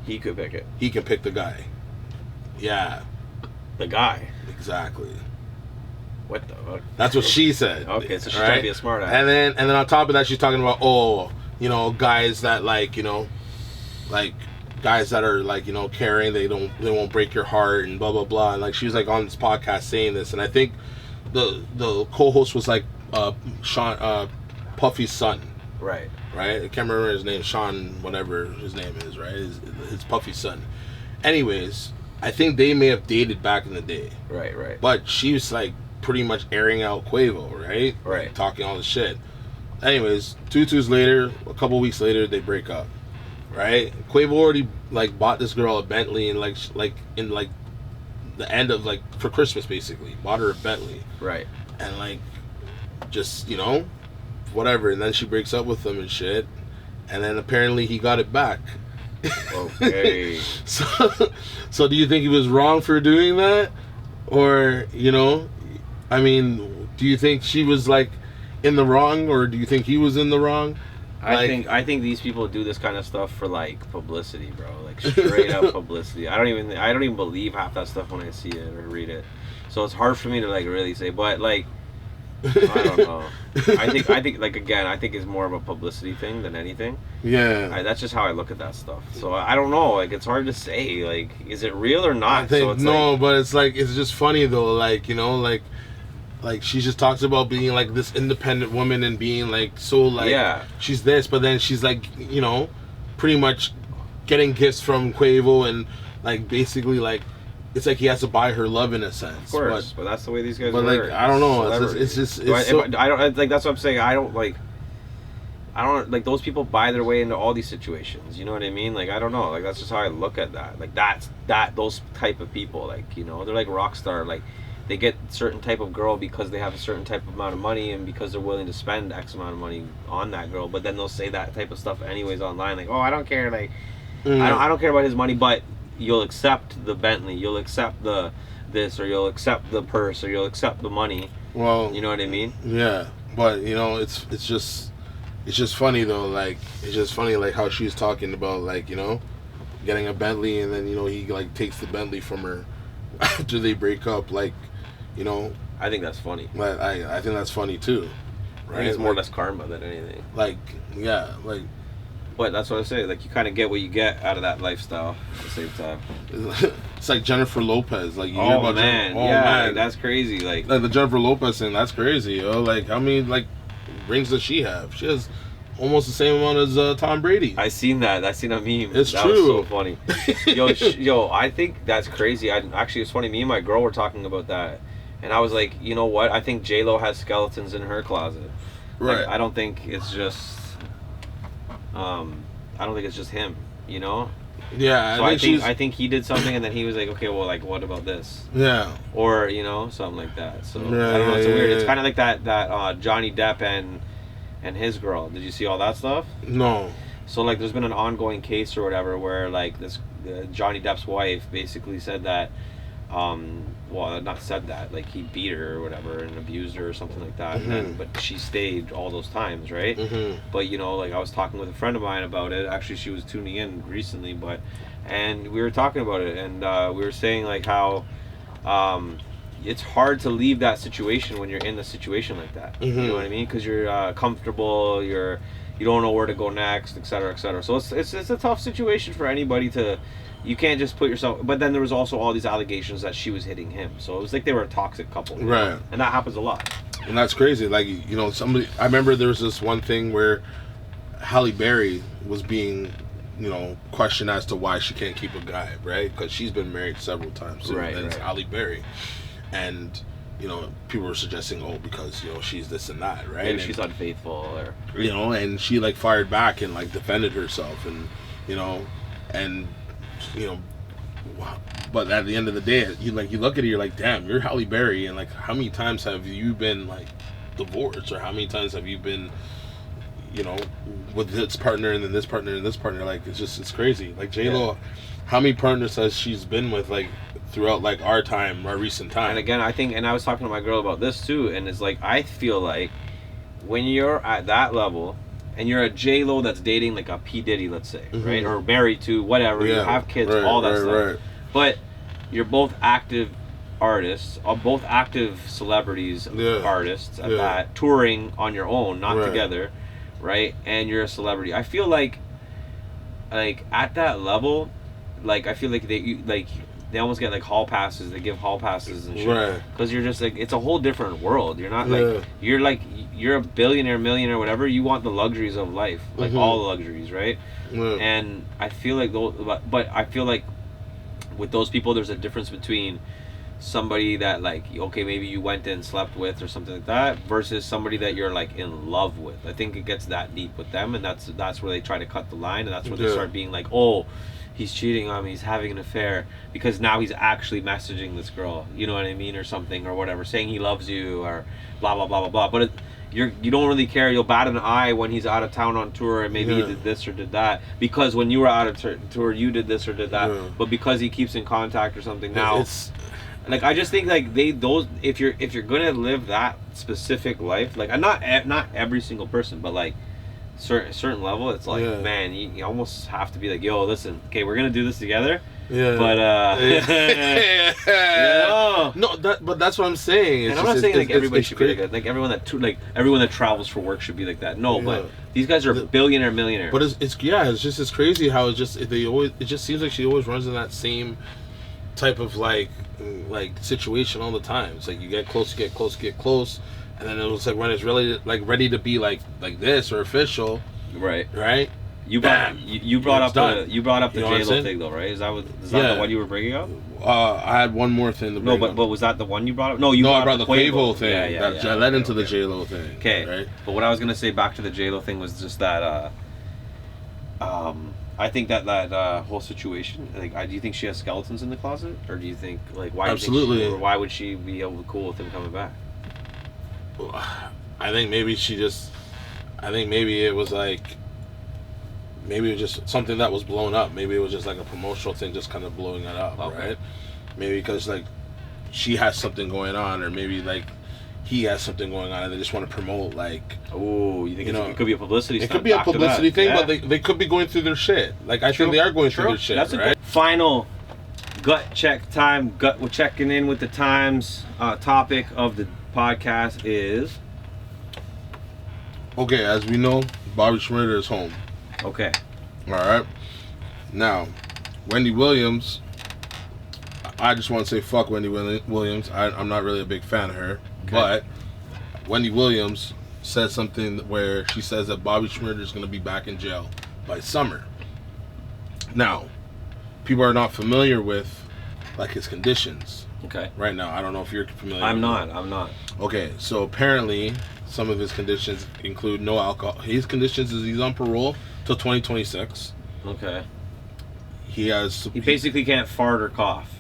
He could pick it. He can pick the guy. Yeah. The guy. Exactly. What the fuck? That's what she said. Okay, so she's trying to be a smart ass. And then on top of that, she's talking about, oh, you know, guys that like, you know, like guys that are like, you know, caring, they won't break your heart and blah blah blah. And like she was like on this podcast saying this, and I think the co-host was like Sean Puffy's son. Right. I can't remember his name, Sean, whatever his name is, right? His Puffy's son. Anyways, I think they may have dated back in the day. Right. But she was like pretty much airing out Quavo, right? Right. Talking all this shit. Anyways, 2 later, a couple weeks later, they break up. right? Quavo already like bought this girl a Bentley and like in like the end of like for Christmas basically bought her a Bentley, Right. and like just whatever, and then she breaks up with him and shit, and then apparently he got it back. Okay. So do you think he was wrong for doing that, or I mean, do you think she was like in the wrong, or do you think he was in the wrong? I think these people do this kind of stuff for like publicity, bro. Like straight up publicity. I don't even believe half that stuff when I see it or read it. So it's hard for me to like really say. But like, I don't know. I think like again, I think it's more of a publicity thing than anything. Yeah. That's just how I look at that stuff. So I don't know. Like it's hard to say. Like, is it real or not? I think so it's no, but it's like it's just funny though. Like like she just talks about being like this independent woman and being like so like she's this, but then she's like pretty much getting gifts from Quavo and like basically like it's like he has to buy her love in a sense. Of course, but that's the way these guys work. But like I don't know, it's just I don't like that's what I'm saying. I don't like those people buy their way into all these situations. You know what I mean? Like I don't know. Like that's just how I look at that. Like those type of people. Like they're like rock star. Like they get certain type of girl because they have a certain type of amount of money and because they're willing to spend X amount of money on that girl. But then they'll say that type of stuff anyways online. Like, oh, I don't care. Like, I don't care about his money, but you'll accept the Bentley, you'll accept the this, or you'll accept the purse, or you'll accept the money. Well, you know what I mean? Yeah, but it's just funny though. Like it's just funny like how she's talking about like getting a Bentley and then he like takes the Bentley from her after they break up. Like I think that's funny. But I think that's funny too. Right? I think it's more or less karma than anything. Like yeah, like. But that's what I say. Like you kind of get what you get out of that lifestyle at the same time. It's like Jennifer Lopez. Like man, that's crazy. Like the Jennifer Lopez thing, that's crazy. Yo, like how many like rings does she have? She has almost the same amount as Tom Brady. I seen that. I seen a meme. It's that true. Was so funny. yo, I think that's crazy. Actually, it's funny. Me and my girl were talking about that, and I was like, you know what? I think J-Lo has skeletons in her closet. Right. Like, I don't think it's just. I don't think it's just him, Yeah, so I think he did something, and then he was like, okay, well, like, what about this? Yeah. Or something like that. So I don't know. It's weird. It's kind of like that Johnny Depp and his girl. Did you see all that stuff? No. So like, there's been an ongoing case or whatever where like this Johnny Depp's wife basically said that. Well, not said that, like he beat her or whatever and abused her or something like that, and then, but she stayed all those times, right? But like I was talking with a friend of mine about it. Actually, she was tuning in recently, and we were talking about it, and we were saying like how it's hard to leave that situation when you're in a situation like that. You know what I mean? Because you're comfortable, you don't know where to go next, etc., etc. So it's a tough situation for anybody to. You can't just put yourself. But then there was also all these allegations that she was hitting him. So it was like they were a toxic couple, right? And that happens a lot. And that's crazy. Like somebody. I remember there was this one thing where Halle Berry was being, questioned as to why she can't keep a guy, right? Because she's been married several times, right? And it's Halle Berry, and people were suggesting, because she's this and that, right? Maybe she's unfaithful, or and she like fired back and like defended herself, and but at the end of the day, you look at it, you're like, damn, you're Halle Berry, and like, how many times have you been like divorced, or how many times have you been, with this partner and then this partner and this partner? Like, it's crazy. Like J-Lo, how many partners has she's been with like throughout like our recent time? And again, I think, and I was talking to my girl about this too, and it's like, I feel like when you're at that level. And you're a J-Lo that's dating like a P. Diddy, let's say, right? Or married to whatever, you have kids, all that stuff. Right. But you're both active artists, both active celebrities, artists at that, touring on your own, not together, right? And you're a celebrity. I feel like at that level, like I feel like they almost get like hall passes. They give hall passes and shit. Right. Because you're just like, it's a whole different world. You're not you're a billionaire, millionaire, whatever. You want the luxuries of life, like all the luxuries, right? And I feel like but I feel like with those people, there's a difference between somebody that like okay maybe you went and slept with or something like that versus somebody that you're like in love with. I think it gets that deep with them, and that's where they try to cut the line, and that's where they start being like, oh, he's cheating on me, he's having an affair, because now he's actually messaging this girl, you know what I mean, or something or whatever, saying he loves you or blah blah blah blah blah. But you don't really care. You'll bat an eye when he's out of town on tour and maybe he did this or did that, because when you were out of tour you did this or did that. But because he keeps in contact or something now, like I just think like if you're gonna live that specific life, like not every single person, but like certain level, it's like man, you almost have to be like, yo, listen, okay, we're gonna do this together. Yeah. But but that's what I'm saying. And I'm not saying like everybody should be like everyone that travels for work should be like that. No, but these guys are millionaire. But it's just crazy how it just seems like she always runs in that same type of like situation all the time. It's like you get close, and then it was like when it's really like ready to be like this or official. Right. You brought up the J-Lo thing though, right? Is that the one you were bringing up? I had one more thing to bring up. But was that the one you brought up? I brought the Quavo thing. That led into the J-Lo thing. Okay. Right? But what I was gonna say back to the J-Lo thing was just that I think that whole situation, like, do you think she has skeletons in the closet, or do you think like why would she be able to cool with him coming back? I think maybe it was like. Maybe it was just something that was blown up. Maybe it was just like a promotional thing, just kind of blowing it up, right? Maybe because like she has something going on, or maybe like he has something going on, and they just want to promote like. Oh, you think it could be a publicity? It could be a publicity thing, but they could be going through their shit. Like I think they are going through their shit. That's right. Final gut check time. We're checking in with the times. Topic of the podcast is. Okay, as we know, Bobby Shmurda is home. Okay. All right. Now, Wendy Williams, I just want to say fuck Wendy Williams. I'm not really a big fan of her. Okay. But Wendy Williams said something where she says that Bobby Shmurda is going to be back in jail by summer. Now, people are not familiar with like his conditions. Okay. Right now, I don't know if you're familiar. I'm not. Okay, so apparently some of his conditions include no alcohol. His conditions is he's on parole till 2026. Okay. He basically can't fart or cough.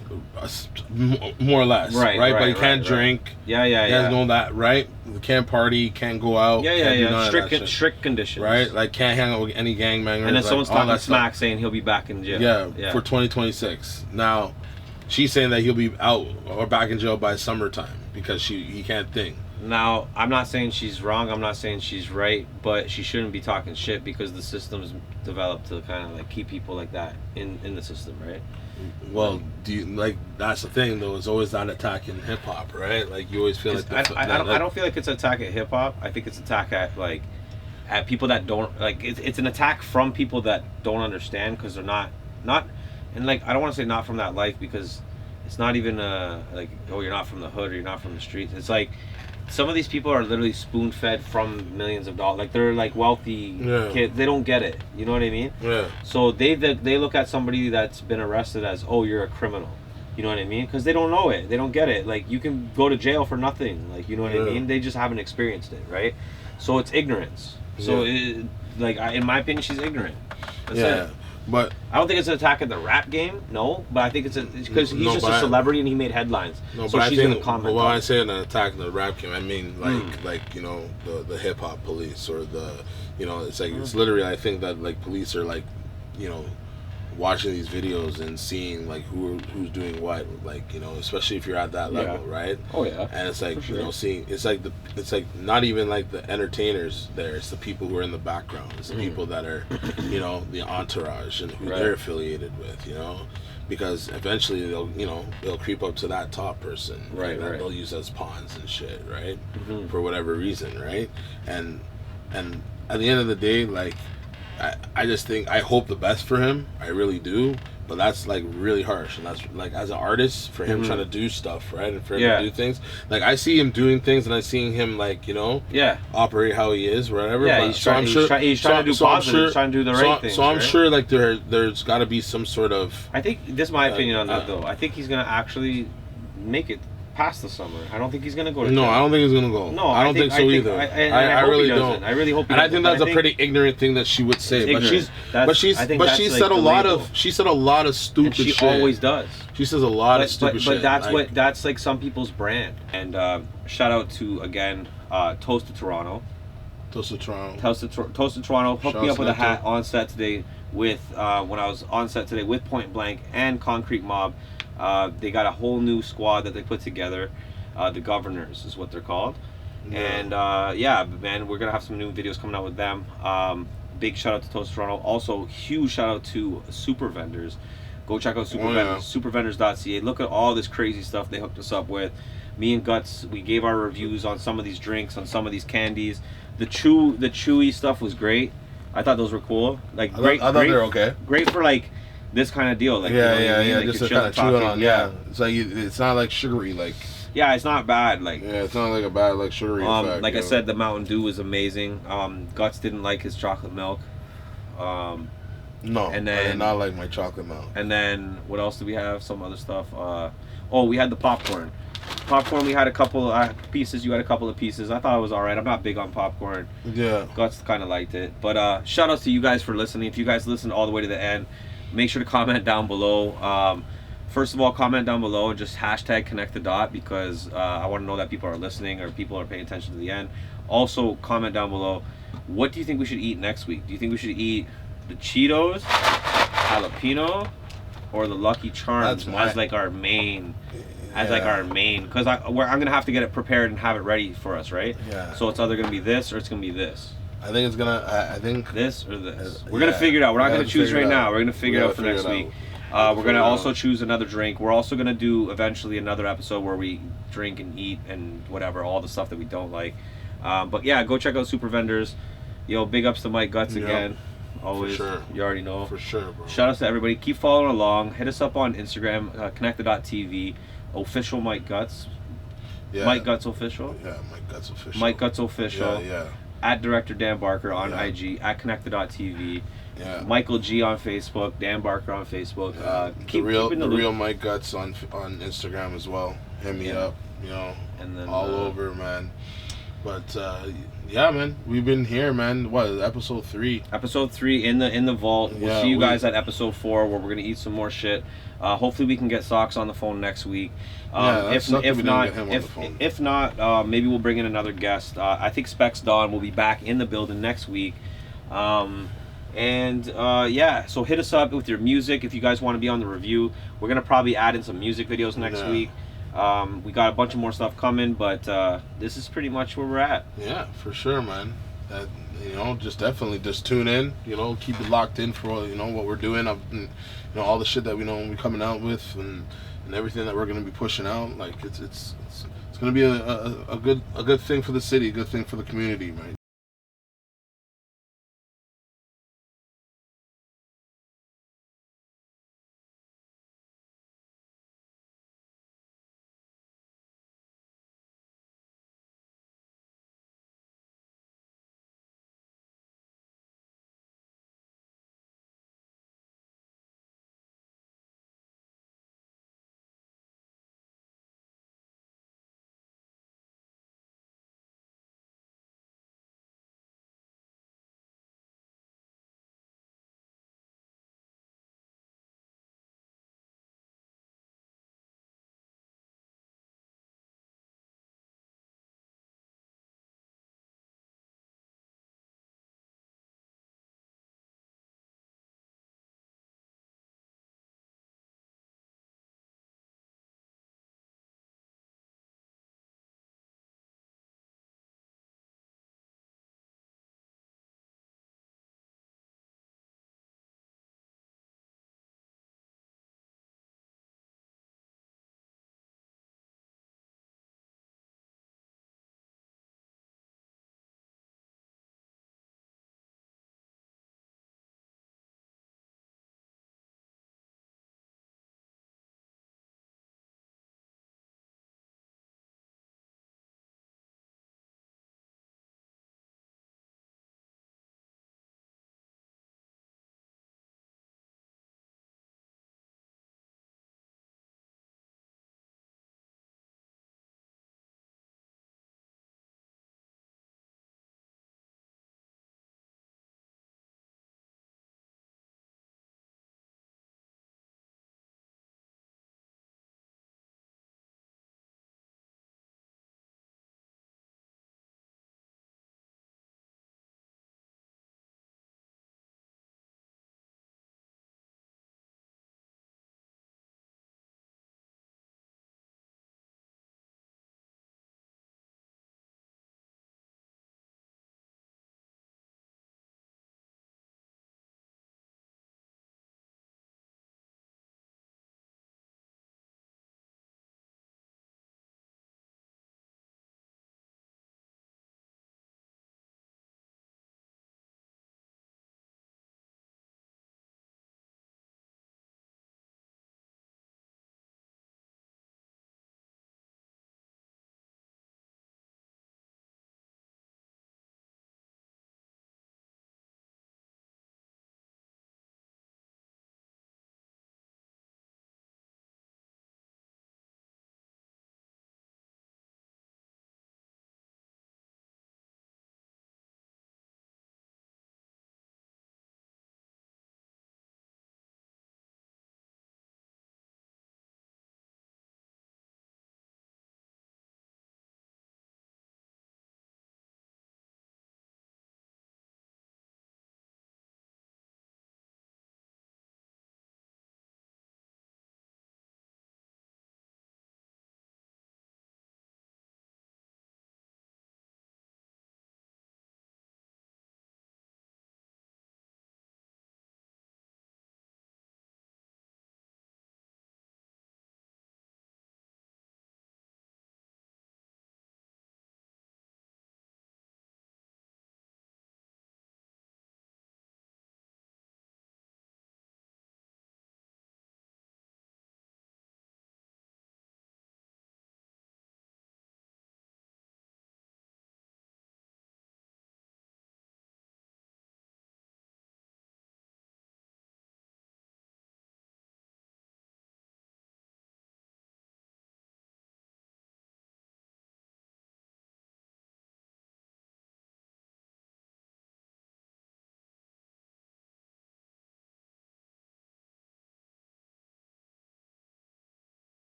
More or less. Right. But he can't drink. Yeah. He has no that, right? He can't party, can't go out. Yeah. Strict conditions. Right? Like can't hang out with any gangbangers. And then someone's talking smack saying he'll be back in jail. Yeah, for 2026. Now, she's saying that he'll be out or back in jail by summertime because he can't think. Now, I'm not saying she's wrong, I'm not saying she's right, but she shouldn't be talking shit because the system's developed to kind of like keep people like that in the system, right? Well, do you like that's the thing though? It's always that attack in hip hop, right? Like you always feel like I don't feel like it's an attack at hip hop. I think it's an attack at people that don't like. It's an attack from people that don't understand because they're not, and like I don't want to say not from that life because it's not even like you're not from the hood or you're not from the streets. It's like. Some of these people are literally spoon-fed from millions of dollars. Like they're like wealthy kids. They don't get it. You know what I mean? Yeah. So they look at somebody that's been arrested as, oh, you're a criminal. You know what I mean? Because they don't know it. They don't get it. Like you can go to jail for nothing. Like you know what I mean? They just haven't experienced it, right? So it's ignorance. So in my opinion, she's ignorant. That's it. But I don't think it's an attack at the rap game, no. But I think it's because he's just a celebrity and he made headlines. No, so but she's gonna comment. But when I say an attack in the rap game, I mean like you know the hip hop police or the it's like it's literally I think that like police are like watching these videos and seeing like who's doing what, like especially if you're at that level, right? Oh yeah. And it's like seeing it's like not even like the entertainers there, it's the people who are in the background, it's the people that are the entourage and who they're affiliated with, because eventually they'll creep up to that top person, right? That they'll use as pawns and shit, right? For whatever reason, right? And at the end of the day, like I just think I hope the best for him. I really do. But that's like really harsh, and that's like as an artist for him trying to do stuff, right? And for him to do things. Like I see him doing things, and I see him like operate how he is, whatever. Yeah, he's trying to do positive. He's trying to do the right thing. So I'm sure like there's got to be some sort of. I think this is my opinion on that though. I think he's gonna actually make it past the summer. I don't think he's gonna go to No, jail. I don't think he's gonna go. No, I don't think so either. I hope really he don't. doesn't. I really hope he And I doesn't. think that's But a pretty ignorant thing that she would say. It's But ignorant. she said a lot of stupid and she shit. always does. She says a lot of stupid shit. But that's like some people's brand. And shout out to again Toast to Toronto. Toast to Toronto. Toast to Toronto hooked me up with a hat Shouts on set today with when I was on set today with Point Blank and Concrete Mob. They got a whole new squad that they put together. The Governors is what they're called. Yeah. And man, we're gonna have some new videos coming out with them. Big shout out to Toast Toronto. Also, huge shout out to Super Vendors. Go check out Super Vendors, supervendors.ca. Look at all this crazy stuff they hooked us up with. Me and Gutz, we gave our reviews on some of these drinks, on some of these candies. The chewy stuff was great. I thought those were cool. Like I thought they were okay. Great for like this kind of deal. Like Yeah. Like Just you're to kind of chew chilling, on. Yeah. It's like it's not like sugary. Like yeah, it's not bad. Like yeah, it's not like a bad like sugary effect. like I said, the Mountain Dew was amazing. Guts didn't like his chocolate milk. No, and I then did not like my chocolate milk. And then what else do we have? Some other stuff. We had the popcorn. Popcorn, we had a couple pieces. You had a couple of pieces. I thought it was all right. I'm not big on popcorn. Yeah. Guts kind of liked it. But shout outs to you guys for listening. If you guys listened all the way to the end, make sure to comment down below. First of all, comment down below and just hashtag connect the dot because I want to know that people are listening or people are paying attention to the end. Also, comment down below, what do you think we should eat next week? Do you think we should eat the Cheetos, jalapeno, or the Lucky Charms as like our main? As like our main, because I'm gonna have to get it prepared and have it ready for us, right? Yeah. So it's either gonna be this or it's gonna be this. I think it's gonna. I think this or this. We're gonna figure it out. We're not gonna choose right now. We're gonna figure it out for next week. We're gonna also choose another drink. We're also gonna do eventually another episode where we drink and eat and whatever, all the stuff that we don't like. But yeah, go check out Super Vendors. Yo, big ups to Mike Gutz again. Always. For sure. You already know. For sure, bro. Shout outs to everybody. Keep following along. Hit us up on Instagram, connected.tv. Official Mike Gutz. Yeah. Mike Gutz Official. Yeah, Mike Gutz Official. Mike Gutz Official. Yeah. At Director Dan Barker on IG. At connected.tv. Yeah. Michael G on Facebook. Dan Barker on Facebook. The real Mike Gutz on Instagram as well. Hit me up. You know, and then all over, man. But yeah, man, we've been here, man. What, episode 3? Episode 3 in the vault. We'll see you guys at episode 4 where we're gonna eat some more shit. Hopefully we can get Socks on the phone next week. If not, maybe we'll bring in another guest. I think Specs Don will be back in the building next week. So hit us up with your music if you guys want to be on the review. We're gonna probably add in some music videos next week. We got a bunch of more stuff coming, but this is pretty much where we're at. Yeah, for sure, man. That, just definitely just tune in. Keep it locked in for what we're doing. All the shit that we're coming out with and everything that we're gonna be pushing out. Like it's gonna be a good thing for the city, a good thing for the community, man.